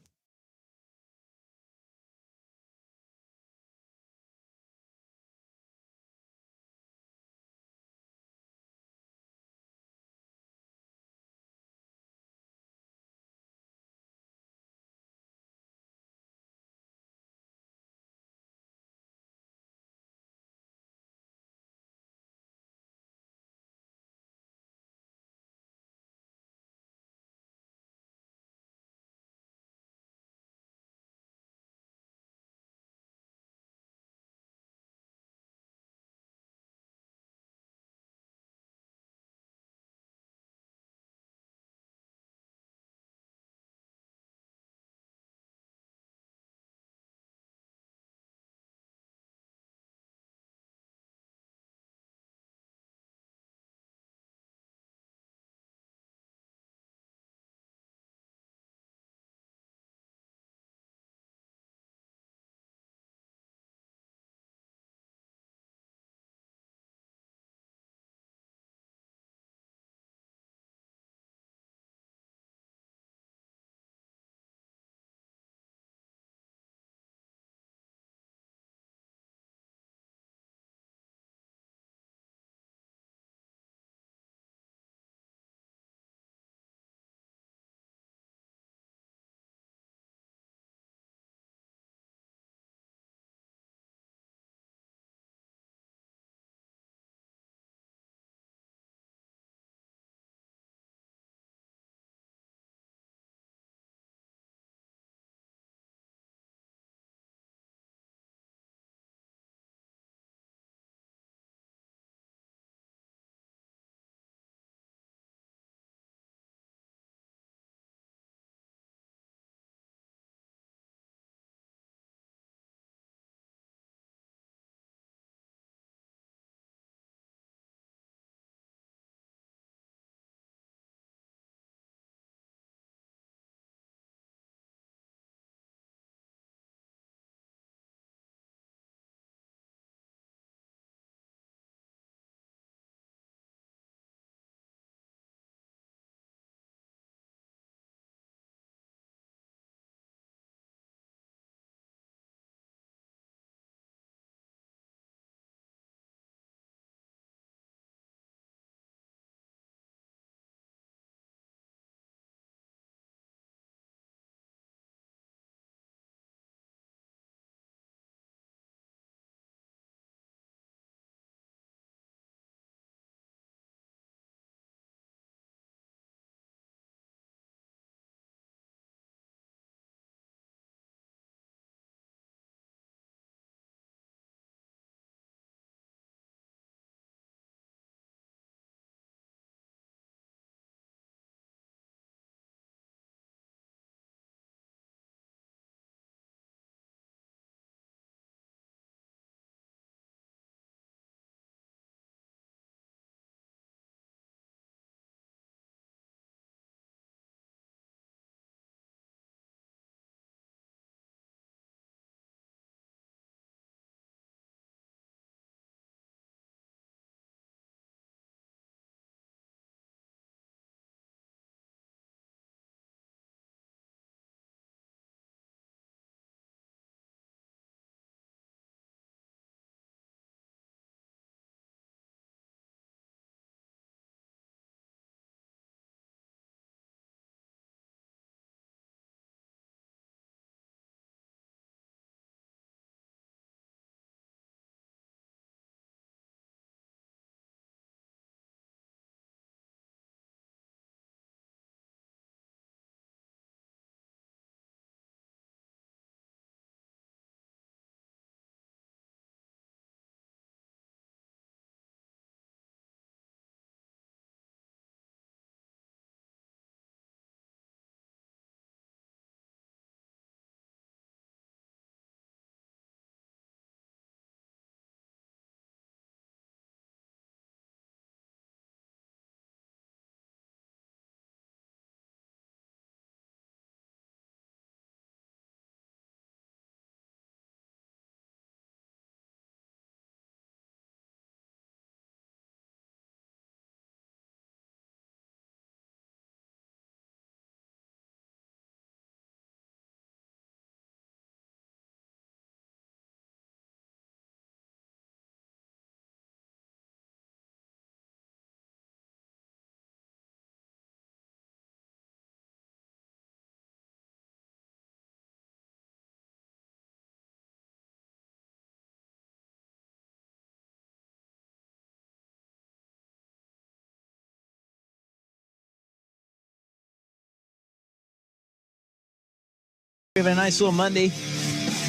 We have a nice little Monday.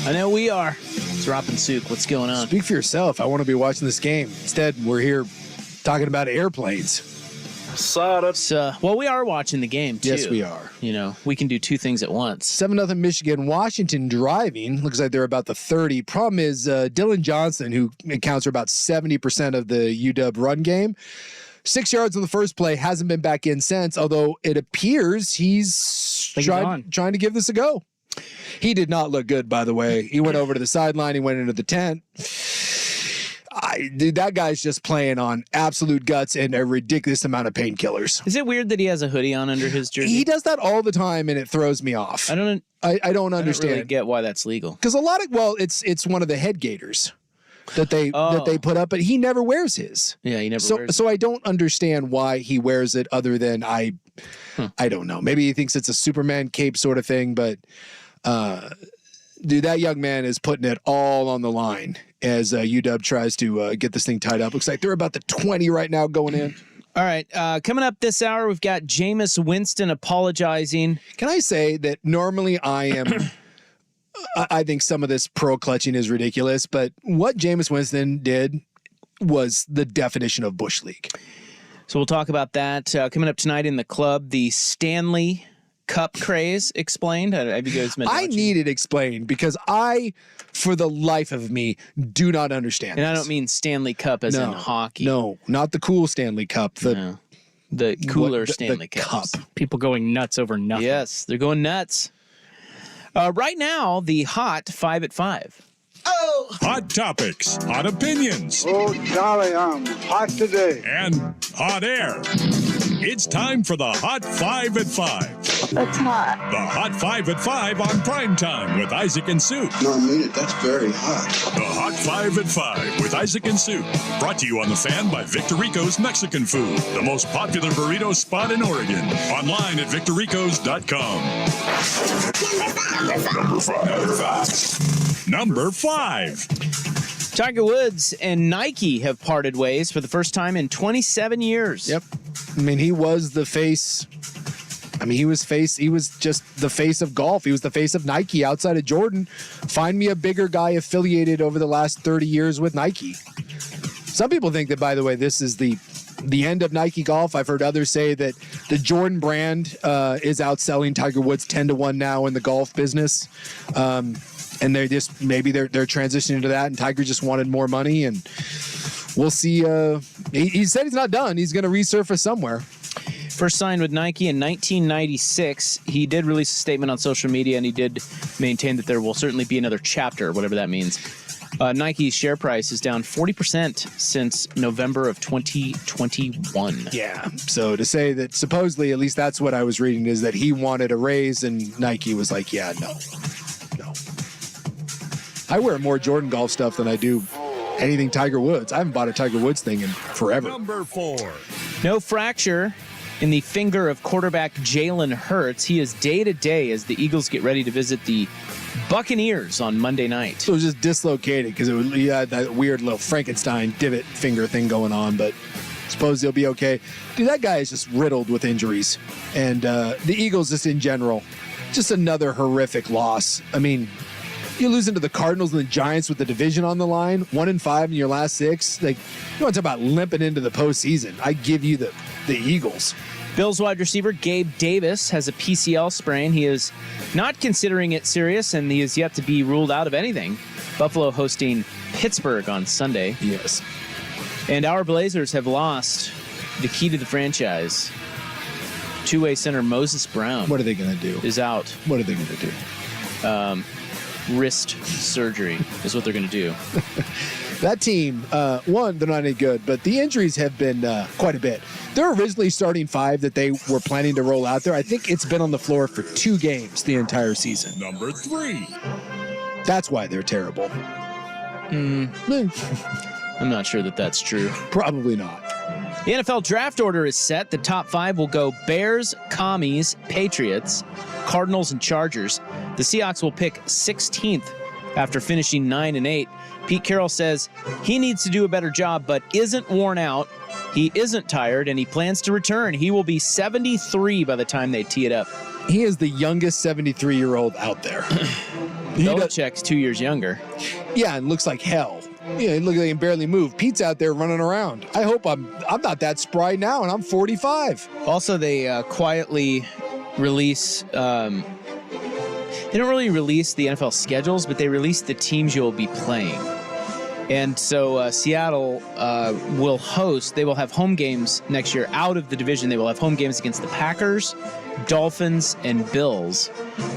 I know we are. It's Rob and Sook. What's going on? Speak for yourself. I want to be watching this game. Instead, we're here talking about airplanes. Well, we are watching the game, too. Yes, we are. You know, we can do two things at once. 7-0 Michigan. Washington driving. Looks like they're about the 30. Problem is Dylan Johnson, who accounts for about 70% of the UW run game, 6 yards on the first play, hasn't been back in since, although it appears he's trying to give this a go. He did not look good, by the way. He went over to the sideline. He went into the tent. Dude, that guy's just playing on absolute guts and a ridiculous amount of painkillers. Is it weird that he has a hoodie on under his jersey? He does that all the time, and it throws me off. I don't understand. I don't really get why that's legal. Because it's one of the head gaiters that they put up, but he never wears his. Yeah, he never wears it. So I don't understand why he wears it other than I don't know. Maybe he thinks it's a Superman cape sort of thing, but dude, that young man is putting it all on the line as UW tries to get this thing tied up. Looks like they're about the 20 right now going in. All right, coming up this hour, we've got Jameis Winston apologizing. Can I say that normally I think some of this pearl clutching is ridiculous, but what Jameis Winston did was the definition of Bush League. So we'll talk about that. Coming up tonight in the club, the Stanley Cup craze explained. Have you guys been watching? I need it explained because I, for the life of me, do not understand And this. I don't mean Stanley Cup as in hockey. No, not the cool Stanley Cup. The cooler Stanley Cups. Cup. People going nuts over nothing. Yes, they're going nuts. Right now, the hot 5 at 5. Hot topics, hot opinions, Oh, golly, I'm hot today. and hot air. It's time for the Hot 5 at 5. That's hot. The Hot 5 at 5 on Primetime with Isaac and Sue. No, I mean it. That's very hot. The Hot 5 at 5 with Isaac and Sue. Brought to you on The Fan by Victor Rico's Mexican Food, the most popular burrito spot in Oregon. Online at victorricos.com. Number 5. Tiger Woods and Nike have parted ways for the first time in 27 years. Yep. I mean, he was the face. I mean, he was just the face of golf. He was the face of Nike outside of Jordan. Find me a bigger guy affiliated over the last 30 years with Nike. Some people think that, by the way, this is the end of Nike golf. I've heard others say that the Jordan brand is outselling Tiger Woods 10-1 now in the golf business. And they're transitioning to that, and Tiger just wanted more money, and we'll see. He said he's not done. He's going to resurface somewhere. First signed with Nike in 1996. He did release a statement on social media, and he did maintain that there will certainly be another chapter, whatever that means. Nike's share price is down 40% since November of 2021. Yeah. So to say that supposedly, at least that's what I was reading, is that he wanted a raise, and Nike was like, yeah, no. I wear more Jordan golf stuff than I do anything Tiger Woods. I haven't bought a Tiger Woods thing in forever. Number 4. No fracture in the finger of quarterback Jalen Hurts. He is day-to-day as the Eagles get ready to visit the Buccaneers on Monday night. So it was just dislocated because he had that weird little Frankenstein divot finger thing going on, but suppose he'll be okay. Dude, that guy is just riddled with injuries. And the Eagles just in general, just another horrific loss. I mean, you're losing to the Cardinals and the Giants with the division on the line, 1-5 in your last 6. Like, you want to talk about limping into the postseason? I give you the Eagles. Bills wide receiver Gabe Davis has a PCL sprain. He is not considering it serious, and he is yet to be ruled out of anything. Buffalo hosting Pittsburgh on Sunday. Yes. And our Blazers have lost the key to the franchise. Two-way center Moses Brown. What are they going to do? Is out. What are they going to do? Wrist surgery is what they're going to do. That team, one, they're not any good, but the injuries have been quite a bit. Their originally starting 5 that they were planning to roll out there, I think it's been on the floor for 2 games the entire season. Number 3. That's why they're terrible. I'm not sure that that's true. Probably not. The NFL draft order is set. The top 5 will go Bears, Commies, Patriots, Cardinals, and Chargers. The Seahawks will pick 16th after finishing 9-8. Pete Carroll says he needs to do a better job, but isn't worn out. He isn't tired, and he plans to return. He will be 73 by the time they tee it up He is the youngest 73-year-old out there. Belichick's 2 years younger. Yeah, and looks like hell. Yeah, look like he can barely move. Pete's out there running around. I hope I'm not that spry now, and I'm 45. Also, they quietly release. They don't really release the NFL schedules, but they release the teams you'll be playing. And so Seattle will host. They will have home games next year out of the division. They will have home games against the Packers, Dolphins, and Bills.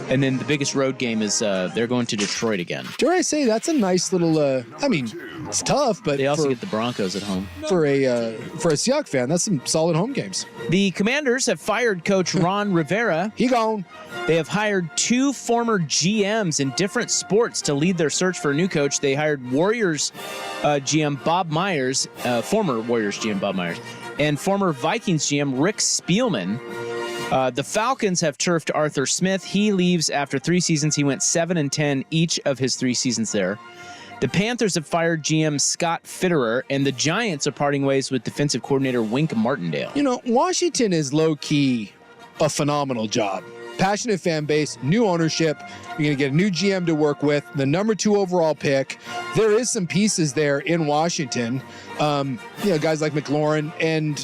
And then the biggest road game is they're going to Detroit again. Dare I say that's a nice little? I mean, it's tough, but they also get the Broncos at home. For a Seahawks fan, that's some solid home games. The Commanders have fired Coach Ron Rivera. He gone. They have hired 2 former GMs in different sports to lead their search for a new coach. They hired Warriors GM Bob Myers, former Warriors GM Bob Myers, and former Vikings GM Rick Spielman. The Falcons have turfed Arthur Smith. He leaves after 3 seasons. He went 7-10 each of his 3 seasons there. The Panthers have fired GM Scott Fitterer, and the Giants are parting ways with defensive coordinator Wink Martindale. You know, Washington is low-key a phenomenal job. Passionate fan base, new ownership. You're going to get a new GM to work with, the number 2 overall pick. There is some pieces there in Washington. Guys like McLaurin, and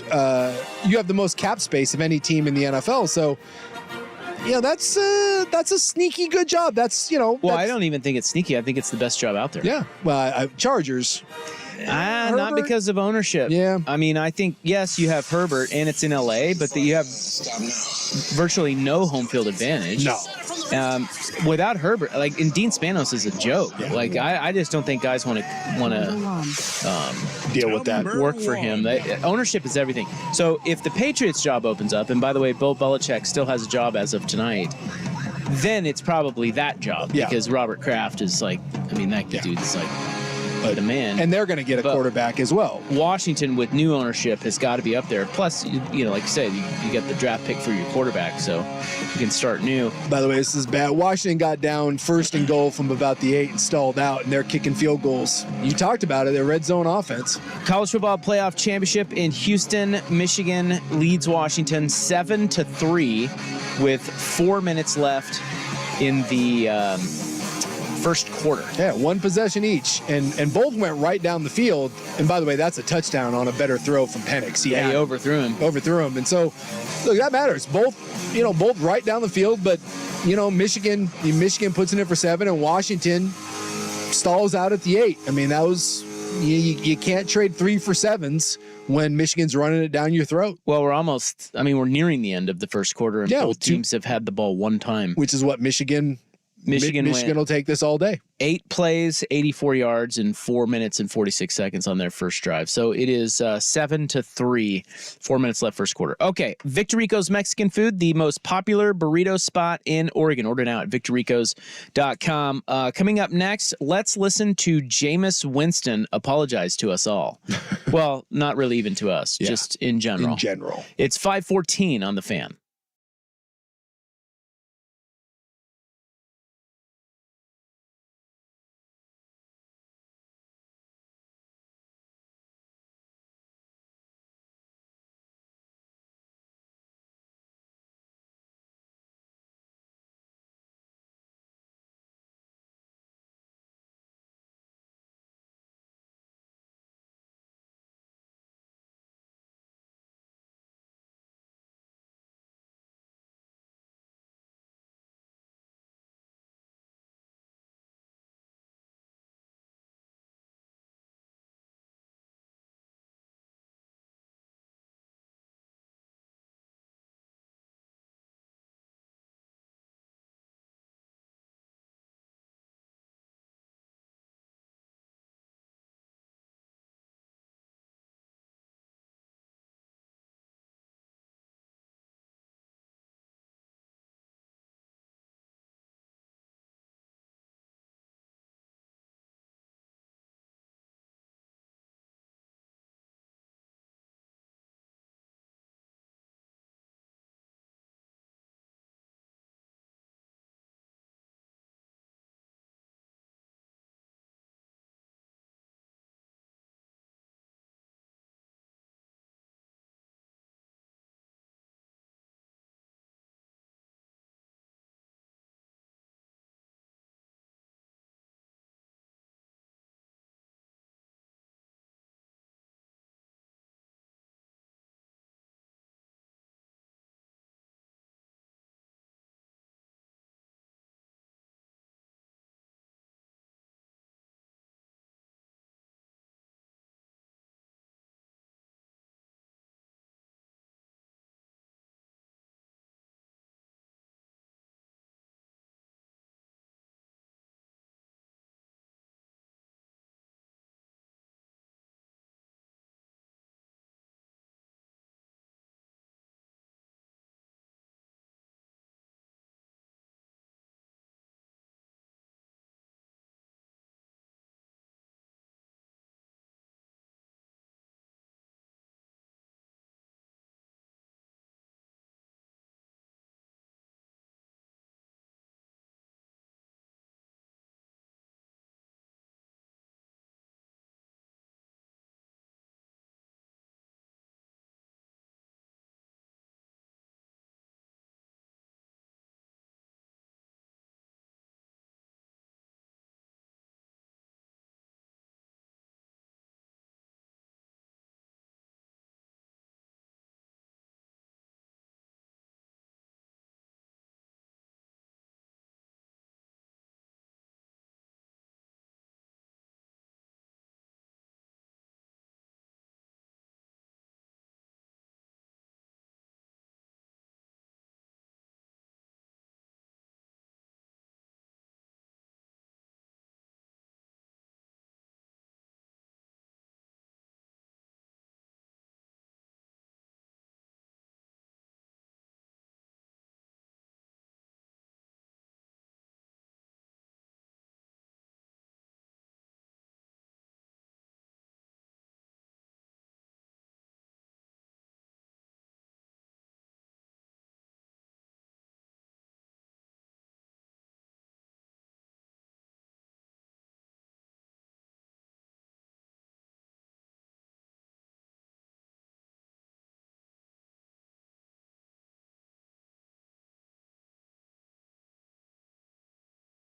you have the most cap space of any team in the NFL. So, that's a sneaky good job. That's. I don't even think it's sneaky. I think it's the best job out there. Yeah. Well, Chargers. Not because of ownership. Yeah. I mean, I think, yes, you have Herbert, and it's in L.A., but you have virtually no home field advantage. No. Without Herbert, and Dean Spanos is a joke. Yeah. I just don't think guys want to deal with that. Work for him. Ownership is everything. So if the Patriots job opens up, and by the way, Bill Belichick still has a job as of tonight, then it's probably that job because Robert Kraft is that dude's the man. And they're going to get a quarterback as well. Washington with new ownership has got to be up there. Plus, like you said, you get the draft pick for your quarterback, so you can start new. By the way, this is bad. Washington got down 1st and goal from about the 8 and stalled out, and they're kicking field goals. You talked about it, their red zone offense. College football playoff championship in Houston, Michigan leads Washington 7-3 with 4 minutes left in the first quarter. Yeah, 1 possession each, and both went right down the field. And by the way, that's a touchdown on a better throw from Penix. He overthrew him. And so, look, that matters. Both right down the field. But Michigan puts it in for 7, and Washington stalls out at the 8. I mean, that was you can't trade 3 for 7s when Michigan's running it down your throat. Well, we're nearing the end of the first quarter, and both teams have had the ball 1 time, which is what Michigan will take this all day. 8 plays, 84 yards in 4 minutes and 46 seconds on their first drive. So it is 7-3, 4 minutes left first quarter. Okay, Victorico's Mexican Food, the most popular burrito spot in Oregon. Order now at victoricos.com. Coming up next, let's listen to Jameis Winston apologize to us all. Well, not really even to us, just in general. In general. It's 5:14 on The Fan.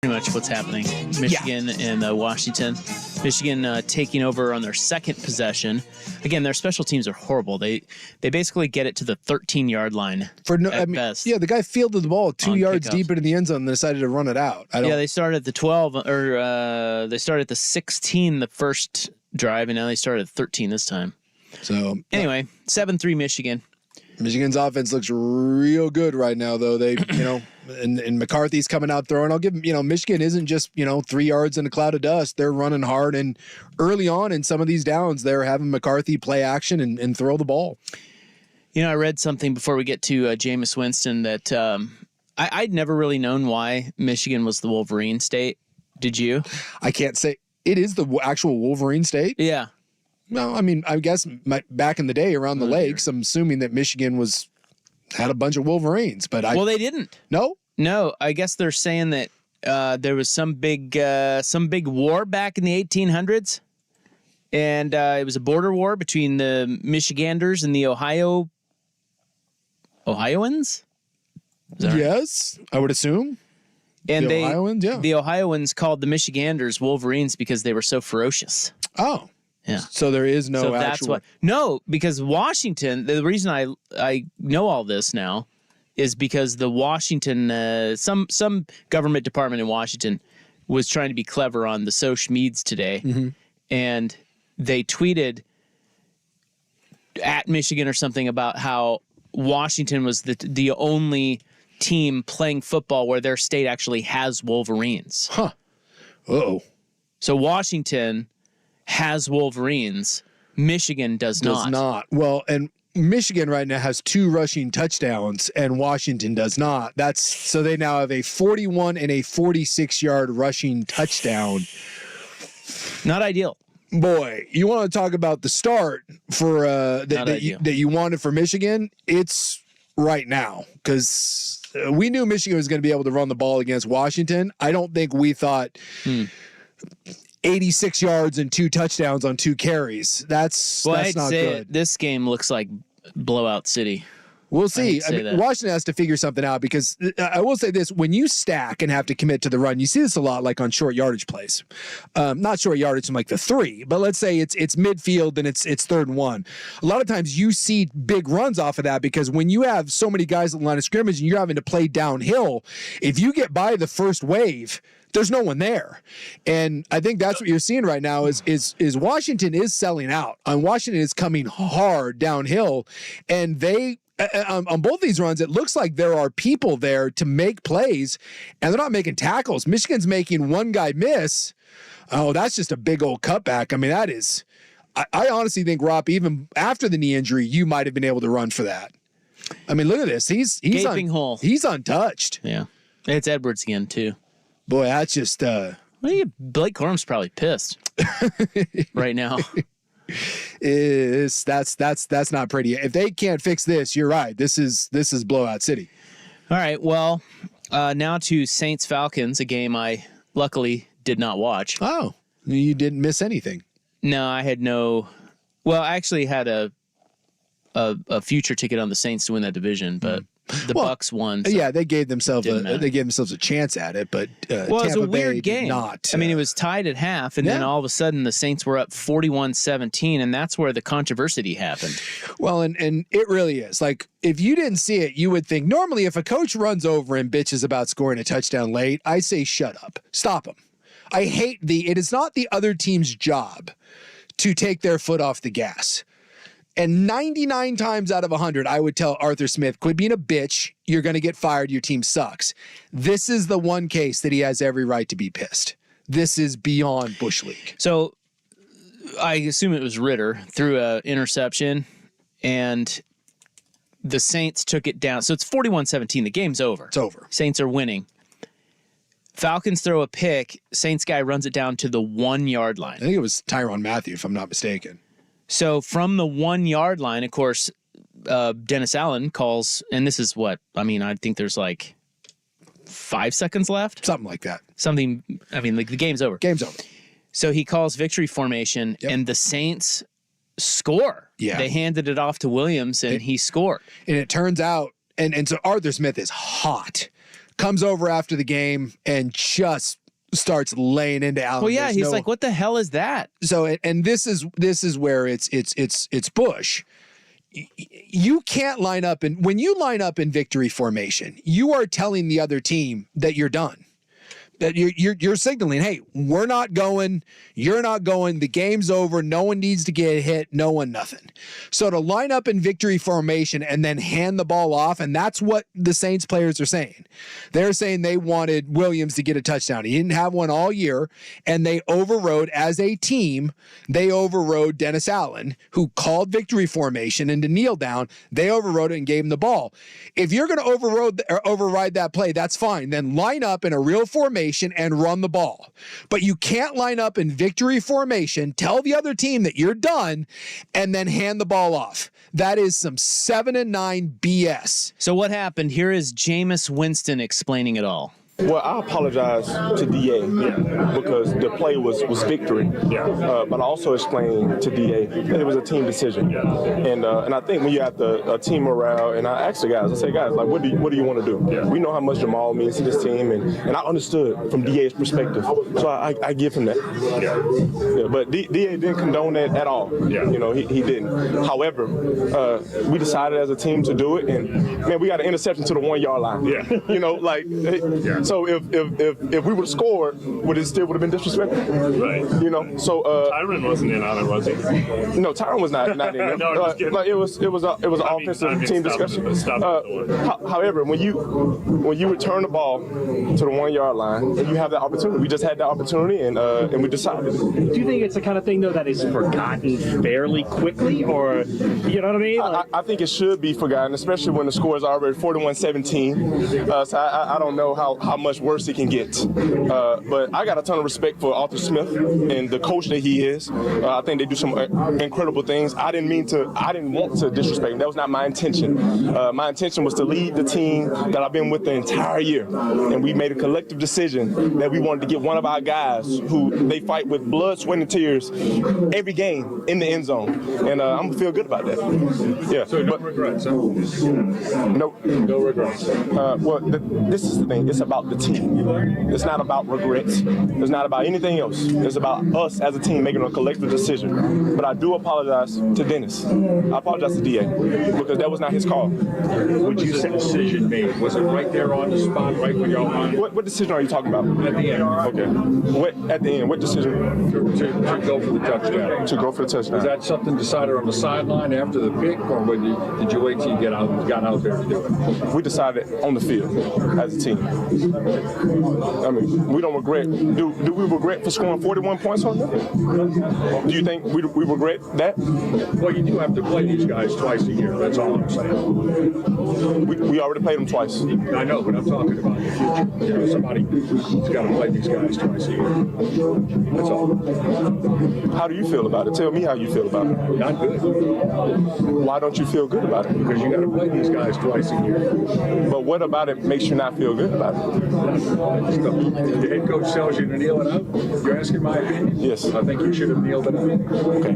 Pretty much what's happening. Michigan and Washington. Michigan taking over on their second possession. Again, their special teams are horrible. They basically get it to the 13-yard line best. Yeah, the guy fielded the ball 2 yards kickoff. deep into the end zone and decided to run it out. They started at the 12, or they started at the 16 the first drive, and now they started at 13 this time. So anyway, 7-3 Michigan. Michigan's offense looks real good right now, though. They, and McCarthy's coming out throwing. I'll give them, Michigan isn't just, 3 yards in a cloud of dust. They're running hard. And early on in some of these downs, they're having McCarthy play action and throw the ball. I read something before we get to Jameis Winston that I'd never really known why Michigan was the Wolverine state. Did you? I can't say. It is the actual Wolverine state? Yeah. No, I mean, I guess back in the day around the lakes, I'm assuming that Michigan had a bunch of Wolverines, but well, they didn't. No, I guess they're saying that there was some big war back in the 1800s, and it was a border war between the Michiganders and the Ohioans. Yes, I would assume. And the Ohioans, yeah. The Ohioans called the Michiganders Wolverines because they were so ferocious. Oh. Yeah. So there is no so actual... that's what. No, because Washington, the reason I know all this now is because the Washington, some government department in Washington was trying to be clever on the social meds today. Mm-hmm. And they tweeted at Michigan or something about how Washington was the only team playing football where their state actually has Wolverines. Huh. Uh-oh. So Washington has Wolverines. Michigan does not. Well, and Michigan right now has 2 rushing touchdowns, and Washington does not. So they now have a 41 and a 46-yard rushing touchdown. Not ideal. Boy, you want to talk about the start for that you wanted for Michigan? It's right now, because we knew Michigan was going to be able to run the ball against Washington. I don't think we thought 86 yards and 2 touchdowns on 2 carries. That's not good. This game looks like blowout city. We'll see. I mean, Washington has to figure something out, because I will say this: when you stack and have to commit to the run, you see this a lot, like on short yardage plays. Not short yardage from like the 3, but let's say it's midfield and it's 3rd and 1. A lot of times you see big runs off of that, because when you have so many guys on the line of scrimmage and you're having to play downhill, if you get by the first wave, there's no one there. And I think that's what you're seeing right now is Washington is selling out. And Washington is coming hard downhill. And they, on both these runs, it looks like there are people there to make plays, and they're not making tackles. Michigan's making one guy miss. Oh, that's just a big old cutback. I mean, that is, I honestly think, Rob, even after the knee injury, you might have been able to run for that. I mean, look at this. He's gaping hole. He's untouched. Yeah. It's Edwards again, too. Boy, that's just Blake Corum's probably pissed right now. That's not pretty. If they can't fix this, you're right. This is blowout city. All right. Well, now to Saints Falcons, a game I luckily did not watch. Oh, you didn't miss anything. No, I had no. Well, I actually had a future ticket on the Saints to win that division, but the Bucks won. So yeah, they gave themselves a chance at it, but it was Tampa a weird Bay game. Did not. I mean, it was tied at half, and then all of a sudden the Saints were up 41-17, and that's where the controversy happened. Well, and it really is. Like, if you didn't see it, you would think normally if a coach runs over and bitches about scoring a touchdown late, I say shut up, stop him. I hate it is not the other team's job to take their foot off the gas. And 99 times out of 100, I would tell Arthur Smith, quit being a bitch. You're going to get fired. Your team sucks. This is the one case that he has every right to be pissed. This is beyond Bush League. So I assume it was Ritter threw an interception, and the Saints took it down. So it's 41-17. The game's over. It's over. Saints are winning. Falcons throw a pick. Saints guy runs it down to the 1 yard line. I think it was Tyrann Mathieu, if I'm not mistaken. So from the 1 yard line, of course, Dennis Allen calls, and this is what, I mean, I think there's like 5 seconds left. Something like that. Like the game's over. Game's over. So he calls victory formation, and the Saints score. Yeah. They handed it off to Williams, and he scored. And it turns out, and so Arthur Smith is hot. comes over after the game and just starts laying into Allen. Well, yeah, he's like, what the hell is that? So, and this is where it's Bush. You can't line up, and when you line up in victory formation, you are telling the other team that you're done. That you're signaling, hey, we're not going, you're not going, the game's over, no one needs to get hit, no one nothing. So to line up in victory formation and then hand the ball off, and that's what the Saints players are saying. They're saying they wanted Williams to get a touchdown. He didn't have one all year, and they overrode, as a team, they overrode Dennis Allen, who called victory formation and to kneel down, they overrode it and gave him the ball. If you're going to override that play, that's fine. Then line up in a real formation and run the ball. But you can't line up in victory formation, tell the other team that you're done, and then hand the ball off. That is some 7 and 9 BS. So what happened? Here is Jameis Winston explaining it all. Well, I apologize to DA because the play was victory. But I also explained to DA that it was a team decision. And I think when you have a team morale, and I asked the guys, I say, guys, like, what do you want to do? We know how much Jamal means to this team, and I understood from DA's perspective. So I give him that. But DA didn't condone that at all. You know, he didn't. However, we decided as a team to do it, and man, we got an interception to the 1 yard line. You know, like. So if we would have scored, would it still would have been disrespectful? Right. You know. So Tyron wasn't in on it, was he? No, Tyron was not in there. No, I'm just kidding. Like it was an offensive team discussion. However, when you return the ball to the 1 yard line, and you have that opportunity, we just had that opportunity, and we decided. Do you think it's the kind of thing though that is forgotten fairly quickly, or you know what I mean? Like, I think it should be forgotten, especially when the score is already 41-17. So I don't know how much worse it can get. But I got a ton of respect for Arthur Smith and the coach that he is. I think they do some incredible things. I didn't want to disrespect him. That was not my intention. My intention was to lead the team that I've been with the entire year. And we made a collective decision that we wanted to get one of our guys who they fight with blood, sweat, and tears every game in the end zone. And I'm going to feel good about that. Yeah. So no regrets, huh? No regrets. Well, this is the thing. It's about the team. It's not about regrets. It's not about anything else. It's about us as a team making a collective decision. But I do apologize to Dennis. I apologize to DA because that was not his call. When you say decision made, was it right there on the spot, right when y'all on? What decision are you talking about? At the end. Okay. At the end, what decision? To go for the touchdown. To go for the touchdown. Was that something decided on the sideline after the pick, or did you wait till you got out there to do it? We decided on the field as a team. I mean, we don't regret. Do we regret for scoring 41 points on them? Do you think we regret that? Well, you do have to play these guys twice a year. That's all I'm saying. We already played them twice. I know, but I'm talking about the future. You know, somebody's got to play these guys twice a year. That's all. How do you feel about it? Tell me how you feel about it. Not good. Why don't you feel good about it? Because you got to play these guys twice a year. But what about it makes you not feel good about it? The head coach tells you to kneel it out. You're asking my opinion? Yes. I think you should have kneeled it out. Okay.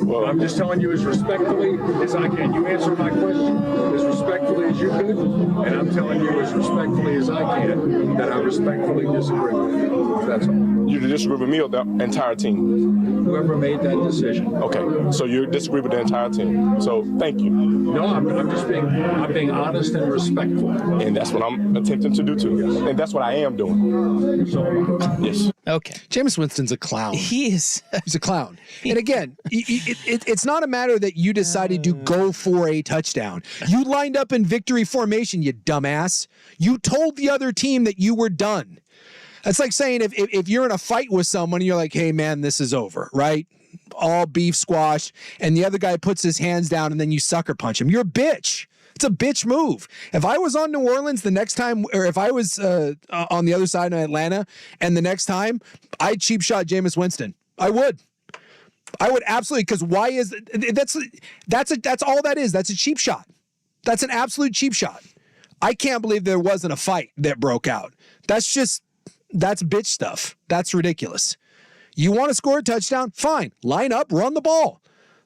Well, I'm just telling you as respectfully as I can. You answer my question as respectfully as you could, and I'm telling you as respectfully as I can that I respectfully disagree with you. That's all. You disagree with me or the entire team? Whoever made that decision. Okay. So you disagree with the entire team. So thank you. No, I'm just being honest and respectful. And that's what I'm attempting to do too. Yes. And that's what I am doing. So, yes. Okay. Jameis Winston's a clown. He is. He's a clown. And again, it's not a matter that you decided to go for a touchdown. You lined up in victory formation, you dumbass. You told the other team that you were done. That's like saying if you're in a fight with someone and you're like, hey, man, this is over, right? All beef squash, and the other guy puts his hands down and then you sucker punch him. You're a bitch. It's a bitch move. If I was on New Orleans the next time, or if I was on the other side of Atlanta, and the next time, I'd cheap shot Jameis Winston. I would absolutely, because why is that's all that is. That's a cheap shot. That's an absolute cheap shot. I can't believe there wasn't a fight that broke out. That's bitch stuff. That's ridiculous. You want to score a touchdown? Fine. Line up, run the ball.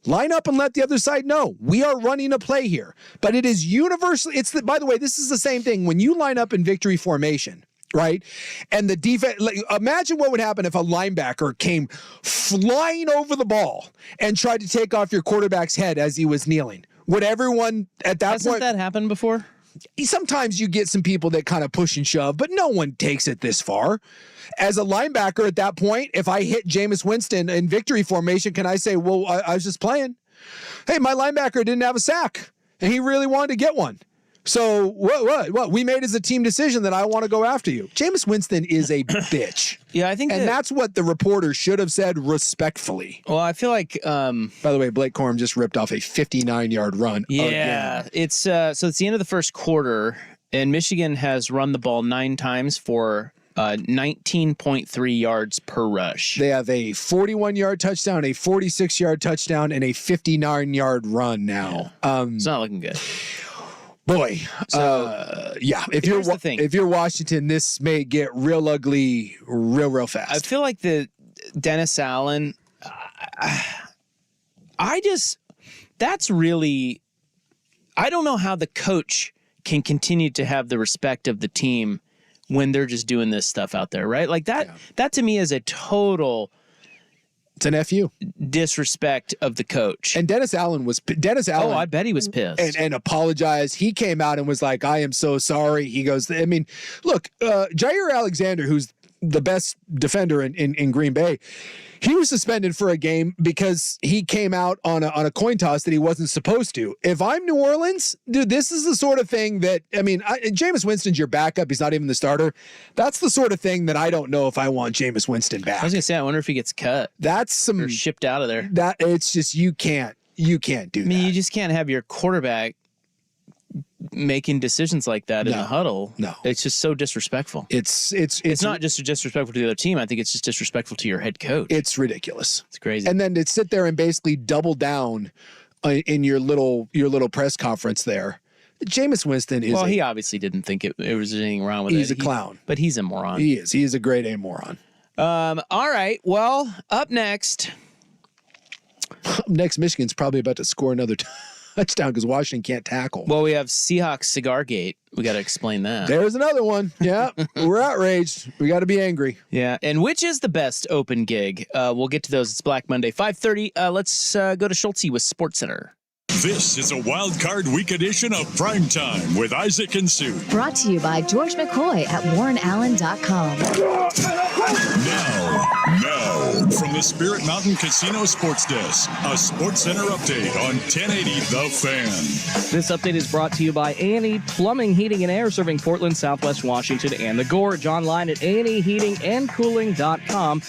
Line up and let the other side know we are running a play here. But it is universal. By the way, this is the same thing when you line up in victory formation, right? And the defense, imagine what would happen if a linebacker came flying over the ball and tried to take off your quarterback's head as he was kneeling. Would everyone at that point? Hasn't that happened before? Sometimes you get some people that kind of push and shove, but no one takes it this far. As a linebacker at that point, if I hit Jameis Winston in victory formation, can I say, well, I was just playing? Hey, my linebacker didn't have a sack, and he really wanted to get one. So what? We made as a team decision that I want to go after you. Jameis Winston is a bitch. Yeah, I think that's what the reporter should have said respectfully. Well, I feel like by the way, Blake Corum just ripped off a 59-yard run. Yeah, again. it's so it's the end of the first quarter, and Michigan has run the ball 9 times for 19.3 yards per rush. They have a 41-yard touchdown, a 46-yard touchdown, and a 59-yard run now. Yeah. It's not looking good. Boy, yeah. If you're Washington, this may get real ugly real fast. I feel like the Dennis Allen. That's really. I don't know how the coach can continue to have the respect of the team when they're just doing this stuff out there, right? Like that. Yeah. That to me is a total. It's an FU. Disrespect of the coach. And Dennis Allen. Oh, I bet he was pissed. And apologized. He came out and was like, I am so sorry. He goes, I mean, look, Jair Alexander, who's the best defender in Green Bay, he was suspended for a game because he came out on a coin toss that he wasn't supposed to. If I'm New Orleans, dude, this is the sort of thing that, I mean, Jameis Winston's your backup. He's not even the starter. That's the sort of thing that I don't know if I want Jameis Winston back. I was going to say, I wonder if he gets cut. Or shipped out of there. It's just, you can't do that. I mean, you just can't have your quarterback making decisions like that in the huddle. No, it's just so disrespectful. It's not just disrespectful to the other team. I think it's just disrespectful to your head coach. It's ridiculous. It's crazy. And then to sit there and basically double down in your little press conference there. Jameis Winston is. Well, he obviously didn't think it was anything wrong with it. He's a clown, but he's a moron. He is. He is a grade A moron. All right. Well, up next, Michigan's probably about to score another touchdown because Washington can't tackle. Well, we have Seahawks Cigar Gate. We got to explain that. There's another one. Yeah, we're outraged. We got to be angry. Yeah, and which is the best open gig? We'll get to those. It's Black Monday, 5:30. Let's go to Schulte with SportsCenter. This is a Wild Card Week edition of Primetime with Isaac and Sue. Brought to you by George McCoy at WarrenAllen.com. Now, from the Spirit Mountain Casino Sports Desk, a SportsCenter update on 1080 The Fan. This update is brought to you by A&E Plumbing, Heating, and Air, serving Portland, Southwest Washington, and the Gorge. Online at ANEHeatingandCooling.com.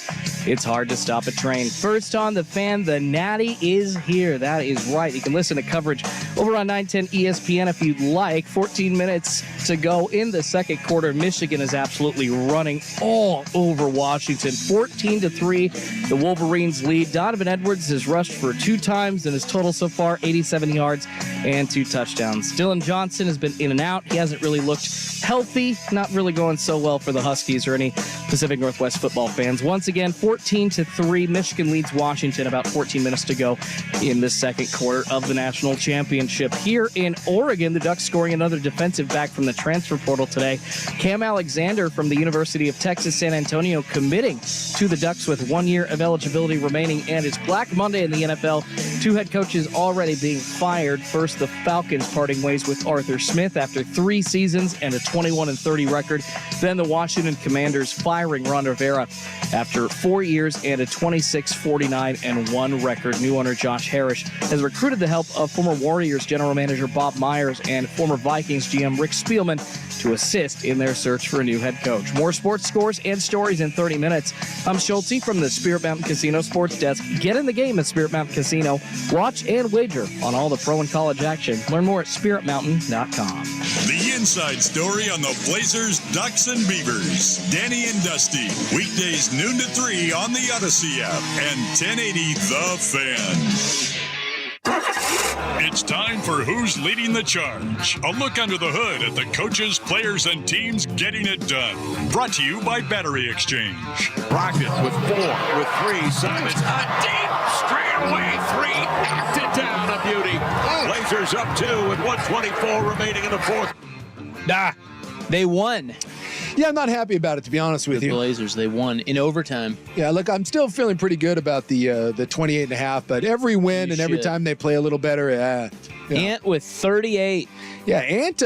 It's hard to stop a train. First on The Fan, the Natty is here. That is right. You can listen to coverage over on 910 ESPN if you'd like. 14 minutes to go in the second quarter. Michigan is absolutely running all over Washington. 14-3, the Wolverines lead. Donovan Edwards has rushed for 2 times in his total so far, 87 yards and 2 touchdowns. Dylan Johnson has been in and out. He hasn't really looked healthy. Not really going so well for the Huskies or any Pacific Northwest football fans. Once again, 14-3, Michigan leads Washington. About 14 minutes to go in the second quarter of the national championship. Here in Oregon, the Ducks scoring another defensive back from the transfer portal today. Cam Alexander from the University of Texas San Antonio committing to the Ducks with 1 year of eligibility remaining. And it's Black Monday in the NFL. 2 head coaches already being fired. First, the Falcons parting ways with Arthur Smith after 3 seasons and a 21-30 record. Then the Washington Commanders firing Ron Rivera after 4 years and a 26-49-1 record. New owner Josh Harris has recruited the help of former Warriors general manager Bob Myers and former Vikings GM Rick Spielman to assist in their search for a new head coach. More sports scores and stories in 30 minutes. I'm Schulte from the Spirit Mountain Casino Sports Desk. Get in the game at Spirit Mountain Casino. Watch and wager on all the pro and college action. Learn more at spiritmountain.com. The inside story on the Blazers, Ducks, and Beavers. Danny and Dusty. Weekdays noon to 3 on the Odyssey app and 1080 The Fan. It's time for Who's Leading the Charge. A look under the hood at the coaches, players, and teams getting it done. Brought to you by Battery Exchange. Rockets with 4, with 3. Simons, a deep straight fairway three. Knocked it down, a beauty. Blazers up 2 with 1:24 remaining in the fourth. They won. Yeah, I'm not happy about it, to be honest with The you. Blazers, they won in overtime. Yeah, look, I'm still feeling pretty good about the 28.5, but every win and every time they play a little better, Ant with 38. Yeah, Ant,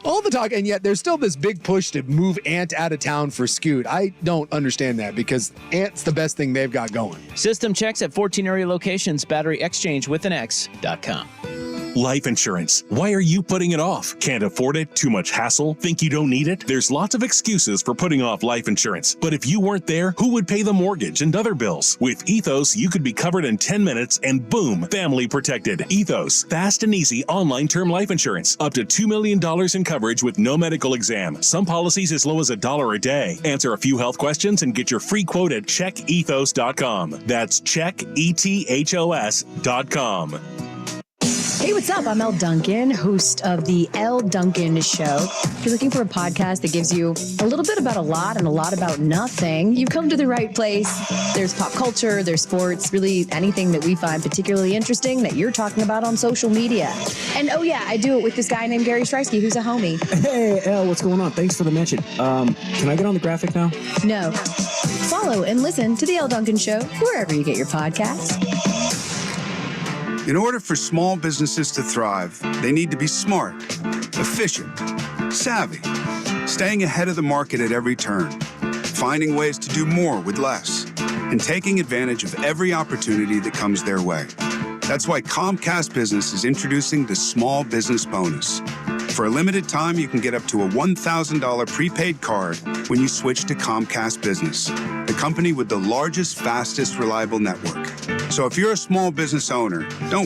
all the talk, and yet there's still this big push to move Ant out of town for Scoot. I don't understand that because Ant's the best thing they've got going. System checks at 14 area locations. Battery exchange with an X.com. Life insurance. Why are you putting it off? Can't afford it? Too much hassle? Think you don't need it? There's lots of excuses for putting off life insurance. But if you weren't there, who would pay the mortgage and other bills? With Ethos, you could be covered in 10 minutes and boom, family protected. Ethos, fast and easy online term life insurance. Up to $2 million in coverage with no medical exam. Some policies as low as $1 a day. Answer a few health questions and get your free quote at checkethos.com. That's checkethos.com. Hey, what's up? I'm Elle Duncan, host of The Elle Duncan Show. If you're looking for a podcast that gives you a little bit about a lot and a lot about nothing, you've come to the right place. There's pop culture, there's sports, really anything that we find particularly interesting that you're talking about on social media. And oh yeah, I do it with this guy named Gary Streisky, who's a homie. Hey, Elle, what's going on? Thanks for the mention. Can I get on the graphic now? No. Follow and listen to The Elle Duncan Show wherever you get your podcasts. In order for small businesses to thrive, they need to be smart, efficient, savvy, staying ahead of the market at every turn, finding ways to do more with less, and taking advantage of every opportunity that comes their way. That's why Comcast Business is introducing the Small Business Bonus. For a limited time, you can get up to a $1,000 prepaid card when you switch to Comcast Business, the company with the largest, fastest, reliable network. So if you're a small business owner, don't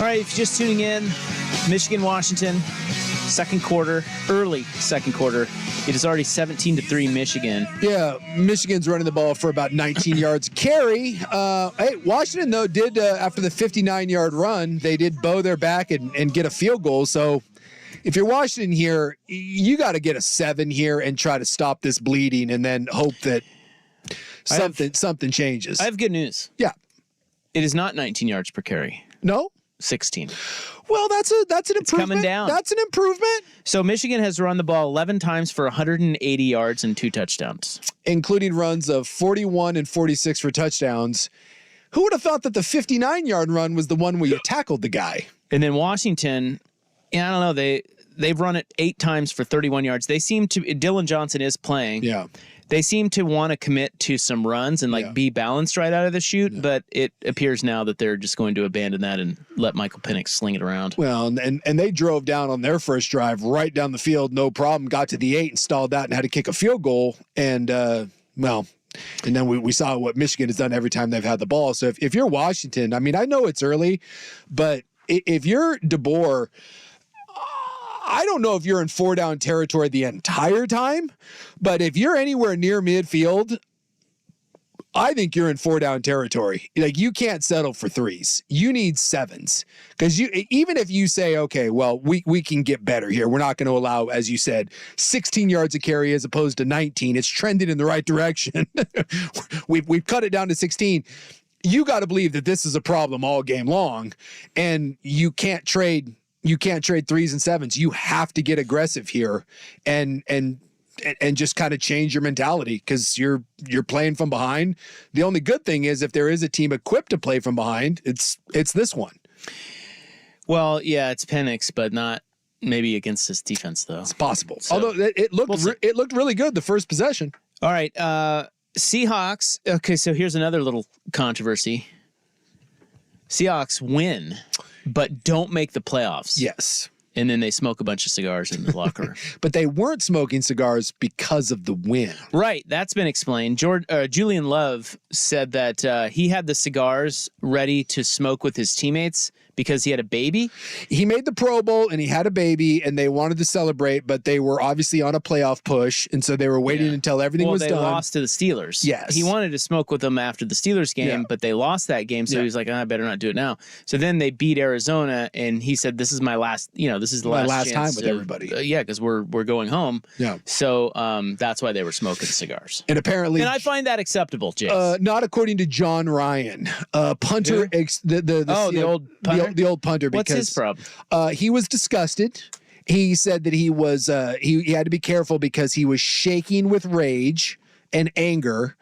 All right, if you're just tuning in, Michigan, Washington, second quarter, early second quarter. It is already 17-3 Michigan. Yeah, Michigan's running the ball for about 19 yards carry. Hey, Washington, though, did, after the 59-yard run, they did bow their back and get a field goal. So if you're Washington here, you got to get a 7 here and try to stop this bleeding, and then hope that something changes. I have good news. Yeah, it is not 19 yards per carry. No, 16. Well, that's an improvement. It's coming down. That's an improvement. So Michigan has run the ball 11 times for 180 yards and 2 touchdowns, including runs of 41 and 46 for touchdowns. Who would have thought that the 59-yard run was the one where you tackled the guy? And then Washington, I don't know, they've run it 8 times for 31 yards. They seem to. Dylan Johnson is playing. Yeah. They seem to want to commit to some runs and be balanced right out of the chute, but it appears now that they're just going to abandon that and let Michael Penix sling it around. Well, and they drove down on their first drive right down the field, no problem, got to the 8, installed that, and had to kick a field goal. And, and then we saw what Michigan has done every time they've had the ball. So if you're Washington, I mean, I know it's early, but if you're DeBoer, I don't know if you're in 4-down territory the entire time, but if you're anywhere near midfield, I think you're in 4-down territory. Like, you can't settle for 3s. You need 7s. Because even if you say, okay, well, we can get better here. We're not going to allow, as you said, 16 yards a carry as opposed to 19. It's trending in the right direction. We've cut it down to 16. You got to believe that this is a problem all game long, and you can't trade 3s and 7s. You have to get aggressive here and just kind of change your mentality, because you're playing from behind. The only good thing is, if there is a team equipped to play from behind, it's this one. Well, yeah, it's Penix, but not maybe against this defense, though. It's possible. So, although it looked really good the first possession. All right, Seahawks. Okay, so here's another little controversy. Seahawks win, but don't make the playoffs. Yes. And then they smoke a bunch of cigars in the locker room. But they weren't smoking cigars because of the win. Right. That's been explained. Julian Love said that he had the cigars ready to smoke with his teammates because he had a baby. He made the Pro Bowl and he had a baby, and they wanted to celebrate, but they were obviously on a playoff push, and so they were waiting until everything was done. Well, they lost to the Steelers. Yes. He wanted to smoke with them after the Steelers game, but they lost that game, so he was like, I better not do it now. So then they beat Arizona, and he said, this is my last, this is the last time with everybody. Because we're going home. Yeah. So that's why they were smoking cigars. And apparently... And I find that acceptable, Jace. Not according to John Ryan. Punter... the old punter? The old punter. What's his problem? He was disgusted. He said that he was he had to be careful because he was shaking with rage and anger,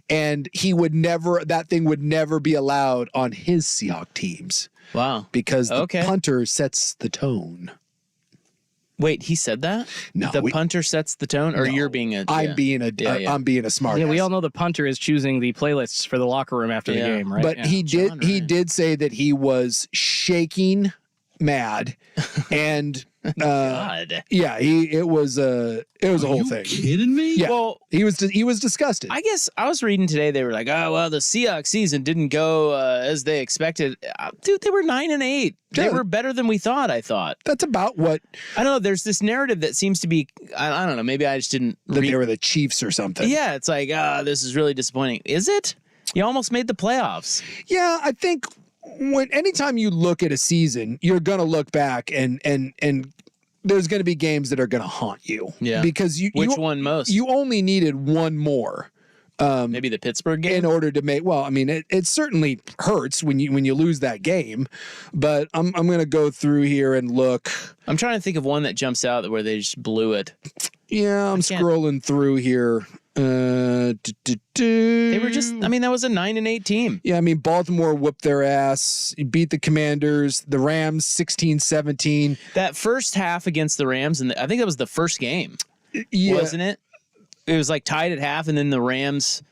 and that thing would never be allowed on his Seahawks teams. Wow. Because the punter sets the tone. Wait, he said that? No. The punter sets the tone? Or you're being I'm being a smart Yeah, ass. we all know the punter is choosing the playlists for the locker room after the game, right? But he did say that he was shaking mad, and God. Yeah, it was a whole thing. Kidding me? Yeah. Well, he was disgusted. I guess I was reading today. They were like, "Oh well, the Seahawks season didn't go as they expected." Dude, they were 9-8. They were better than we thought. I thought that's about what I don't know. There's this narrative that seems to be. I don't know. Maybe I just didn't. They were the Chiefs or something. Yeah, it's like, this is really disappointing. Is it? You almost made the playoffs. Yeah, I think anytime you look at a season, you're gonna look back and there's going to be games that are going to haunt you. Yeah. Because Which one most? You only needed one more. Maybe the Pittsburgh game? In order to make, well, I mean, it certainly hurts when you lose that game, but I'm going to go through here and look. I'm trying to think of one that jumps out where they just blew it. Yeah, I'm scrolling through here. They were just, that was a 9-8 team. Yeah, Baltimore whooped their ass, beat the Commanders, the Rams 16-17. That first half against the Rams, and I think that was the first game, wasn't it? It was like tied at half, and then the Rams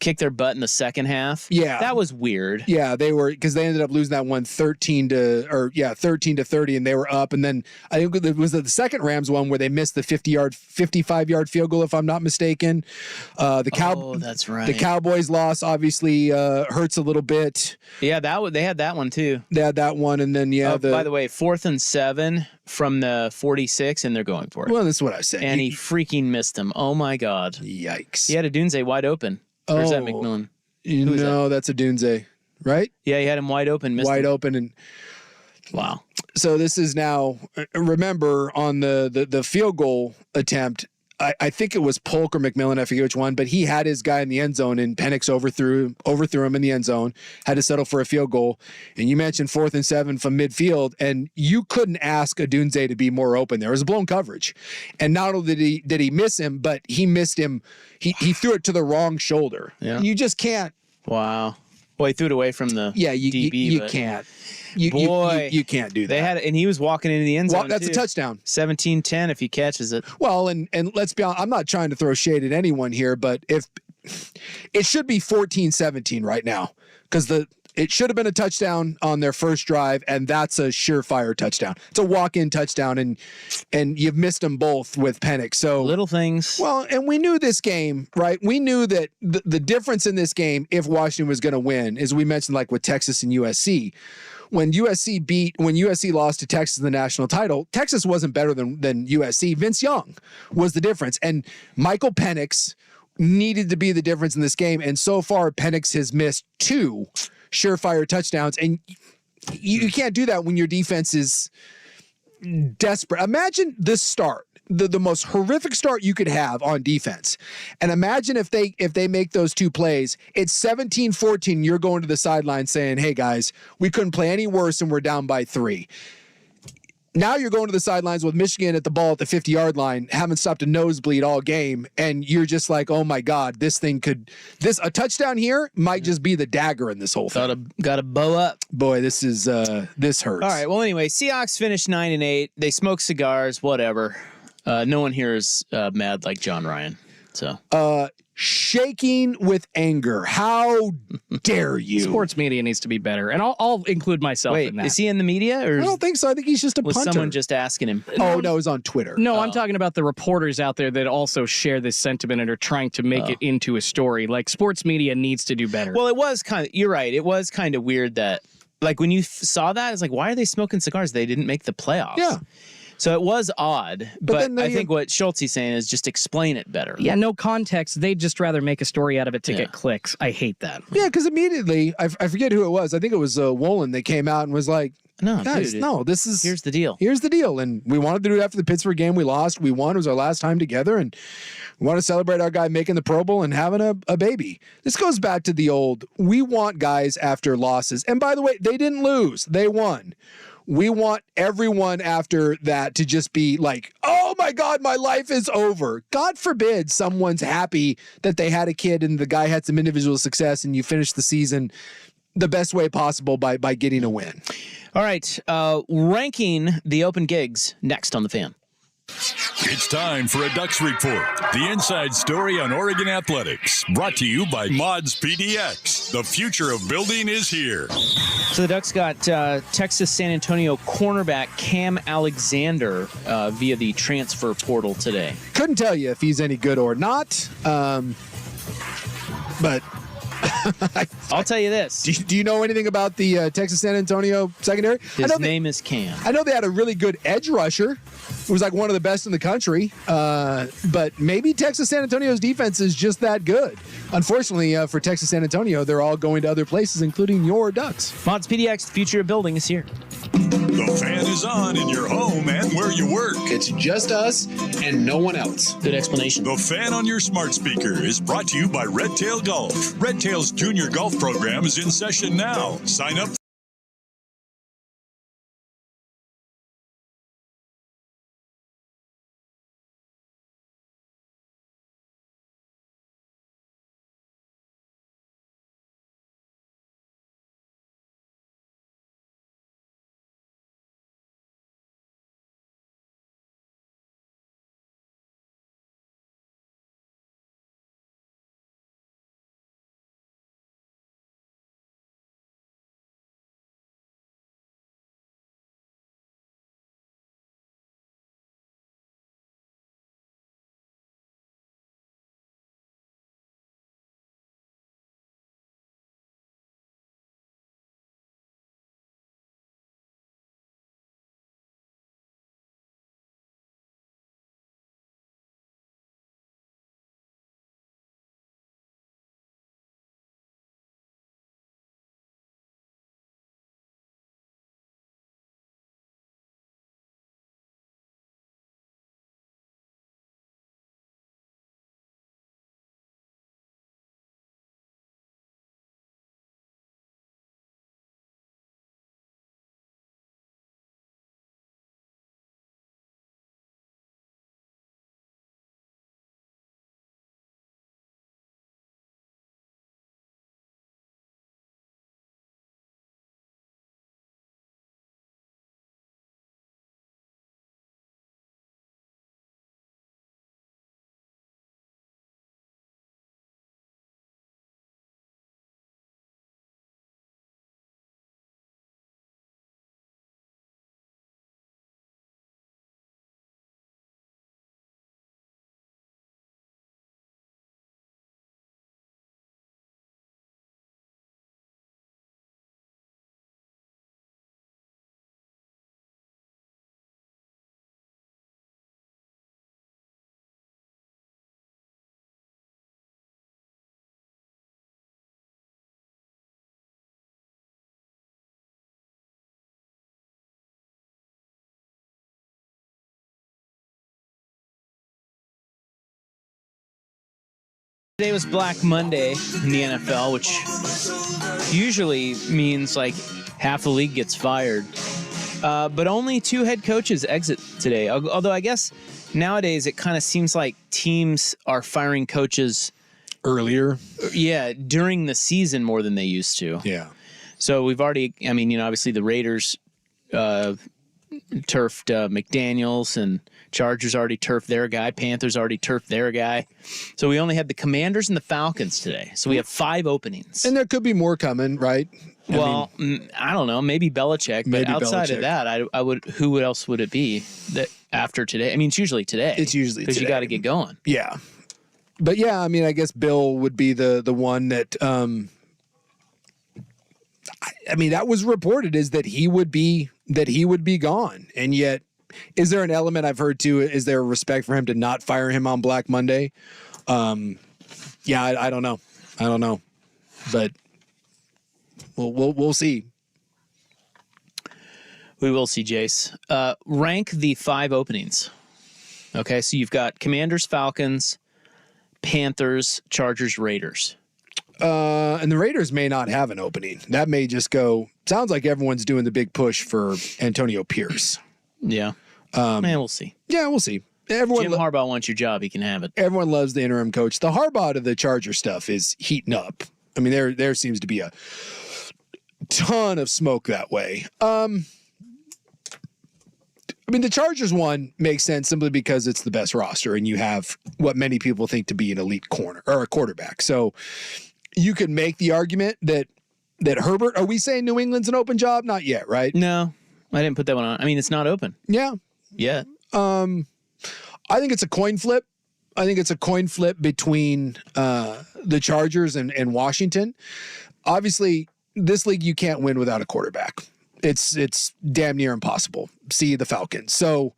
kicked their butt in the second half. Yeah. That was weird. Yeah, they were, because they ended up losing that one 13-30, and they were up. And then I think it was the second Rams one where they missed the 55-yard field goal, if I'm not mistaken. That's right. The Cowboys loss obviously hurts a little bit. Yeah, they had that one too. They had that one, and then by the way, 4th and 7 from the 46, and they're going for it. Well, that's what I said. And he freaking missed him. Oh my God! Yikes! He had a Dunze wide open. Or is that McMillan? No, that's a Dunze, right? Yeah, he had him wide open. Wide open, and wow. So this is now, remember, on the field goal attempt, I think it was Polk or McMillan, I forget which one, but he had his guy in the end zone, and Penix overthrew him in the end zone, had to settle for a field goal. And you mentioned 4th and 7 from midfield, and you couldn't ask Odunze to be more open there. It was blown coverage. And not only did he miss him, but he missed him. He threw it to the wrong shoulder. Yeah. You just can't. Wow. Well, he threw it away from the DB. You can't. You can't do that. They had it, and he was walking into the end zone. Well, that's a touchdown. 17-10 if he catches it. Well, and let's be honest, I'm not trying to throw shade at anyone here, but if it should be 14-17 right now, because it should have been a touchdown on their first drive, and that's a surefire touchdown. It's a walk-in touchdown, and you've missed them both with Penix. So little things. Well, and we knew this game, right? We knew that the difference in this game, if Washington was going to win, is we mentioned like with Texas and USC. When USC lost to Texas in the national title, Texas wasn't better than USC. Vince Young was the difference, and Michael Penix needed to be the difference in this game. And so far, Penix has missed 2 surefire touchdowns, and you can't do that when your defense is desperate. Imagine this start, the most horrific start you could have on defense, and imagine if they make those 2 plays, it's 17-14. You're going to the sideline saying, "Hey guys, we couldn't play any worse, and we're down by 3." Now you're going to the sidelines with Michigan at the ball at the 50-yard line, haven't stopped a nosebleed all game, and you're just like, oh my God, a touchdown here might just be the dagger in this whole thing. Got to bow up. Boy, this hurts. All right, well, anyway, Seahawks finished 9-8. They smoked cigars, whatever. No one here is mad like John Ryan. So shaking with anger. How dare you? Sports media needs to be better, and I'll include myself in that. Is he in the media? Or I don't think so. I think he's just a was punter. someone just asking him? Oh, no, it was on Twitter. No, I'm talking about the reporters out there that also share this sentiment and are trying to make it into a story. Like, sports media needs to do better. Well, it was you're right. It was kind of weird that, like, when you saw that, it's like, why are they smoking cigars? They didn't make the playoffs. Yeah. So it was odd, but I think what Schultz is saying is just explain it better. Yeah, no context. They'd just rather make a story out of it to get clicks. I hate that. Yeah, because immediately, I forget who it was. I think it was Wolin that came out and was like, no, guys, dude, here's the deal. Here's the deal. And we wanted to do it after the Pittsburgh game. We lost. We won. It was our last time together. And we want to celebrate our guy making the Pro Bowl and having a baby. This goes back to the old, we want guys after losses. And by the way, they didn't lose. They won. We want everyone after that to just be like, oh my God, my life is over. God forbid someone's happy that they had a kid and the guy had some individual success and you finished the season the best way possible by getting a win. All right. Ranking the open gigs next on The Fan. It's time for a Ducks Report, the inside story on Oregon athletics, brought to you by Mods PDX. The future of building is here. So the Ducks got Texas San Antonio cornerback Cam Alexander via the transfer portal today. Couldn't tell you if he's any good or not, but I'll tell you this. Do you know anything about the Texas San Antonio secondary? His name is Cam. I know they had a really good edge rusher. It was like one of the best in the country. But maybe Texas San Antonio's defense is just that good. Unfortunately, for Texas San Antonio, they're all going to other places, including your Ducks. Mods PDX, the future of building is here. The Fan is on in your home and where you work. It's just us and no one else. Good explanation. The Fan on your smart speaker is brought to you by Red Tail Golf. Red Tail's junior golf program is in session now. Sign up today was Black Monday in the NFL, which usually means like half the league gets fired. But only 2 head coaches exit today. Although I guess nowadays it kind of seems like teams are firing coaches earlier. Yeah, during the season more than they used to. Yeah. So we've already, I mean, obviously the Raiders turfed McDaniels, and Chargers already turfed their guy. Panthers already turfed their guy. So we only had the Commanders and the Falcons today. So we have 5 openings. And there could be more coming, right? I don't know. Maybe Belichick, but outside of that, I would. Who else would it be that after today? I mean, it's usually today. It's usually because you got to get going. Yeah, but yeah, I mean, I guess Bill would be the one that. I mean, that was reported is that he would be gone, and yet, is there an element I've heard too? Is there a respect for him to not fire him on Black Monday? Yeah, I don't know. But. We'll see. We will see, Jace. Rank the 5 openings. Okay, so you've got Commanders, Falcons, Panthers, Chargers, Raiders. And the Raiders may not have an opening. That may just go. Sounds like everyone's doing the big push for Antonio Pierce. Yeah. Man, we'll see. Yeah, we'll see. Jim Harbaugh wants your job. He can have it. Everyone loves the interim coach. The Harbaugh to the Charger stuff is heating up. I mean, there seems to be a ton of smoke that way. I mean, the Chargers one makes sense simply because it's the best roster and you have what many people think to be an elite corner or a quarterback. So you could make the argument that Herbert, are we saying New England's an open job? Not yet, right? No, I didn't put that one on. I mean, it's not open. Yeah. Yeah. I think it's a coin flip. I think it's a coin flip between the Chargers and Washington. Obviously, this league, you can't win without a quarterback. It's damn near impossible. See the Falcons. So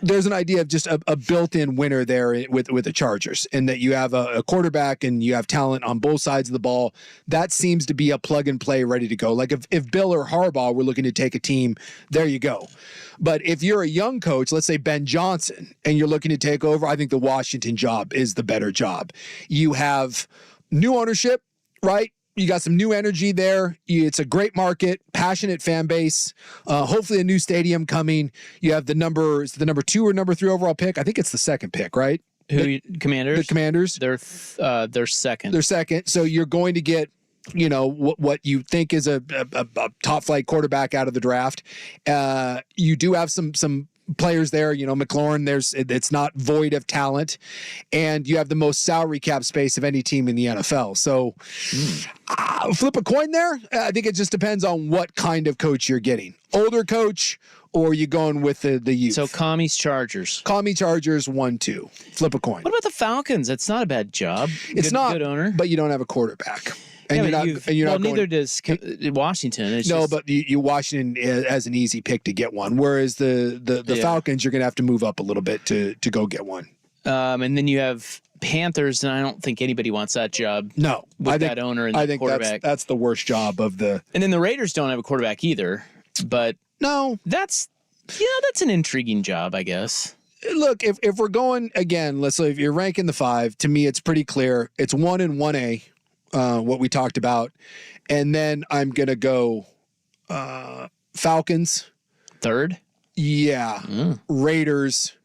there's an idea of just a built-in winner there with the Chargers, and that you have a quarterback and you have talent on both sides of the ball. That seems to be a plug-and-play ready to go. Like if Bill or Harbaugh were looking to take a team, there you go. But if you're a young coach, let's say Ben Johnson, and you're looking to take over, I think the Washington job is the better job. You have new ownership, right? You got some new energy there. It's a great market, passionate fan base. Hopefully a new stadium coming. You have the number 2 or number 3 overall pick. I think it's the second pick, right? Commanders? The Commanders. They're second. They're second. So you're going to get, what you think is a top flight quarterback out of the draft. You do have some players there, McLaurin, it's not void of talent, and you have the most salary cap space of any team in the NFL. So flip a coin there. I think it just depends on what kind of coach you're getting. Older coach, or you going with the youth. So Commies Chargers. 1-2. Flip a coin. What about the Falcons? It's not a bad job. It's not good owner, but you don't have a quarterback. And neither does Washington. But you Washington has an easy pick to get one, whereas the Falcons, you're going to have to move up a little bit to go get one. And then you have Panthers, and I don't think anybody wants that job. No, that owner and the quarterback. That's the worst job of the. And then the Raiders don't have a quarterback either. But no, that's an intriguing job, I guess. Look, if we're going again, let's say if you're ranking the 5, to me it's pretty clear. It's 1 and 1A. What we talked about, and then I'm gonna go Falcons third. Yeah, Raiders,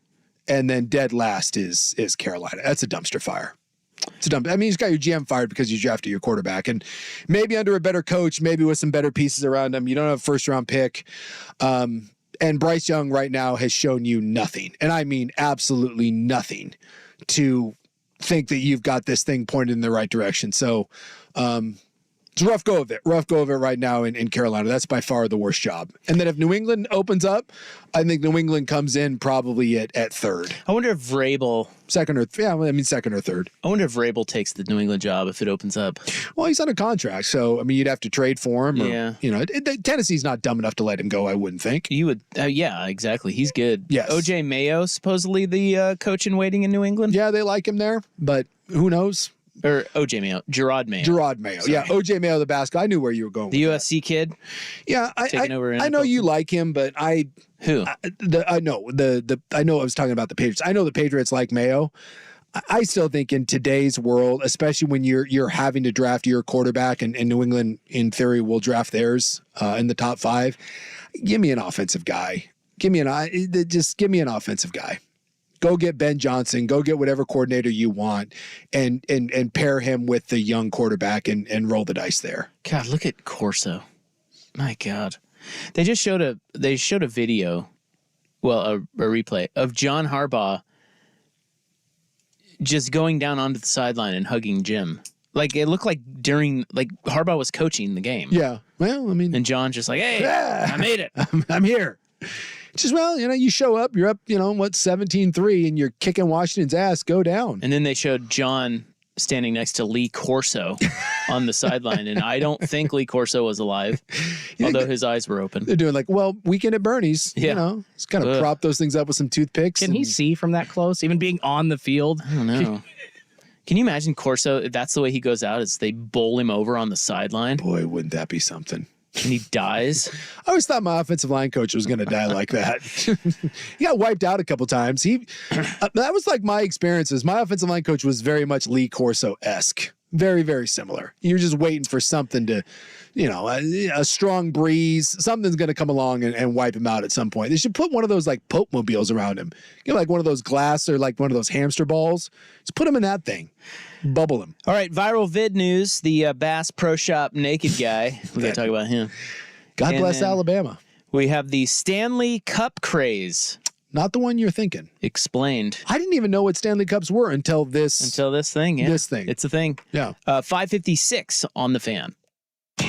and then dead last is Carolina. That's a dumpster fire. I mean, you just got your GM fired because you drafted your quarterback, and maybe under a better coach, maybe with some better pieces around him. You don't have a first round pick, and Bryce Young right now has shown you nothing, and I mean absolutely nothing to think that you've got this thing pointed in the right direction. So it's a rough go of it right now in Carolina. That's by far the worst job. And then if New England opens up, I think New England comes in probably at third. I wonder if Vrabel second or third. I wonder if Vrabel takes the New England job if it opens up. Well, he's under contract, so I mean you'd have to trade for him. Or, Tennessee's not dumb enough to let him go. I wouldn't think. You would. Yeah, exactly. He's good. Yes. OJ Mayo supposedly the coach in waiting in New England. Yeah, they like him there, but who knows? Or OJ Mayo, Gerard Mayo. Sorry. Yeah, OJ Mayo, the basketball. I knew where you were going. The USC kid. Yeah, I know you like him, but I know I was talking about the Patriots. I know the Patriots like Mayo. I still think in today's world, especially when you're having to draft your quarterback, and New England in theory will draft theirs in the top 5. Give me an offensive guy. Give me an offensive guy. Go get Ben Johnson. Go get whatever coordinator you want, and pair him with the young quarterback and roll the dice there. God, look at Corso. My God, they just showed a video, a replay of John Harbaugh just going down onto the sideline and hugging Jim. Like, it looked like Harbaugh was coaching the game. Yeah. Well, I mean, and John just like, hey, yeah, I made it. I'm here. Just, you show up, you're up, 17-3, and you're kicking Washington's ass, go down. And then they showed John standing next to Lee Corso on the sideline, and I don't think Lee Corso was alive, although his eyes were open. They're doing Weekend at Bernie's. Yeah. Just kind of prop those things up with some toothpicks. Can he see from that close, even being on the field? I don't know. Can you imagine Corso, if that's the way he goes out, is they bowl him over on the sideline? Boy, wouldn't that be something. And he dies. I always thought my offensive line coach was going to die like that. He got wiped out a couple times. That was like my experiences. My offensive line coach was very much Lee Corso-esque. Very, very similar. You're just waiting for something to, a strong breeze. Something's going to come along and wipe him out at some point. They should put one of those Pope mobiles around him. Get one of those glass or one of those hamster balls. Just put him in that thing. Bubble him. All right, viral vid news. The Bass Pro Shop naked guy. We got to talk about him. God bless Alabama. We have the Stanley Cup craze. Not the one you're thinking. Explained. I didn't even know what Stanley Cups were until this. Thing, yeah. This thing. It's a thing. Yeah. 5:56 on the Fan.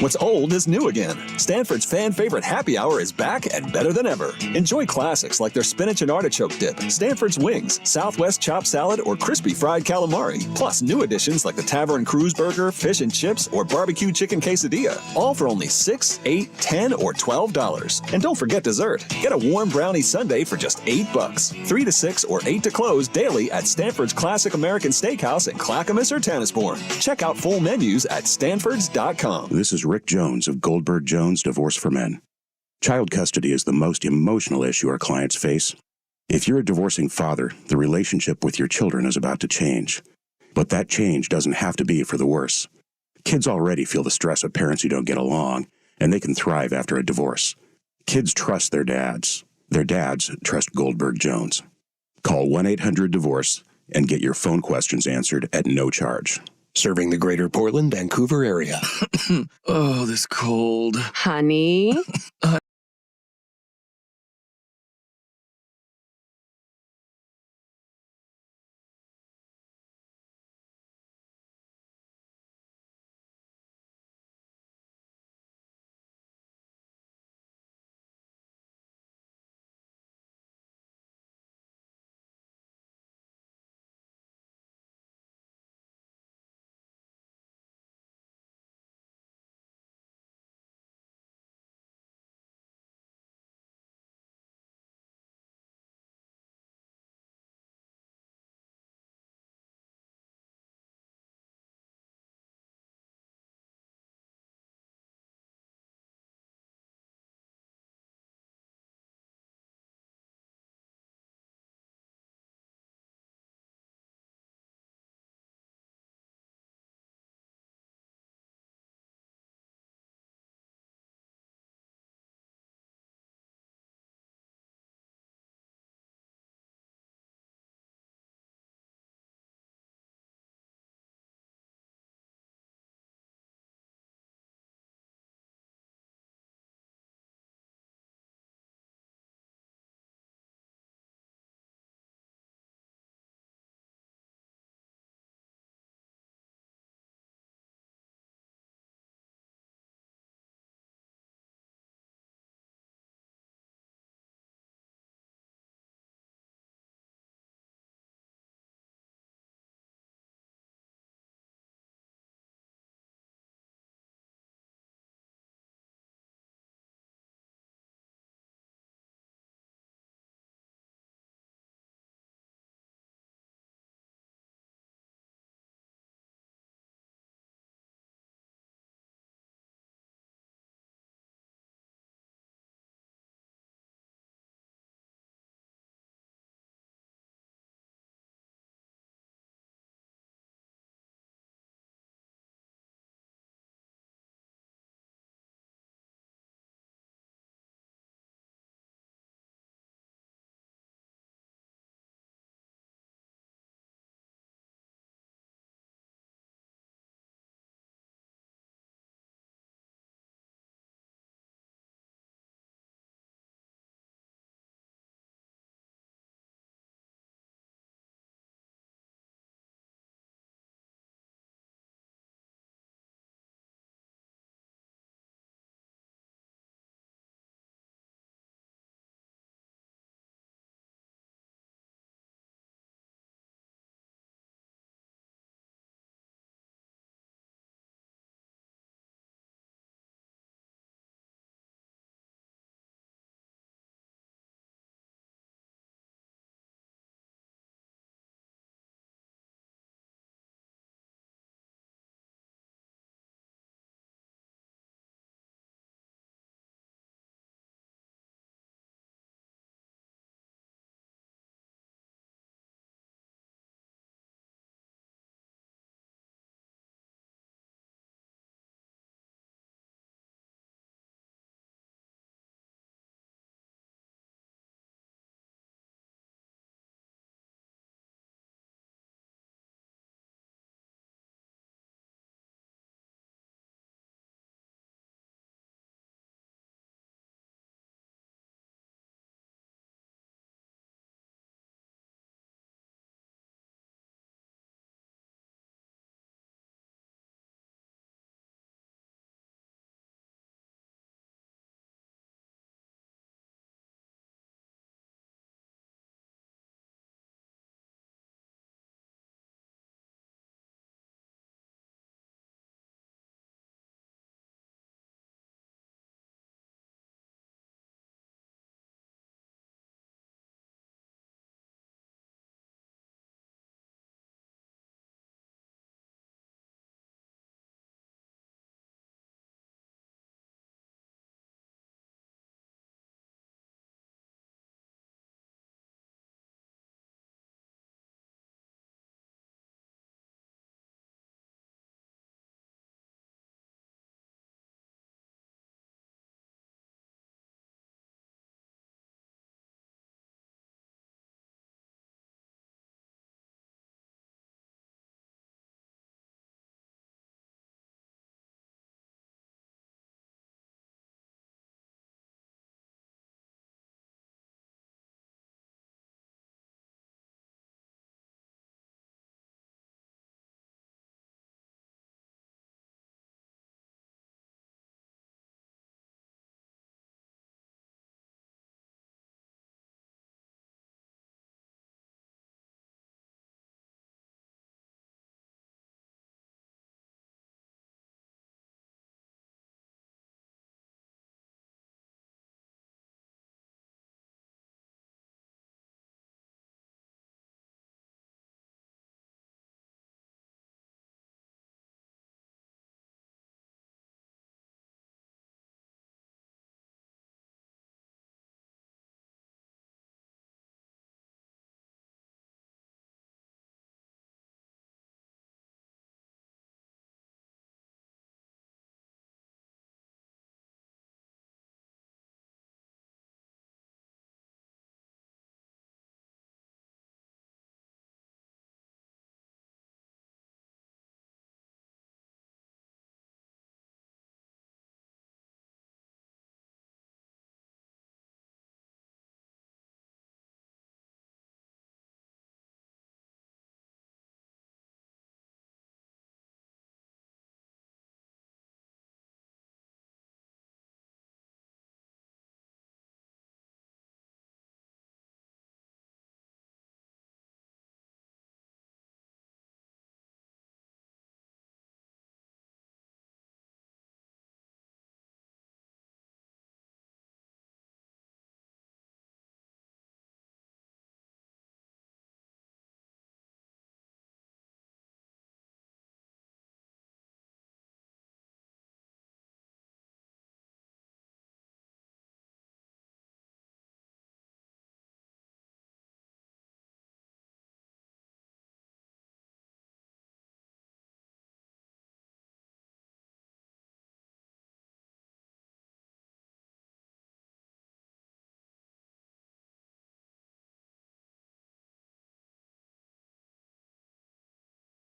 What's old is new again. Stanford's fan favorite happy hour is back and better than ever. Enjoy classics like their spinach and artichoke dip, Stanford's wings, Southwest chopped salad, or crispy fried calamari. Plus new additions like the Tavern Cruise Burger, fish and chips, or barbecue chicken quesadilla. All for only $6, $8, $10, or $12. And don't forget dessert. Get a warm brownie sundae for just $8. 3 to 6 or 8 to close daily at Stanford's Classic American Steakhouse in Clackamas or Tannisbourne. Check out full menus at stanfords.com. This is Rick Jones of Goldberg Jones Divorce for Men. Child custody is the most emotional issue our clients face. If you're a divorcing father, the relationship with your children is about to change. But that change doesn't have to be for the worse. Kids already feel the stress of parents who don't get along, and they can thrive after a divorce. Kids trust their dads. Their dads trust Goldberg Jones. Call 1-800-DIVORCE and get your phone questions answered at no charge. Serving the greater Portland, Vancouver area. Oh, this cold. Honey?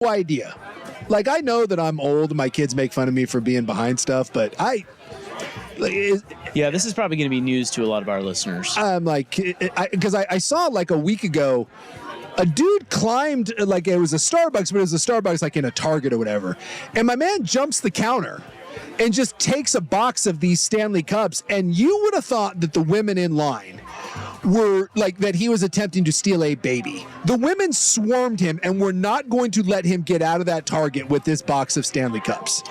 no idea. Like, I know that I'm old. My kids make fun of me for being behind stuff, but yeah, this is probably going to be news to a lot of our listeners. I'm like, because I saw like a week ago, a dude climbed, like it was a Starbucks, but it was a Starbucks like in a Target or whatever. And my man jumps the counter and just takes a box of these Stanley Cups. And you would have thought that the women in line were like, that he was attempting to steal a baby. The women swarmed him and were not going to let him get out of that Target with this box of Stanley Cups.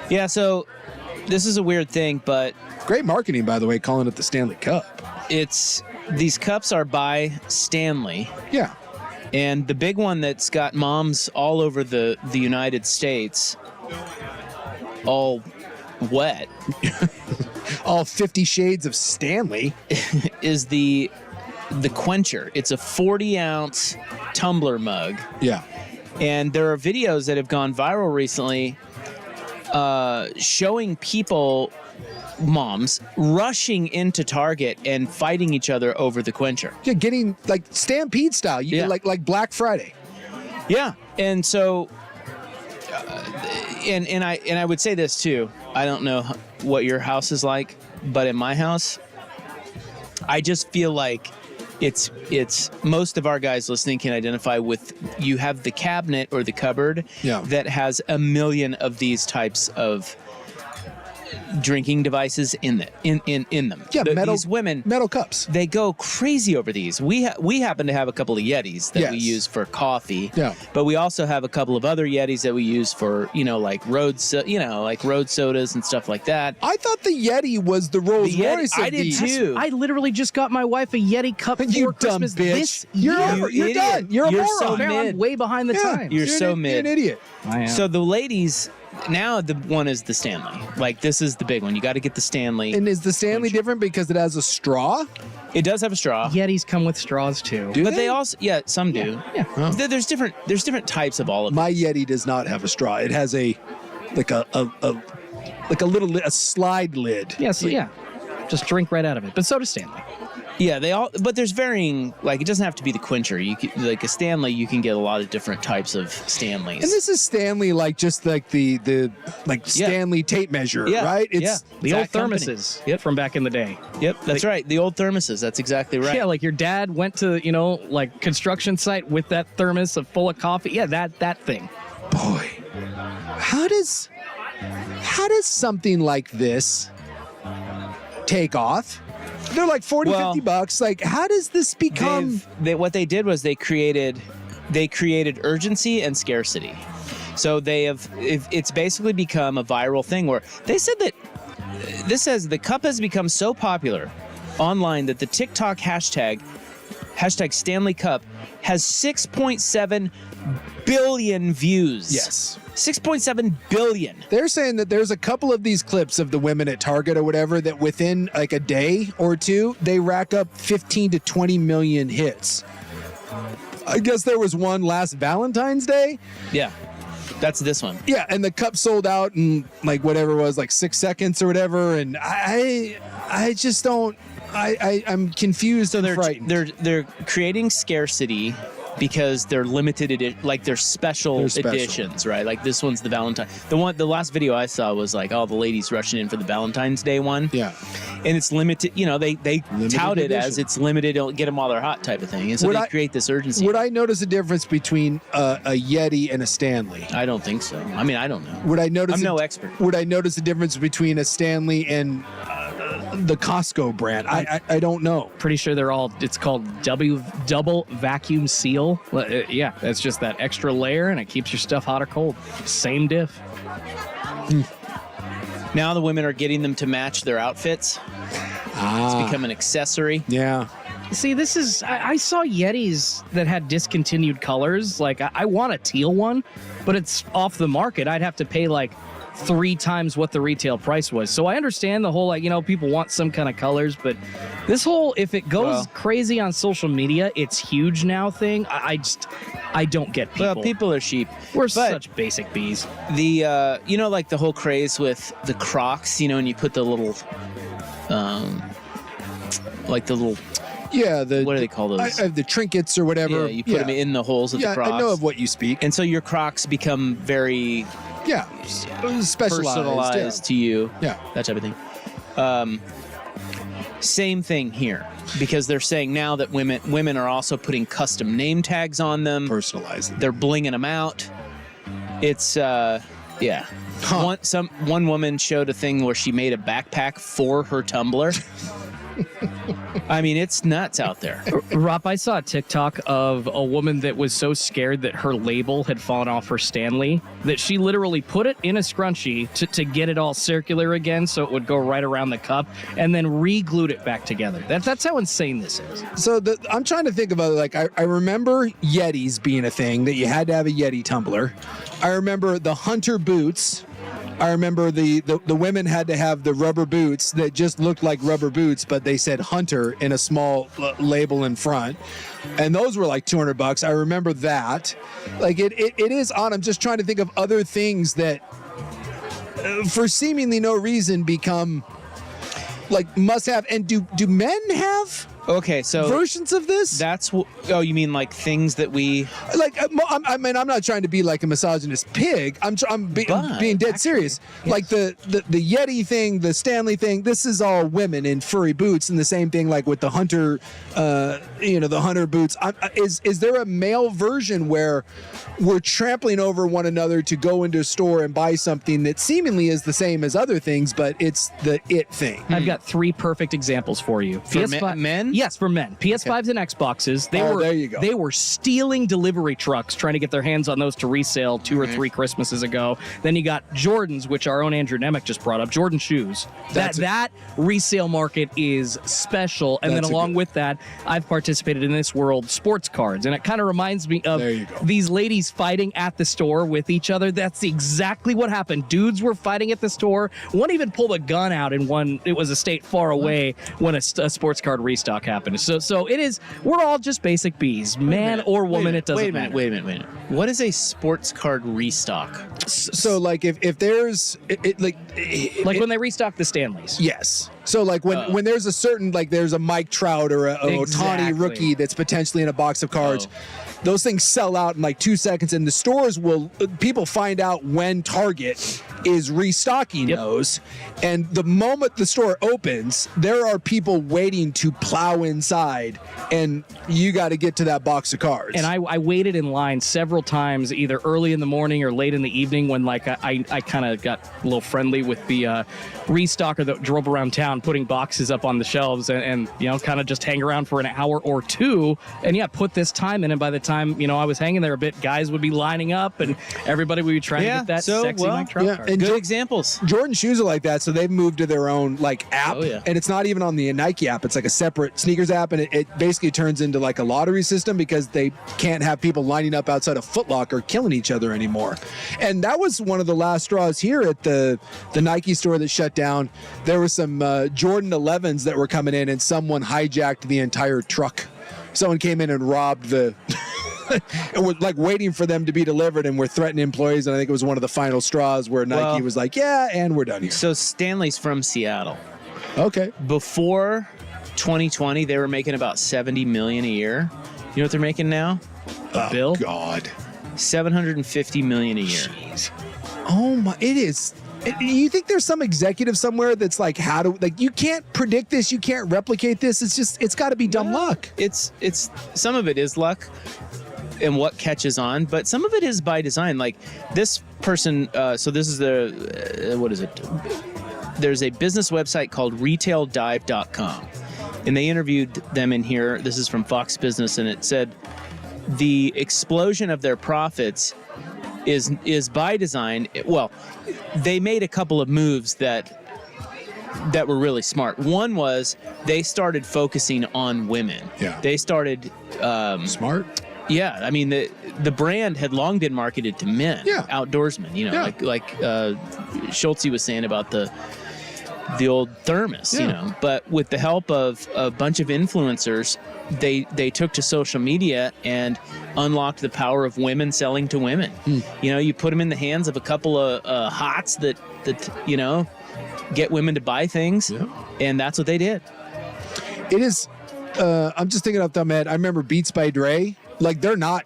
Yeah, so this is a weird thing, but great marketing, by the way, calling it the Stanley Cup. These cups are by Stanley. Yeah. And the big one that's got moms all over the United States, all wet. All 50 shades of Stanley. is the Quencher. It's a 40-ounce tumbler mug. Yeah. And there are videos that have gone viral recently showing people, moms, rushing into Target and fighting each other over the Quencher. Yeah, getting like Stampede style, like Black Friday. Yeah, and so, and I would say this too. I don't know what your house is like, but in my house, I just feel like it's most of our guys listening can identify with, you have the cabinet or the cupboard that has a million of these types of drinking devices in them. Yeah, these women, metal cups. They go crazy over these. We happen to have a couple of Yetis that we use for coffee. Yeah. But we also have a couple of other Yetis that we use for like road sodas and stuff like that. I thought the Yeti was the Rolls Royce. I did too. I literally just got my wife a Yeti cup you for dumb Christmas bitch. this You're year. done. You're a moron. so Man, mid. I'm way behind the times. You're so mid. You're an idiot. I am. So the ladies. Now the one is the Stanley. Like, this is the big one. You got to get the Stanley. And is the Stanley different because it has a straw? It does have a straw. Yetis come with straws too. Do but they also, some do. Yeah. Oh. There's different types of all of them. My Yeti does not have a straw. It has a slide lid. Yes, yeah. Just drink right out of it. But so does Stanley. Yeah, but there's varying, like, it doesn't have to be the Quencher. You can, like a Stanley, you can get a lot of different types of Stanleys. And this is Stanley, like just like the Stanley tape measure, right? It's the old thermoses from back in the day. Yep, that's right. The old thermoses. That's exactly right. Yeah, like your dad went to, like construction site with that thermos full of coffee. Yeah, that thing. Boy, how does something like this take off? They're like 40, 50 bucks. Like, how does this become? What they did was they created urgency and scarcity. So it's basically become a viral thing where they said that this says the cup has become so popular online that the TikTok hashtag Stanley Cup has 6.7 billion views. Yes. 6.7 billion. They're saying that there's a couple of these clips of the women at Target or whatever that within like a day or two, they rack up 15 to 20 million hits. I guess there was one last Valentine's Day. Yeah. That's this one. Yeah, and the cup sold out in like whatever it was, like 6 seconds or whatever. And I just don't. I'm confused. So they're creating scarcity because they're limited like they're special editions, right? Like this one's the Valentine. The last video I saw was like all the ladies rushing in for the Valentine's Day one. Yeah, and it's limited. They tout it edition. as it's limited. Don't get them while they're hot type of thing. And so they create this urgency. Would I notice a difference between a Yeti and a Stanley? I don't think so. I mean, I don't know. Would I notice? I'm no expert. Would I notice a difference between a Stanley and the Costco brand? I don't know. Pretty sure they're all. It's called double vacuum seal. Yeah, that's just that extra layer, and it keeps your stuff hot or cold. Same diff. Now the women are getting them to match their outfits. It's become an accessory. Yeah. See, this is. I saw Yetis that had discontinued colors. Like, I want a teal one, but it's off the market. I'd have to pay like 3 times what the retail price was. So I understand the whole, like, people want some kind of colors, but this whole, if it goes crazy on social media, it's huge now thing. I don't get people. Well, people are sheep. We're such basic bees. The, like the whole craze with the Crocs, and you put the little, like the little Yeah, what do they call those? The trinkets or whatever. Yeah, you put them in the holes of the Crocs. I know of what you speak. And so your Crocs become very specialized personalized to you. Yeah, that type of thing. Same thing here, because they're saying now that women are also putting custom name tags on them, personalizing. They're blinging them out. It's One woman showed a thing where she made a backpack for her tumbler. I mean, it's nuts out there. Rob, I saw a TikTok of a woman that was so scared that her label had fallen off her Stanley that she literally put it in a scrunchie to get it all circular again so it would go right around the cup, and then re-glued it back together. That's how insane this is. So I'm trying to think about it. Like, I remember Yetis being a thing, that you had to have a Yeti tumbler. I remember the Hunter boots. I remember the women had to have the rubber boots that just looked like rubber boots, but they said Hunter in a small label in front. And those were like $200. I remember that. Like, it is on. I'm just trying to think of other things that, for seemingly no reason, become like must have. And do men have versions of this? That's you mean like things that we like? I mean, I'm not trying to be like a misogynist pig. I'm being dead serious. Yes. Like the Yeti thing, the Stanley thing. This is all women in furry boots, and the same thing like with the Hunter, the Hunter boots. Is there a male version where we're trampling over one another to go into a store and buy something that seemingly is the same as other things, but it's the it thing? I've got 3 perfect examples for you. For men? Yes, for men. PS5s and Xboxes. There you go. They were stealing delivery trucks, trying to get their hands on those to resale 2 or 3 Christmases ago. Then you got Jordans, which our own Andrew Nemec just brought up. Jordan shoes. That resale market is special. And then along with that, I've participated in this world, sports cards. And it kind of reminds me of these ladies fighting at the store with each other. That's exactly what happened. Dudes were fighting at the store. One even pulled a gun out in one. It was a state far away when a sports card restock happened. So it is. We're all just basic bees, man or woman. It doesn't matter. Wait a minute. What is a sports card restock? So like if there's when they restock the Stanleys. Yes. So like when there's a certain, like there's a Mike Trout or a Ohtani rookie that's potentially in a box of cards. Those things sell out in like 2 seconds, and the stores people find out when Target is restocking those. And the moment the store opens, there are people waiting to plow inside, and you got to get to that box of cards. And I waited in line several times, either early in the morning or late in the evening, when like I kind of got a little friendly with the restocker that drove around town putting boxes up on the shelves, and kind of just hang around for an hour or 2, and put this time in. And by the time I was hanging there a bit, guys would be lining up, and everybody would be trying to get that sexy Mike Trout card. And good examples. Jordan shoes are like that, so they've moved to their own like app, and it's not even on the Nike app. It's like a separate sneakers app, and it basically turns into like a lottery system because they can't have people lining up outside a Foot Locker killing each other anymore. And that was one of the last straws here at the Nike store that shut down. There were some Jordan 11s that were coming in, and someone hijacked the entire truck. Someone came in and robbed the and we're like waiting for them to be delivered, and we're threatening employees. And I think it was one of the final straws where Nike was like, and we're done here. So Stanley's from Seattle. Okay. Before 2020, they were making about $70 million a year. You know what they're making now? Bill? God. $750 million a year. Jeez. Oh my! It is. You think there's some executive somewhere that's like, you can't predict this, you can't replicate this. It's got to be dumb luck. It's some of it is luck and what catches on, but some of it is by design. Like this person, so this is what is it? There's a business website called retaildive.com, and they interviewed them in here. This is from Fox Business, and it said the explosion of their profits is by design. Well, they made a couple of moves that were really smart. One was they started focusing on women. Yeah. They started smart. Yeah, I mean the brand had long been marketed to men, outdoorsmen. Like Schultze was saying about the old thermos. But with the help of a bunch of influencers, they took to social media and unlocked the power of women selling to women. You put them in the hands of a couple of hots that get women to buy things, and that's what they did. It is. I'm just thinking off the top of my head. I remember Beats by Dre. Like, they're not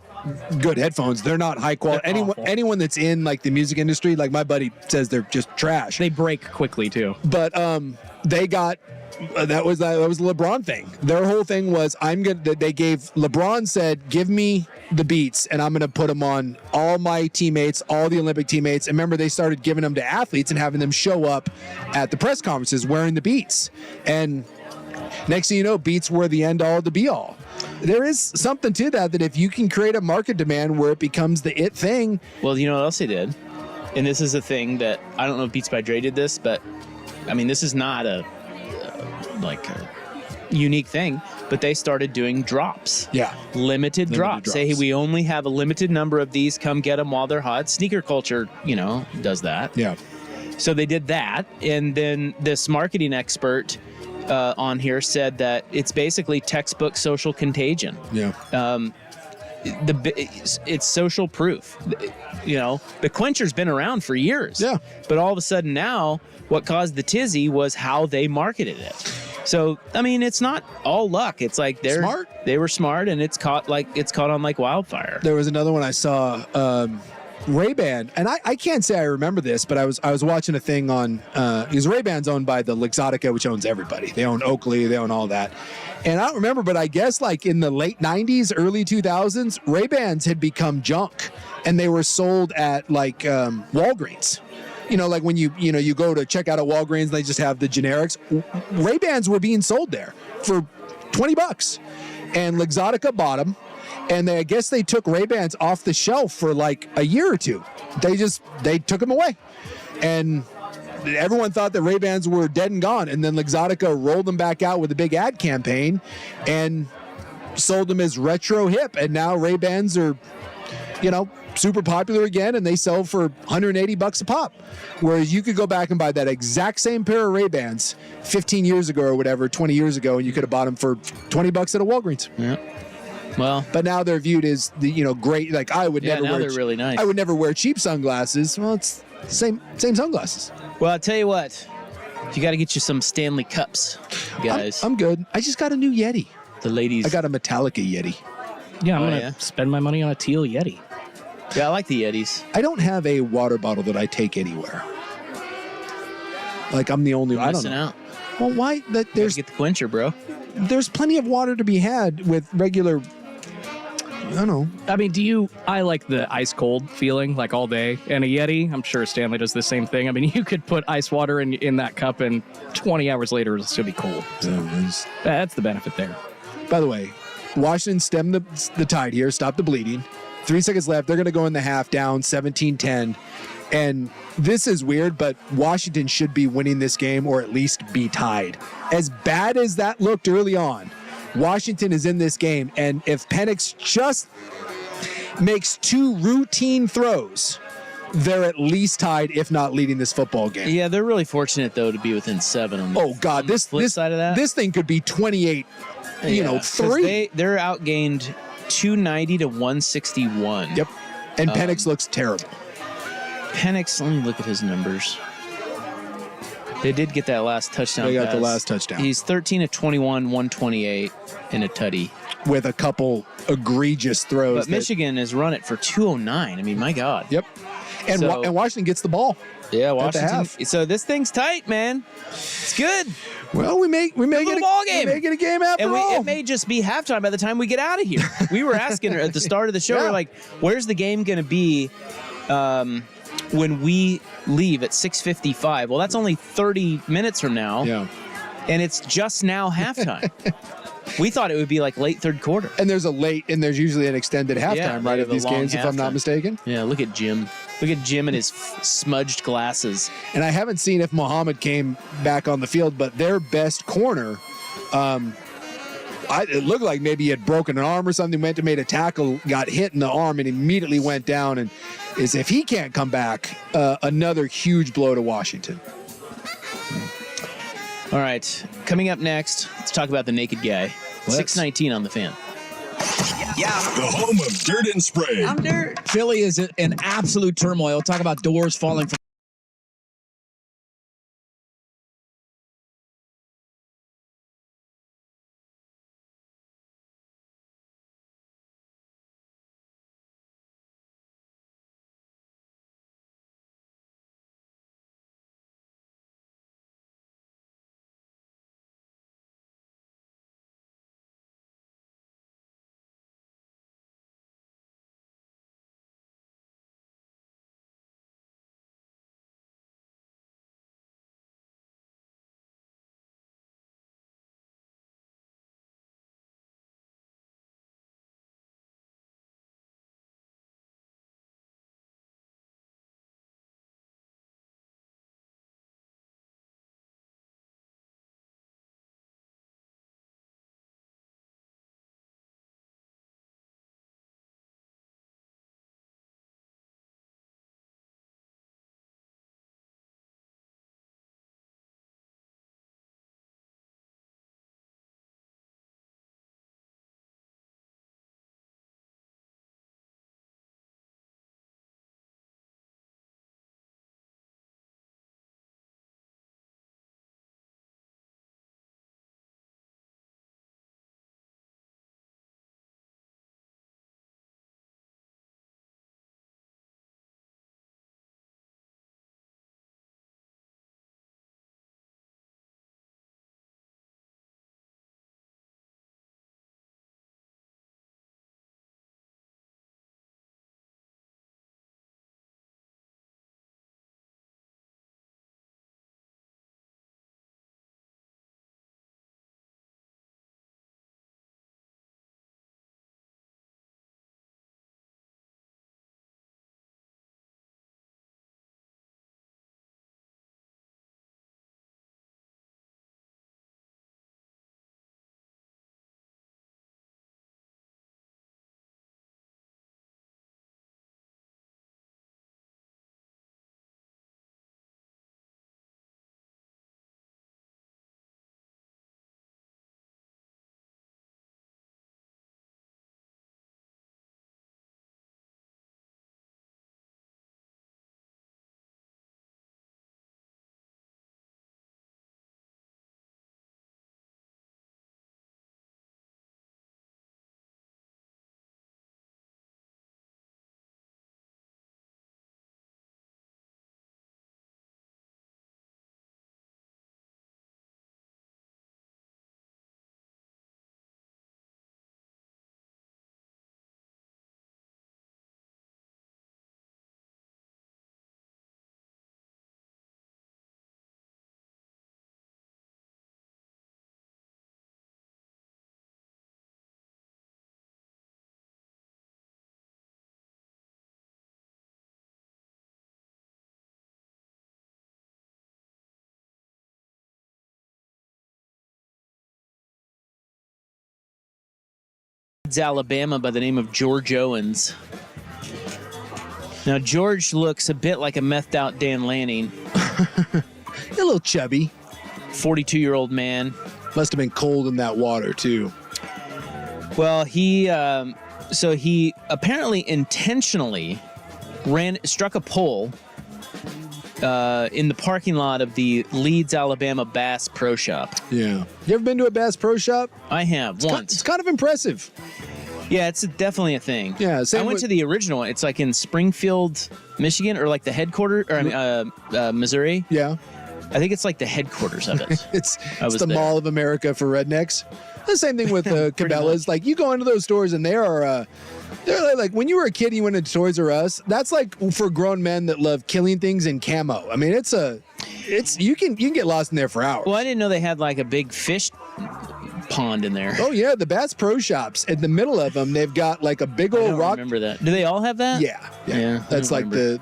good headphones. They're not high quality. Anyone that's in like the music industry, like my buddy says, they're just trash. They break quickly too. But they got that was the LeBron thing. Their whole thing was LeBron said, give me the Beats and I'm going to put them on all my teammates, all the Olympic teammates. And remember, they started giving them to athletes and having them show up at the press conferences wearing the Beats. And next thing you know, Beats were the end all, the be all. There is something to that if you can create a market demand where it becomes the it thing. Well, you know what else they did? And this is a thing that I don't know if Beats by Dre did this, but I mean, this is not a unique thing, but they started doing drops. Yeah. Limited drops. Say, hey, we only have a limited number of these. Come get them while they're hot. Sneaker culture, does that. Yeah. So they did that. And then this marketing expert on here said that it's basically textbook social contagion. Yeah. It's social proof. The quencher's been around for years. Yeah. But all of a sudden now, what caused the tizzy was how they marketed it. So, I mean, it's not all luck. It's like they were smart, and it's caught on like wildfire. There was another one I saw, Ray-Ban, and I can't say I remember this, but I was watching a thing on because Ray-Ban's owned by the Luxottica, which owns everybody. They own Oakley, they own all that. And I don't remember, but I guess like in the late 90s, early 2000s, Ray-Bans had become junk, and they were sold at like Walgreens. Like when you go to check out at Walgreens, they just have the generics. Ray-Bans were being sold there for $20, and Luxottica bought them. And I guess they took Ray-Bans off the shelf for like a year or two. They took them away. And everyone thought that Ray-Bans were dead and gone. And then Luxottica rolled them back out with a big ad campaign and sold them as retro hip. And now Ray-Bans are, super popular again, and they sell for $180 a pop. Whereas you could go back and buy that exact same pair of Ray-Bans 15 years ago or whatever, 20 years ago, and you could have bought them for $20 at a Walgreens. Yeah. Well, but now they're viewed as great. Like I would never wear. They're really nice. I would never wear cheap sunglasses. Well, it's the same sunglasses. Well, I'll tell you what, you got to get you some Stanley Cups, guys. I'm good. I just got a new Yeti. The ladies. I got a Metallica Yeti. Yeah, I'm gonna spend my money on a teal Yeti. Yeah, I like the Yetis. I don't have a water bottle that I take anywhere. Like I'm the only. You're I don't missing know. out. Well, why? There's get the quencher, bro. There's plenty of water to be had with regular. I don't know. I mean, I like the ice cold feeling like all day. And a Yeti, I'm sure Stanley does the same thing. I mean, you could put ice water in that cup and 20 hours later it'll still be cold. So that's the benefit there. By the way, Washington stemmed the tide here, stopped the bleeding. 3 seconds left. They're going to go in the half down 17-10. And this is weird, but Washington should be winning this game or at least be tied. As bad as that looked early on, Washington is in this game. And if Penix just makes 2 routine throws, they're at least tied, if not leading this football game. Yeah, they're really fortunate, though, to be within 7 on the, God, this flip side of that. This thing could be 28, 3. They're outgained 290 to 161. Yep. And Penix looks terrible. Penix, let me look at his numbers. They did get that last touchdown. They got the last touchdown. He's 13 of 21, 128 in a tutty. With a couple egregious throws. But Michigan has run it for 209. I mean, my God. Yep. And Washington gets the ball. Yeah, Washington. So this thing's tight, man. It's good. Well, we may get a ball game. We may get a game after all. It may just be halftime by the time we get out of here. We were asking at the start of the show, we're like, where's the game going to be when we leave at 6:55? Well, that's only 30 minutes from now. Yeah. And it's just now halftime. We thought it would be like late third quarter. And there's usually an extended halftime, right, of these games, if I'm not mistaken. Yeah, look at Jim. Look at Jim and his smudged glasses. And I haven't seen if Muhammad came back on the field, but their best corner, it looked like maybe he had broken an arm or something, went to made a tackle, got hit in the arm, and immediately went down. And if he can't come back, another huge blow to Washington. All right, coming up next, let's talk about the naked guy. 619 on the Fan. Yeah. The home of dirt and spray. I'm dirt. Philly is in absolute turmoil. Talk about doors falling from Leeds, Alabama by the name of George Owens. Now, George looks a bit like a methed out Dan Lanning. A little chubby. 42-year-old man. Must have been cold in that water, too. Well, he apparently intentionally struck a pole in the parking lot of the Leeds, Alabama Bass Pro Shop. Yeah. You ever been to a Bass Pro Shop? I have, once. It's kind of impressive. Yeah, it's definitely a thing. Yeah, I went to the original one. It's like in Springfield, Michigan, or like the headquarters, or Missouri. Yeah. I think it's like the headquarters of it. It's the Mall of America for rednecks. The same thing with Cabela's. Like, you go into those stores and they're like, when you were a kid, you went into Toys R Us. That's like for grown men that love killing things in camo. I mean, you can get lost in there for hours. Well, I didn't know they had like a big fish pond in there. Oh yeah, the Bass Pro Shops. In the middle of them, they've got like a big old rock. Remember that? Do they all have that? Yeah. That's like the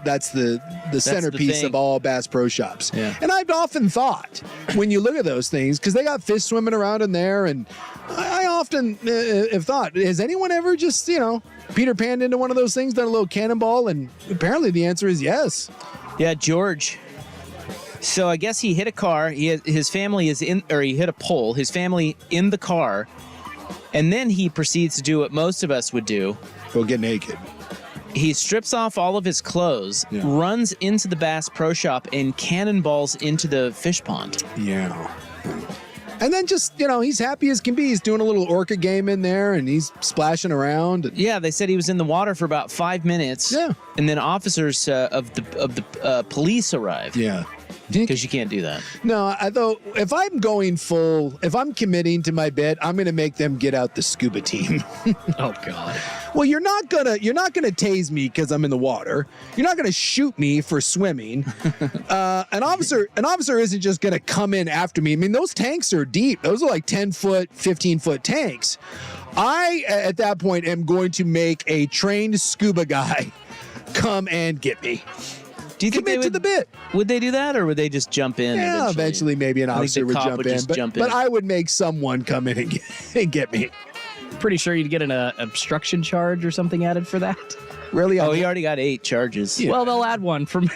centerpiece of all Bass Pro Shops. Yeah. And I've often thought, when you look at those things, because they got fish swimming around in there, and I often have thought, has anyone ever just, Peter Pan into one of those things, done a little cannonball? And apparently the answer is yes. Yeah, George. So I guess he hit a car. His family is in, or he hit a pole. His family in the car, and then he proceeds to do what most of us would do: go get naked. He strips off all of his clothes, runs into the Bass Pro Shop, and cannonballs into the fish pond. Yeah. And then just, he's happy as can be. He's doing a little orca game in there, and he's splashing around. Yeah, they said he was in the water for about 5 minutes. Yeah. And then officers of the police arrived. Yeah. Because you can't do that. No, if I'm committing to my bit, I'm going to make them get out the scuba team. Oh God. Well, you're not gonna tase me because I'm in the water. You're not gonna shoot me for swimming. An officer isn't just gonna come in after me. I mean, those tanks are deep. Those are like 10-foot, 15-foot tanks. I, at that point, am going to make a trained scuba guy come and get me. Do you think commit to the bit? Would they do that, or would they just jump in? Yeah, eventually maybe an officer would jump in. But I would make someone come in and get me. Pretty sure you'd get an obstruction charge or something added for that. Really? Oh, he already got 8 charges. Yeah. Well, they'll add one for me.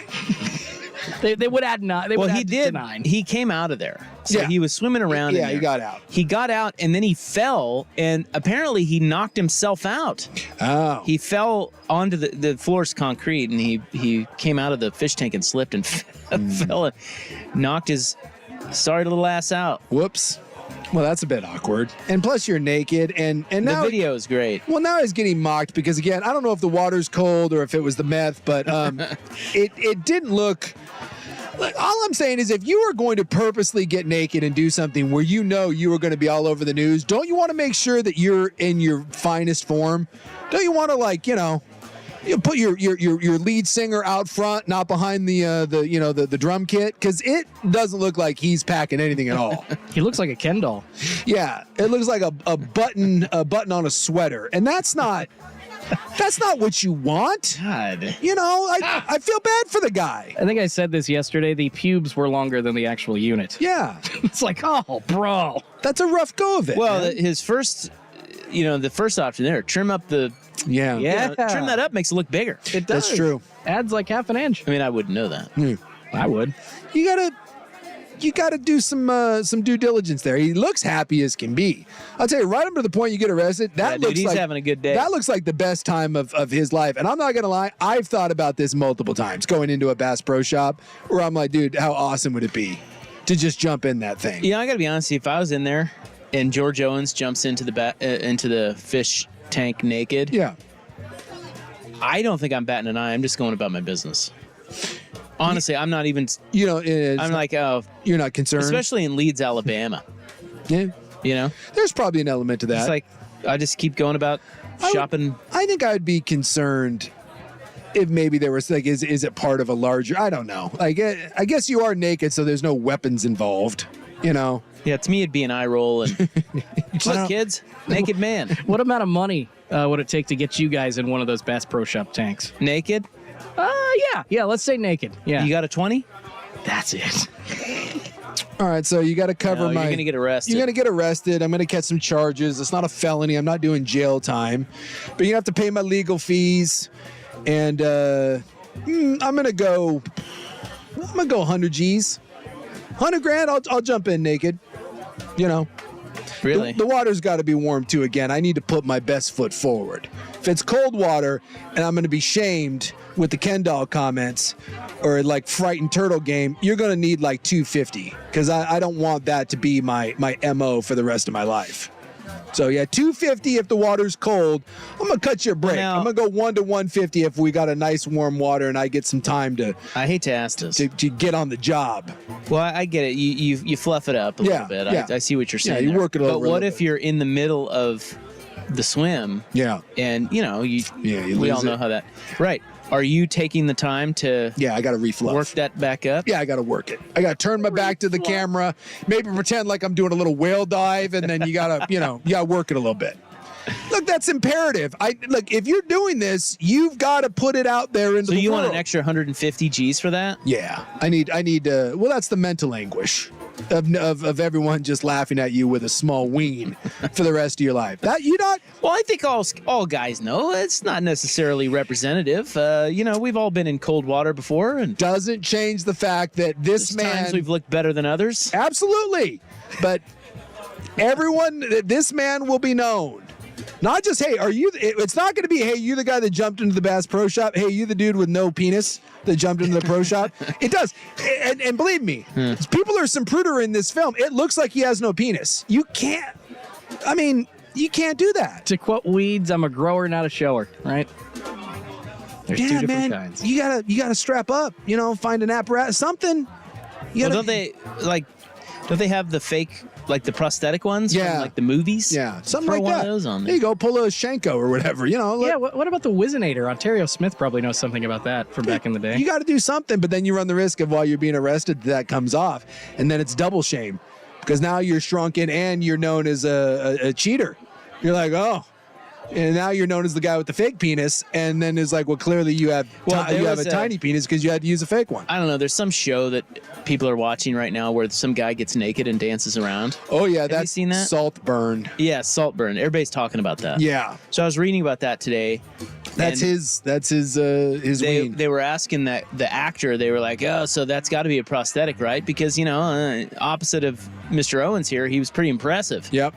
They would add 9. Well, he did. 9. He came out of there. So he was swimming around. Yeah, in there. he got out. He got out, and then he fell, and apparently he knocked himself out. Oh. He fell onto the floor's concrete, and he came out of the fish tank and slipped and fell and knocked his sorry little ass out. Whoops. Well, that's a bit awkward. And plus you're naked, and now the video is great. Well, now he's getting mocked because, again, I don't know if the water's cold or if it was the meth, but it didn't look... All I'm saying is, if you are going to purposely get naked and do something where you know you are going to be all over the news, don't you want to make sure that you're in your finest form? Don't you want to, you put your lead singer out front, not behind the drum kit, because it doesn't look like he's packing anything at all. He looks like a Ken doll. Yeah, it looks like a button on a sweater, and that's not what you want. God. I feel bad for the guy. I think I said this yesterday. The pubes were longer than the actual unit. Yeah. It's like, oh, bro. That's a rough go of it. Well, his first, the first option there, trim up the... Yeah. Trim that up makes it look bigger. It does. That's true. Adds like half an inch. I mean, I wouldn't know that. I would. You gotta do some due diligence there. He looks happy as can be. I'll tell you, right up to the point you get arrested, he's having a good day. That looks like the best time of his life. And I'm not gonna lie, I've thought about this multiple times going into a Bass Pro Shop where I'm like, dude, how awesome would it be to just jump in that thing? Yeah, I gotta be honest, if I was in there and George Owens jumps into the fish tank naked, I don't think I'm batting an eye. I'm just going about my business. Honestly, I'm not even. I'm like, oh, you're not concerned, especially in Leeds, Alabama. Yeah, there's probably an element to that. It's like I just keep going about shopping. I think I'd be concerned if maybe there was is it part of a larger? I don't know. Like, I guess you are naked, so there's no weapons involved. Yeah, to me it'd be an eye roll and look, kids, naked man. What amount of money would it take to get you guys in one of those Bass Pro Shop tanks? Naked? Yeah. Let's say naked. Yeah. You got a 20? That's it. All right, so you got to cover No, you're gonna get arrested. You're going to get arrested. I'm going to catch some charges. It's not a felony. I'm not doing jail time. But you have to pay my legal fees. And I'm going to go 100 G's. 100 grand, I'll jump in naked. You know. Really? The water's got to be warm too again. I need to put my best foot forward. If it's cold water and I'm going to be shamed with the Ken doll comments or like frightened turtle game, you're going to need like 250 because I don't want that to be my MO for the rest of my life. So yeah, 250 if the water's cold. I'm gonna cut you a break. I'm gonna go 1 to 150 if we got a nice warm water and I get some time to. I hate to ask this to get on the job. Well, I get it. You fluff it up a little bit. Yeah. I see what you're saying. Yeah, you there. work it over. But a what little if you're in the middle of the swim? Yeah. And you we lose all know it. how that. Right. Are you taking the time to? Yeah, I got to refluff. Work that back up. Yeah, I got to work it. I got to turn my back to the camera, maybe pretend like I'm doing a little whale dive, and then you got to, you got to work it a little bit. Look, that's imperative. Look, if you're doing this, you've got to put it out there into the world. So you want an extra 150 G's for that? Yeah, I need. Well, that's the mental anguish of everyone just laughing at you with a small ween for the rest of your life. That you not. Well, I think all guys know it's not necessarily representative. We've all been in cold water before, and doesn't change the fact that this times we've looked better than others. Absolutely, but this man will be known. Not just, hey, are you? It's not going to be, hey, you the guy that jumped into the Bass Pro Shop. Hey, you the dude with no penis that jumped into the Pro Shop. It does, and believe me, people are some pruder in this film. It looks like he has no penis. You can't. I mean, you can't do that. To quote Weeds, I'm a grower, not a shower. Right? There's two different kinds. You gotta strap up. Find an apparatus, something. Don't they have the fake? Like the prosthetic ones from like the movies? Yeah, something Throw like one that. of those on there. There you go, pull a Shenko or whatever, Yeah, what about the Wizinator? Ontario Smith probably knows something about that from back in the day. You got to do something, but then you run the risk of while you're being arrested, that comes off. And then it's double shame because now you're shrunken and you're known as a cheater. You're like, oh. And now you're known as the guy with the fake penis, and then it's like, well, clearly you have a tiny penis because you had to use a fake one. I don't know. There's some show that people are watching right now where some guy gets naked and dances around. Oh yeah, have you seen that? Saltburn. Yeah, Saltburn. Everybody's talking about that. Yeah. So I was reading about that today. That's his ween. They were asking that the actor. They were like, oh, so that's got to be a prosthetic, right? Because opposite of Mr. Owens here, he was pretty impressive. Yep.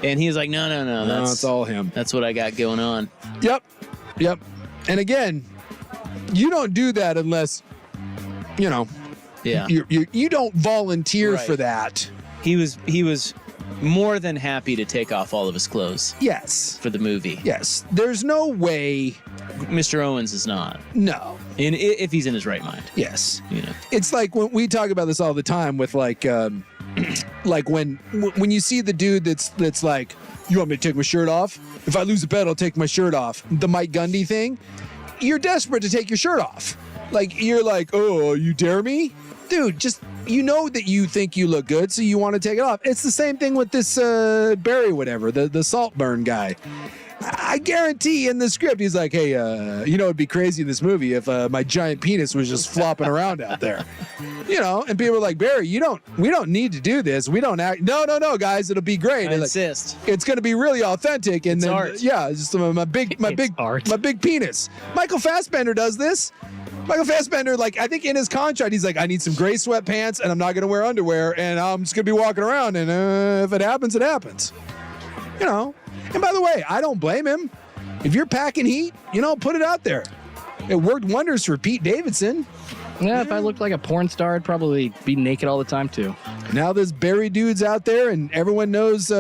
And he was like, no, that's all him. That's what I got going on. Yep. And again, you don't do that unless, yeah, you don't volunteer for that. He was more than happy to take off all of his clothes. Yes. For the movie. Yes. There's no way. Mr. Owens is not. No. And if he's in his right mind. Yes. It's like when we talk about this all the time with like when you see the dude that's like, you want me to take my shirt off? If I lose a bet, I'll take my shirt off. The Mike Gundy thing. You're desperate to take your shirt off. Like, you're like, oh, you dare me? Dude, just, that you think you look good, so you want to take it off. It's the same thing with this Barry whatever, the Saltburn guy. I guarantee in the script, he's like, hey, it'd be crazy in this movie if my giant penis was just flopping around out there. And people are like, Barry, we don't need to do this. We don't act. No, guys, it'll be great. I insist. It's going to be really authentic. And it's then, art. Yeah, it's just my big penis. Michael Fassbender does this. Michael Fassbender, I think in his contract, he's like, I need some gray sweatpants and I'm not going to wear underwear and I'm just going to be walking around. And if it happens, it happens. And by the way, I don't blame him. If you're packing heat, put it out there. It worked wonders for Pete Davidson. Yeah, if I looked like a porn star, I'd probably be naked all the time too. Now there's Barry dudes out there, and everyone knows.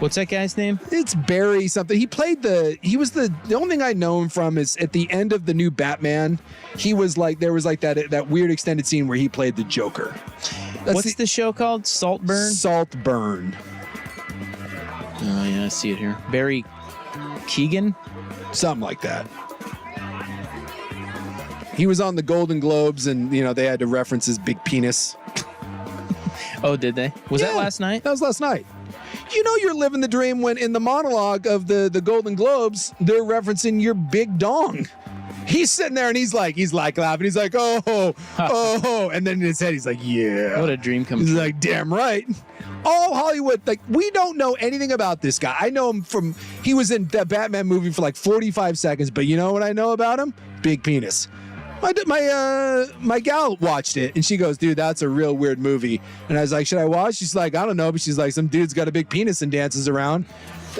What's that guy's name? It's Barry something. He was the only thing I know him from is at the end of the new Batman. He was like, there was like that weird extended scene where he played the Joker. What's the show called? Saltburn? Saltburn. Oh, yeah, I see it here. Barry Keoghan? Something like that. He was on the Golden Globes, and, they had to reference his big penis. Oh, did they? Was that last night? That was last night. You're living the dream when in the monologue of the Golden Globes, they're referencing your big dong. He's sitting there and he's like laughing. He's like, oh. And then in his head, he's like, yeah. What a dream come true. true. He's like, damn right. All Hollywood, like, we don't know anything about this guy. I know him he was in that Batman movie for like 45 seconds, but you know what I know about him? Big penis. My gal watched it and she goes, dude, that's a real weird movie. And I was like, should I watch? She's like, I don't know. But she's like, some dude's got a big penis and dances around.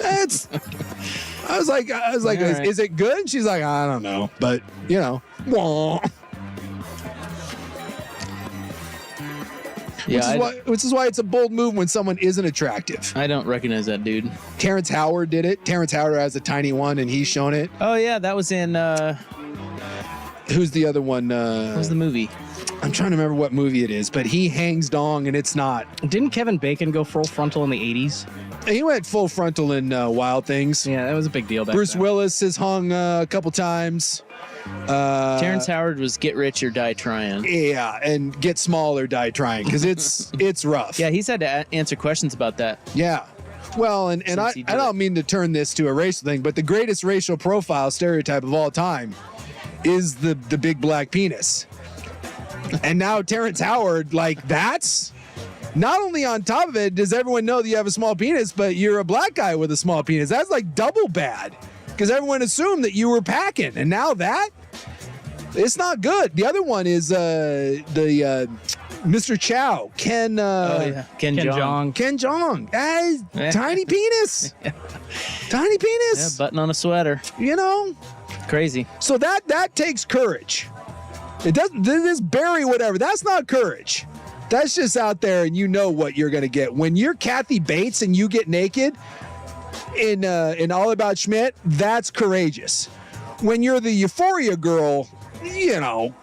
I was like, right. Is it good? And she's like, I don't know. But, you know. Yeah, which is why it's a bold move when someone isn't attractive. I don't recognize that dude. Terrence Howard did it. Terrence Howard has a tiny one and he's shown it. Oh, yeah. That was in... Who's the other one? What was the movie? I'm trying to remember what movie it is, but he hangs dong and it's not. Didn't Kevin Bacon go full frontal in the 80s? He went full frontal in Wild Things. Yeah, that was a big deal back Bruce then. Willis has hung a couple times. Terrence Howard was Get Rich or Die Trying. Yeah, and Get Small or Die Trying, because it's rough. Yeah, he's had to answer questions about that. Yeah. Well, and I don't mean to turn this to a racial thing, but the greatest racial profile stereotype of all time is the big black penis. And now Terrence Howard, like, that's not only on top of it, does everyone know that you have a small penis, but you're a black guy with a small penis. That's like double bad because everyone assumed that you were packing. And now that, it's not good. The other one is Mr. Chow, Ken Jeong. Ken Jeong. Tiny penis. Tiny penis. Yeah, button on a sweater. You know? Crazy. So that takes courage. It doesn't, this Barry whatever, that's not courage. That's just out there and you know what you're going to get. When you're Kathy Bates and you get naked in All About Schmidt, that's courageous. When you're the Euphoria girl, you know,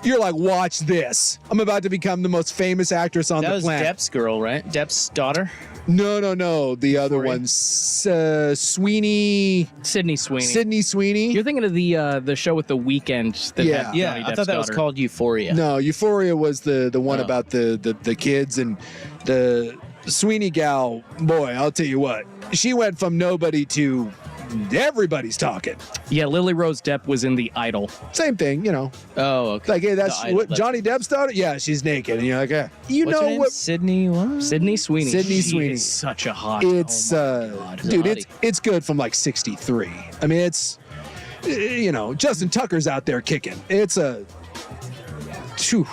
you're like, watch this. I'm about to become the most famous actress on the planet. That was Depp's girl, right? Depp's daughter? No. The other one's Sydney Sweeney. You're thinking of the show with The Weeknd. That had Johnny I Depp's thought that was daughter. called Euphoria. No, Euphoria was the one about the kids, and the Sweeney gal, boy, I'll tell you what. She went from nobody to everybody's talking. Yeah, Lily Rose Depp was in The Idol. Same thing, you know. Oh, okay. Like, hey, that's what Johnny Depp's daughter? Yeah, she's naked. And you're like, yeah. You What's her know name? what? Sydney what? Sydney Sweeney. Sydney She Sweeney. is such a hot. It's dude, it's good from like 63. I mean, it's, you know, Justin Tucker's out there kicking. It's a phew.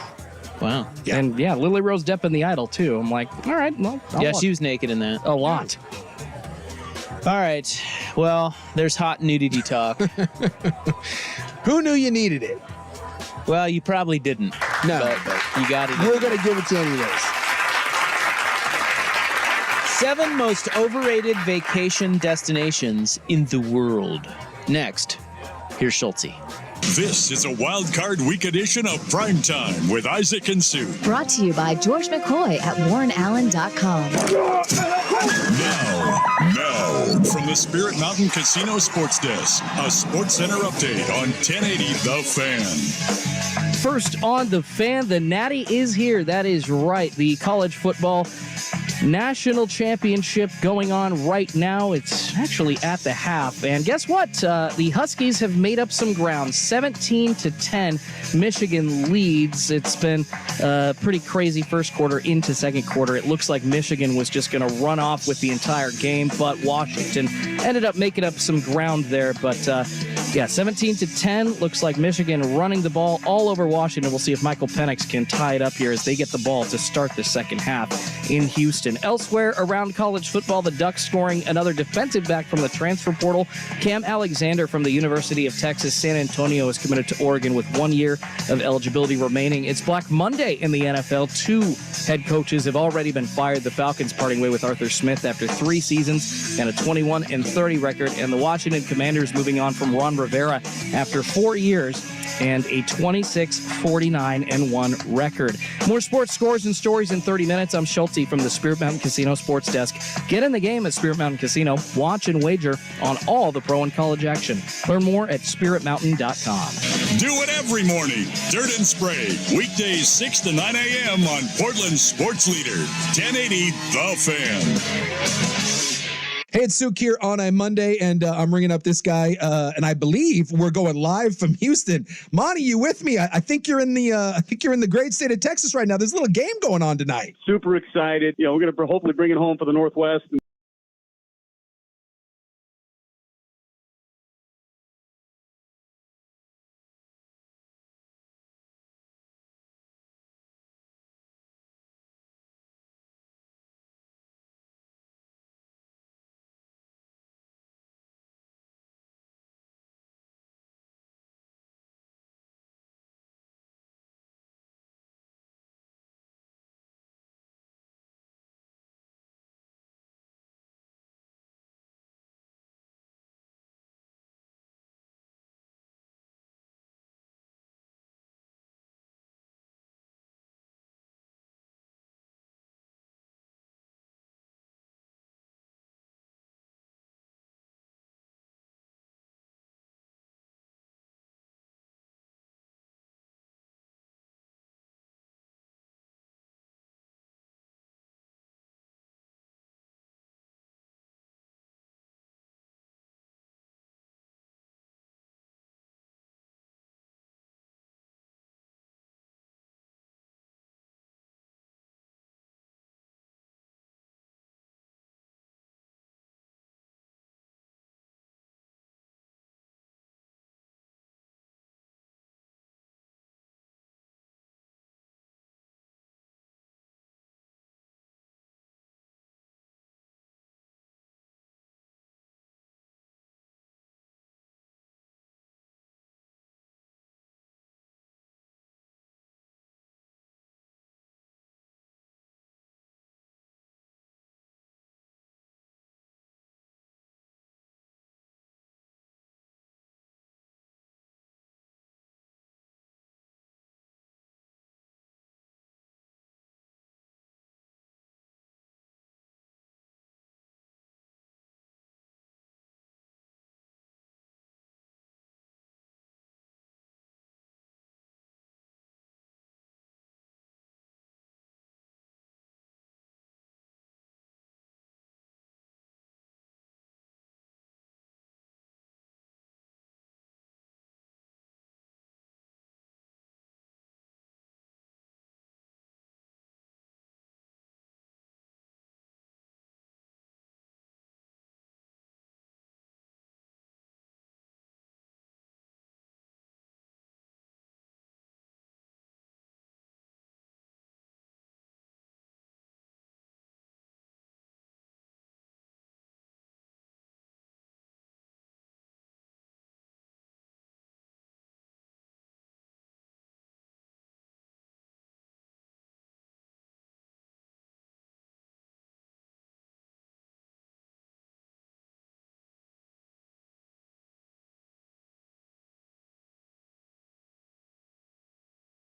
Wow. Yeah. And yeah, Lily Rose Depp in The Idol too. I'm like, all right, well, Yeah, she was naked in that. a lot. All right. Well, there's hot nudity talk. Who knew you needed it? Well, you probably didn't. No. But you got it. We're going to give it to you anyways. 7 most overrated vacation destinations in the world. Next, here's Schulte. This is a Wild Card Week edition of Primetime with Isaac and Sue. Brought to you by George McCoy at WarrenAllen.com. Now, from the Spirit Mountain Casino Sports Desk, a Sports Center update on 1080 The Fan. First on The Fan, the Natty is here. That is right. The college football national championship going on right now. It's actually at the half. And guess what? The Huskies have made up some ground. 17-10, Michigan leads. It's been a pretty crazy first quarter into second quarter. It looks like Michigan was just going to run off with the entire game, but Washington ended up making up some ground there. But yeah, 17-10. Looks like Michigan running the ball all over Washington. We'll see if Michael Penix can tie it up here as they get the ball to start the second half in Houston. Elsewhere around college football, the Ducks scoring another defensive back from the transfer portal. Cam Alexander from the University of Texas San Antonio is committed to Oregon with 1 year of eligibility remaining. It's Black Monday in the NFL. 2 head coaches have already been fired. The Falcons parting way with Arthur Smith after 3 seasons and a 21-30 record. And the Washington Commanders moving on from Ron Rivera after 4 years and a 26-49-1 record. More sports scores and stories in 30 minutes. I'm Schulte from the Spirit Mountain Casino Sports Desk. Get in the game at Spirit Mountain Casino. Watch and wager on all the pro and college action. Learn more at spiritmountain.com. Do it every morning. Dirt and Spray. Weekdays 6 to 9 a.m. on Portland's Sports Leader. 1080 The Fan. Hey, it's Suk here on a Monday, and I'm ringing up this guy, and I believe we're going live from Houston. Monty, you with me? I think you're in the great state of Texas right now. There's a little game going on tonight. Super excited. We're going to hopefully bring it home for the Northwest.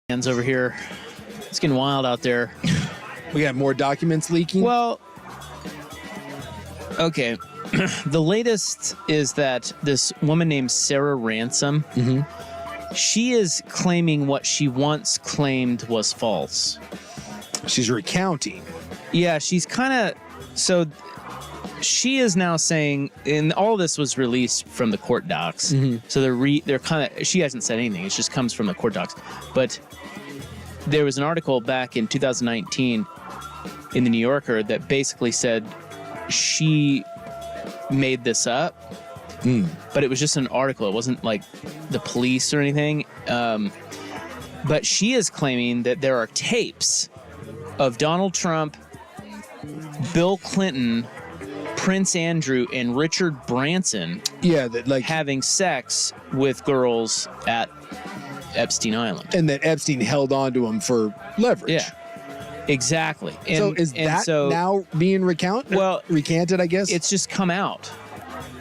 Hands over here. It's getting wild out there. We got more documents leaking? Well, okay. The latest is that this woman named Sarah Ransom, she is claiming what she once claimed was false. She's recounting. Yeah, she's kind of... So she is now saying, and all this was released from the court docs. So they're kind of... She hasn't said anything. It just comes from the court docs. But there was an article back in 2019 in the New Yorker that basically said she made this up, but it was just an article. It wasn't like the police or anything. But she is claiming that there are tapes of Donald Trump, Bill Clinton, Prince Andrew, and Richard Branson having sex with girls at Epstein Island. And that Epstein held on to him for leverage. Yeah. Exactly. And, so is that now being recanted, I guess? It's just come out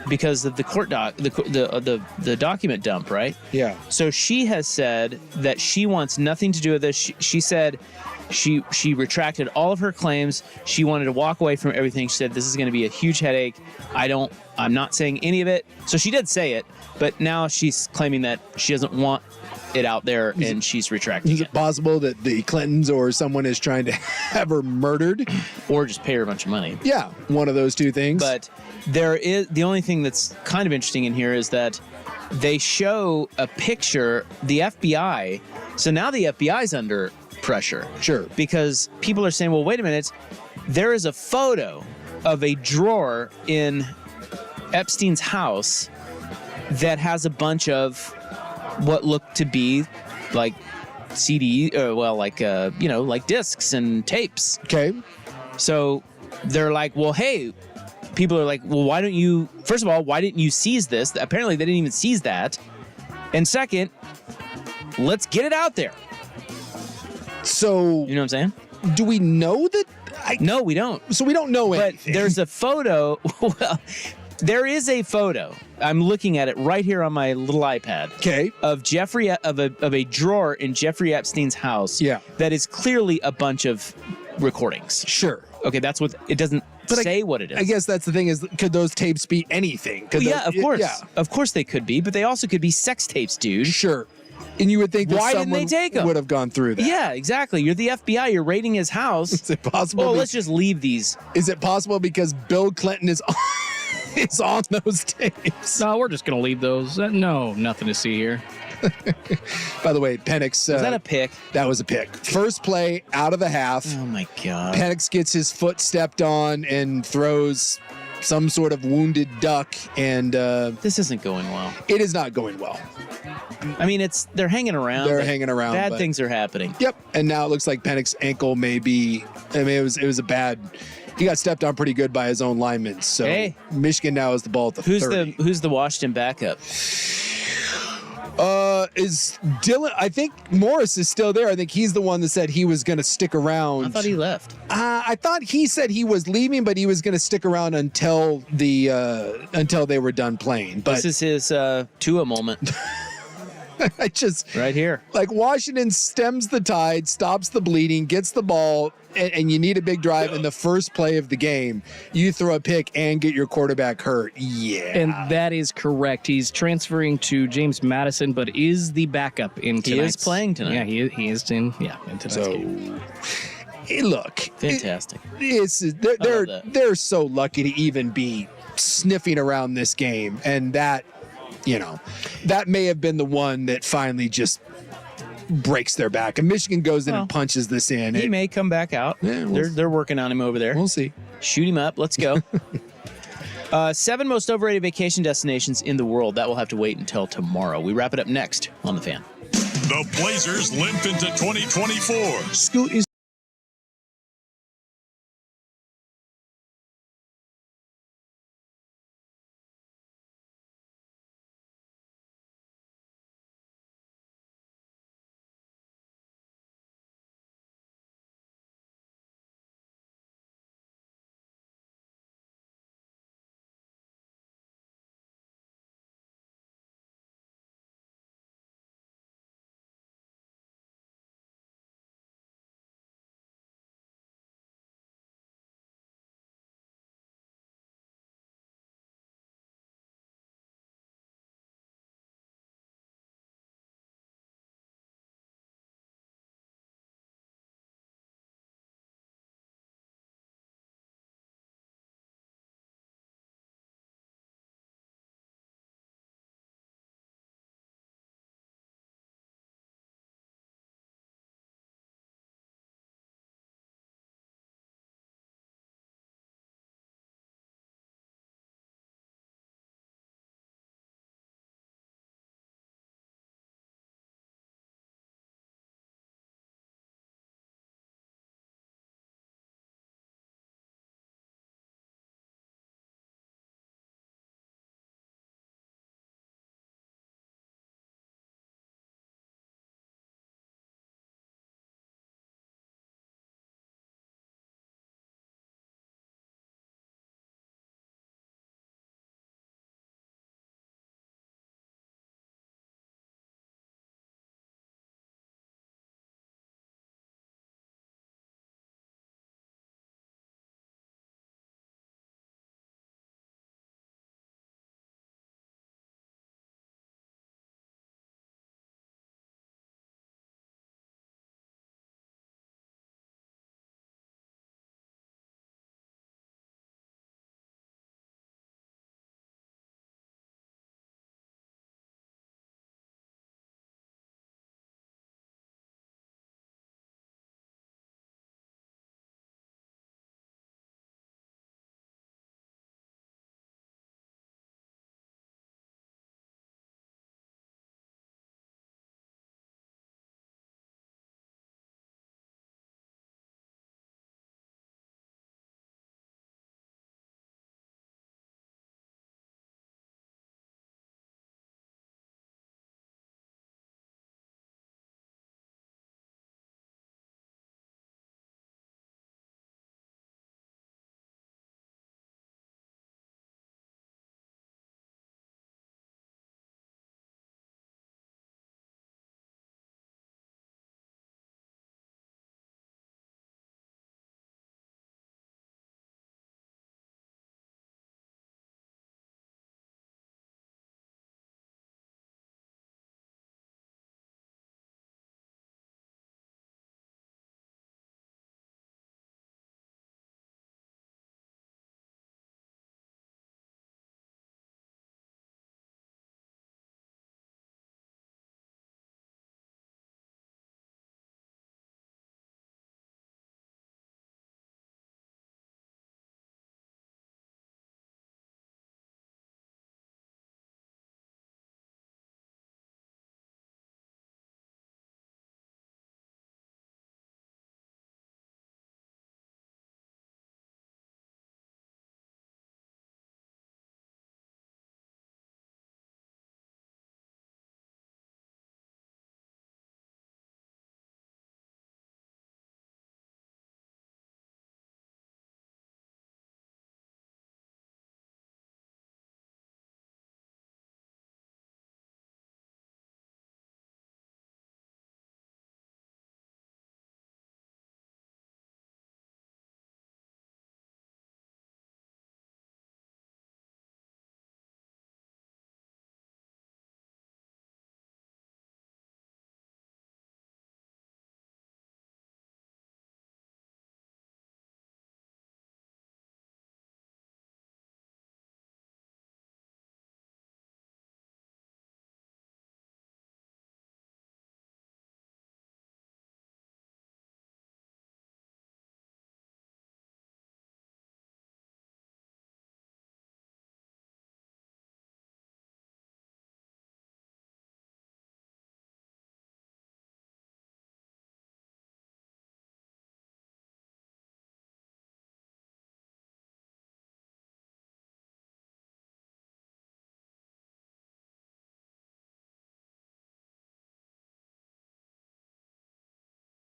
because of the court the document dump, right? Yeah. So she has said that she wants nothing to do with this. She said she retracted all of her claims. She wanted to walk away from everything. She said this is going to be a huge headache. I'm not saying any of it. So she did say it, but now she's claiming that she doesn't want it out there, and she's retracting Is it possible that the Clintons or someone is trying to have her murdered? Or just pay her a bunch of money. Yeah, one of those two things. But there is the only thing that's kind of interesting in here is that they show a picture, the FBI. So now the FBI's under pressure. Sure. Because people are saying, well, wait a minute. There is a photo of a drawer in Epstein's house that has a bunch of what look to be like CD, like discs and tapes. Okay. So they're like, well, hey, people are like, well, why didn't you seize this? Apparently they didn't even seize that. And second, let's get it out there. So, you know what I'm saying? Do we know that? No, we don't. So we don't know anything. But there's a photo. Well, there is a photo. I'm looking at it right here on my little iPad. Okay. Of a drawer in Jeffrey Epstein's house. Yeah. That is clearly a bunch of recordings. Sure. Okay, that's what it doesn't say what it is. I guess that's the thing is, could those tapes be anything? Well, yeah, of course. Yeah. Of course they could be, but they also could be sex tapes, dude. Sure. And you would think that why didn't someone they take them? would have gone through that. Yeah, exactly. You're the FBI. You're raiding his house. Is it possible? Well, let's just leave these. Is it possible because Bill Clinton is on those tapes? No, we're just going to leave those. No, nothing to see here. By the way, Penix. Was that a pick? That was a pick. First play out of the half. Oh, my God. Penix gets his foot stepped on and throws some sort of wounded duck. And this isn't going well. It is not going well. I mean, they're hanging around. They're hanging around. Bad things are happening. Yep. And now it looks like Penix's ankle may be. I mean, it was a bad. He got stepped on pretty good by his own linemen. So Michigan now has the ball at the 30. Who's the Washington backup? Is Dylan? I think Morris is still there. I think he's the one that said he was going to stick around. I thought he left. I thought he said he was leaving, but he was going to stick around until they were done playing. But this is his Tua moment. I just right here. Like Washington stems the tide, stops the bleeding, gets the ball, and you need a big drive in the first play of the game. You throw a pick and get your quarterback hurt. Yeah. And that is correct. He's transferring to James Madison, but is the backup in tonight. He is playing tonight. Yeah, he is in tonight's game. Hey, look. Fantastic. They're so lucky to even be sniffing around this game, and that may have been the one that finally just breaks their back. And Michigan goes in and punches this in. He may come back out. Yeah, they're working on him over there. We'll see. Shoot him up. Let's go. 7 most overrated vacation destinations in the world. That will have to wait until tomorrow. We wrap it up next on The Fan. The Blazers limp into 2024. Scoot is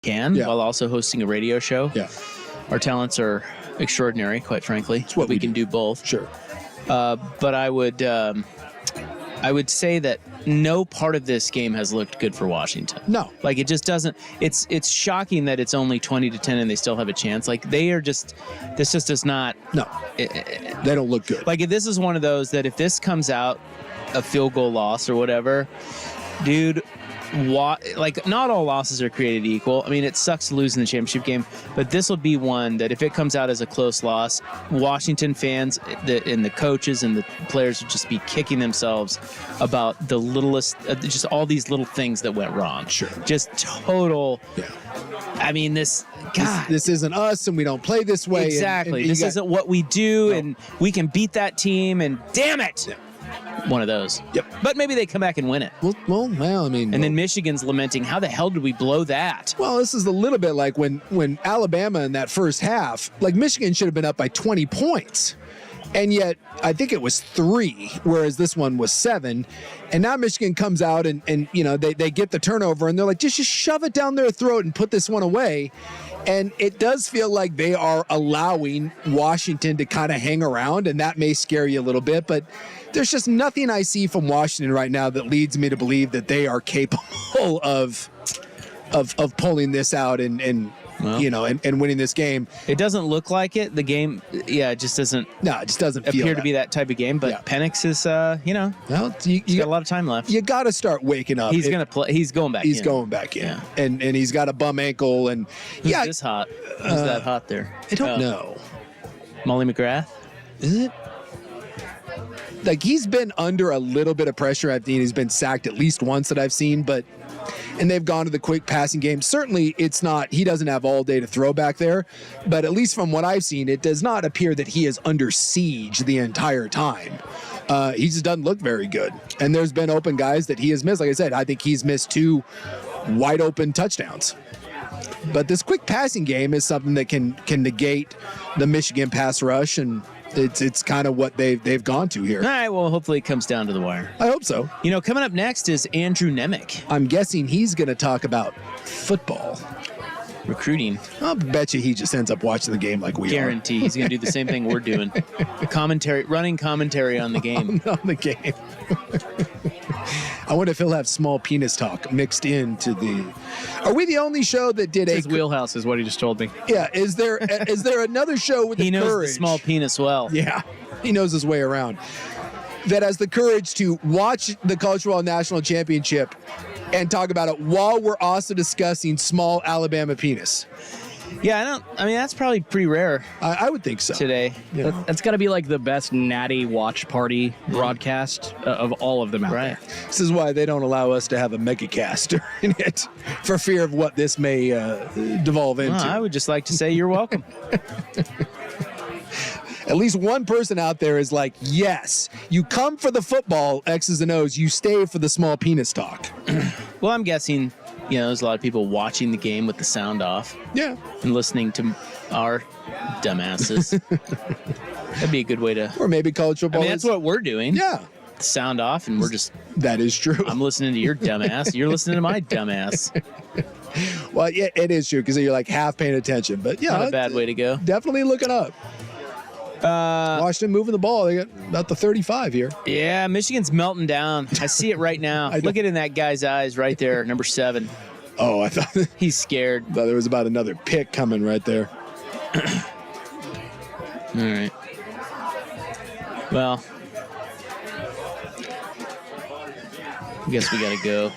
can while also hosting a radio show. Yeah. Our talents are extraordinary, quite frankly. It's what we can do both. Sure. But I would say that no part of this game has looked good for Washington. No. Like, it just doesn't. It's shocking that it's only 20-10 and they still have a chance. Like, they are just. This just does not. No. They don't look good. Like, if this is one of those that if this comes out a field goal loss or whatever, dude. Like, not all losses are created equal. I mean, it sucks to lose in the championship game, but this will be one that if it comes out as a close loss, Washington fans and the coaches and the players will just be kicking themselves about the littlest, just all these little things that went wrong. Sure. Just total. Yeah. I mean, this isn't us, and we don't play this way. Exactly. This isn't what we do, and we can beat that team, and damn it. Yeah. One of those. Yep. But maybe they come back and win it. Well, I mean. And then Michigan's lamenting, how the hell did we blow that? Well, this is a little bit like when Alabama in that first half, like Michigan should have been up by 20 points. And yet, I think it was 3, whereas this one was 7. And now Michigan comes out and they get the turnover and they're like, just shove it down their throat and put this one away. And it does feel like they are allowing Washington to kind of hang around, and that may scare you a little bit, but there's just nothing I see from Washington right now that leads me to believe that they are capable of pulling this out and winning this game. It doesn't look like it. The game, it just doesn't. No, it just doesn't appear to be that type of game. But Penix is, he's got a lot of time left. You got to start waking up. He's gonna play. He's going back. He's going back in, and he's got a bum ankle. And Who's this hot? Who's that hot there? I don't know. Molly McGrath. Is it? Like, he's been under a little bit of pressure. I think he's been sacked at least once that I've seen, and they've gone to the quick passing game. Certainly, it's not, he doesn't have all day to throw back there, but at least from what I've seen, it does not appear that he is under siege the entire time. He just doesn't look very good. And there's been open guys that he has missed. Like I said, I think he's missed 2 wide open touchdowns. But this quick passing game is something that can negate the Michigan pass rush, and it's kind of what they've gone to here. All right, well, hopefully it comes down to the wire. I hope so. Coming up next is Andrew Nemec. I'm guessing he's going to talk about football. Recruiting. I'll bet you he just ends up watching the game like we Guarantee. He's going to do the same thing we're doing. Running commentary on the game. on the game. I wonder if he'll have small penis talk mixed into the. Are we the only show that did his wheelhouse is what he just told me. Yeah. Is there another show with he the knows courage? The small penis well. Yeah. He knows his way around. That has the courage to watch the College Football National Championship and talk about it while we're also discussing small Alabama penis. Yeah, that's probably pretty rare. I would think so. Today. Yeah. That's got to be like the best natty watch party broadcast of all of them out there. This is why they don't allow us to have a megacast during it, for fear of what this may devolve into. I would just like to say you're welcome. At least one person out there is like, yes, you come for the football, X's and O's, you stay for the small penis talk. Well, I'm guessing, there's a lot of people watching the game with the sound off. Yeah. And listening to our dumbasses. That'd be a good way to. Or maybe college football. That's what we're doing. Yeah. Sound off, and we're just. That is true. I'm listening to your dumbass. You're listening to my dumbass. Well, yeah, it is true, because you're like half paying attention. But yeah, not a bad way to go. Definitely looking up. Washington moving the ball. They got about the 35 here. Yeah, Michigan's melting down. I see it right now. Look at it in that guy's eyes right there, number 7. Oh, I thought he's scared. I thought there was about another pick coming right there. All right. Well, I guess we got to go.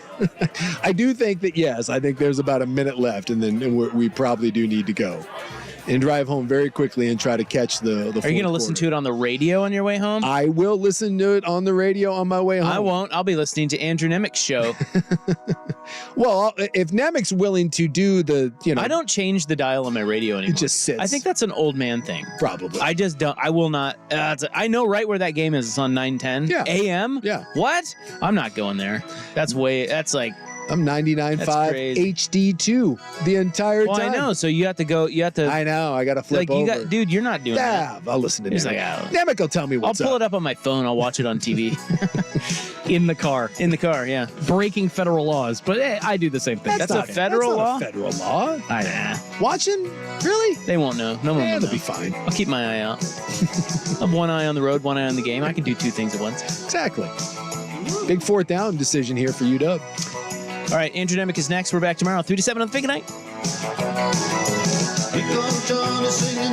I do think that, yes, I think there's about a minute left, and then we probably do need to go. And drive home very quickly and try to catch the Are you going to listen to it on the radio on your way home? I will listen to it on the radio on my way home. I won't. I'll be listening to Andrew Nemec's show. Well, if Nemec's willing to do the, I don't change the dial on my radio anymore. It just sits. I think that's an old man thing. Probably. I just don't. I will not. I know right where that game is. It's on 910 a.m. Yeah. What? I'm not going there. That's like. I'm 99.5 HD2 the entire time. I know. So you have to go. You have to. I know. I got to flip over. Dude, you're not doing that. I'll listen to Nemec. Nemec will tell me what's I'll pull it up on my phone. I'll watch it on TV. In the car. In the car, yeah. Breaking federal laws. But I do the same thing. That's a federal law? Federal law. I know. Watching? Really? They won't know. No one will they'll know. be fine. I'll keep my eye out. I have one eye on the road, one eye on the game. I can do two things at once. Exactly. Big 4th down decision here for UW. All right, Andrew Nemec is next. We're back tomorrow, 3 to 7 on the Big Night. Here comes Johnny singing.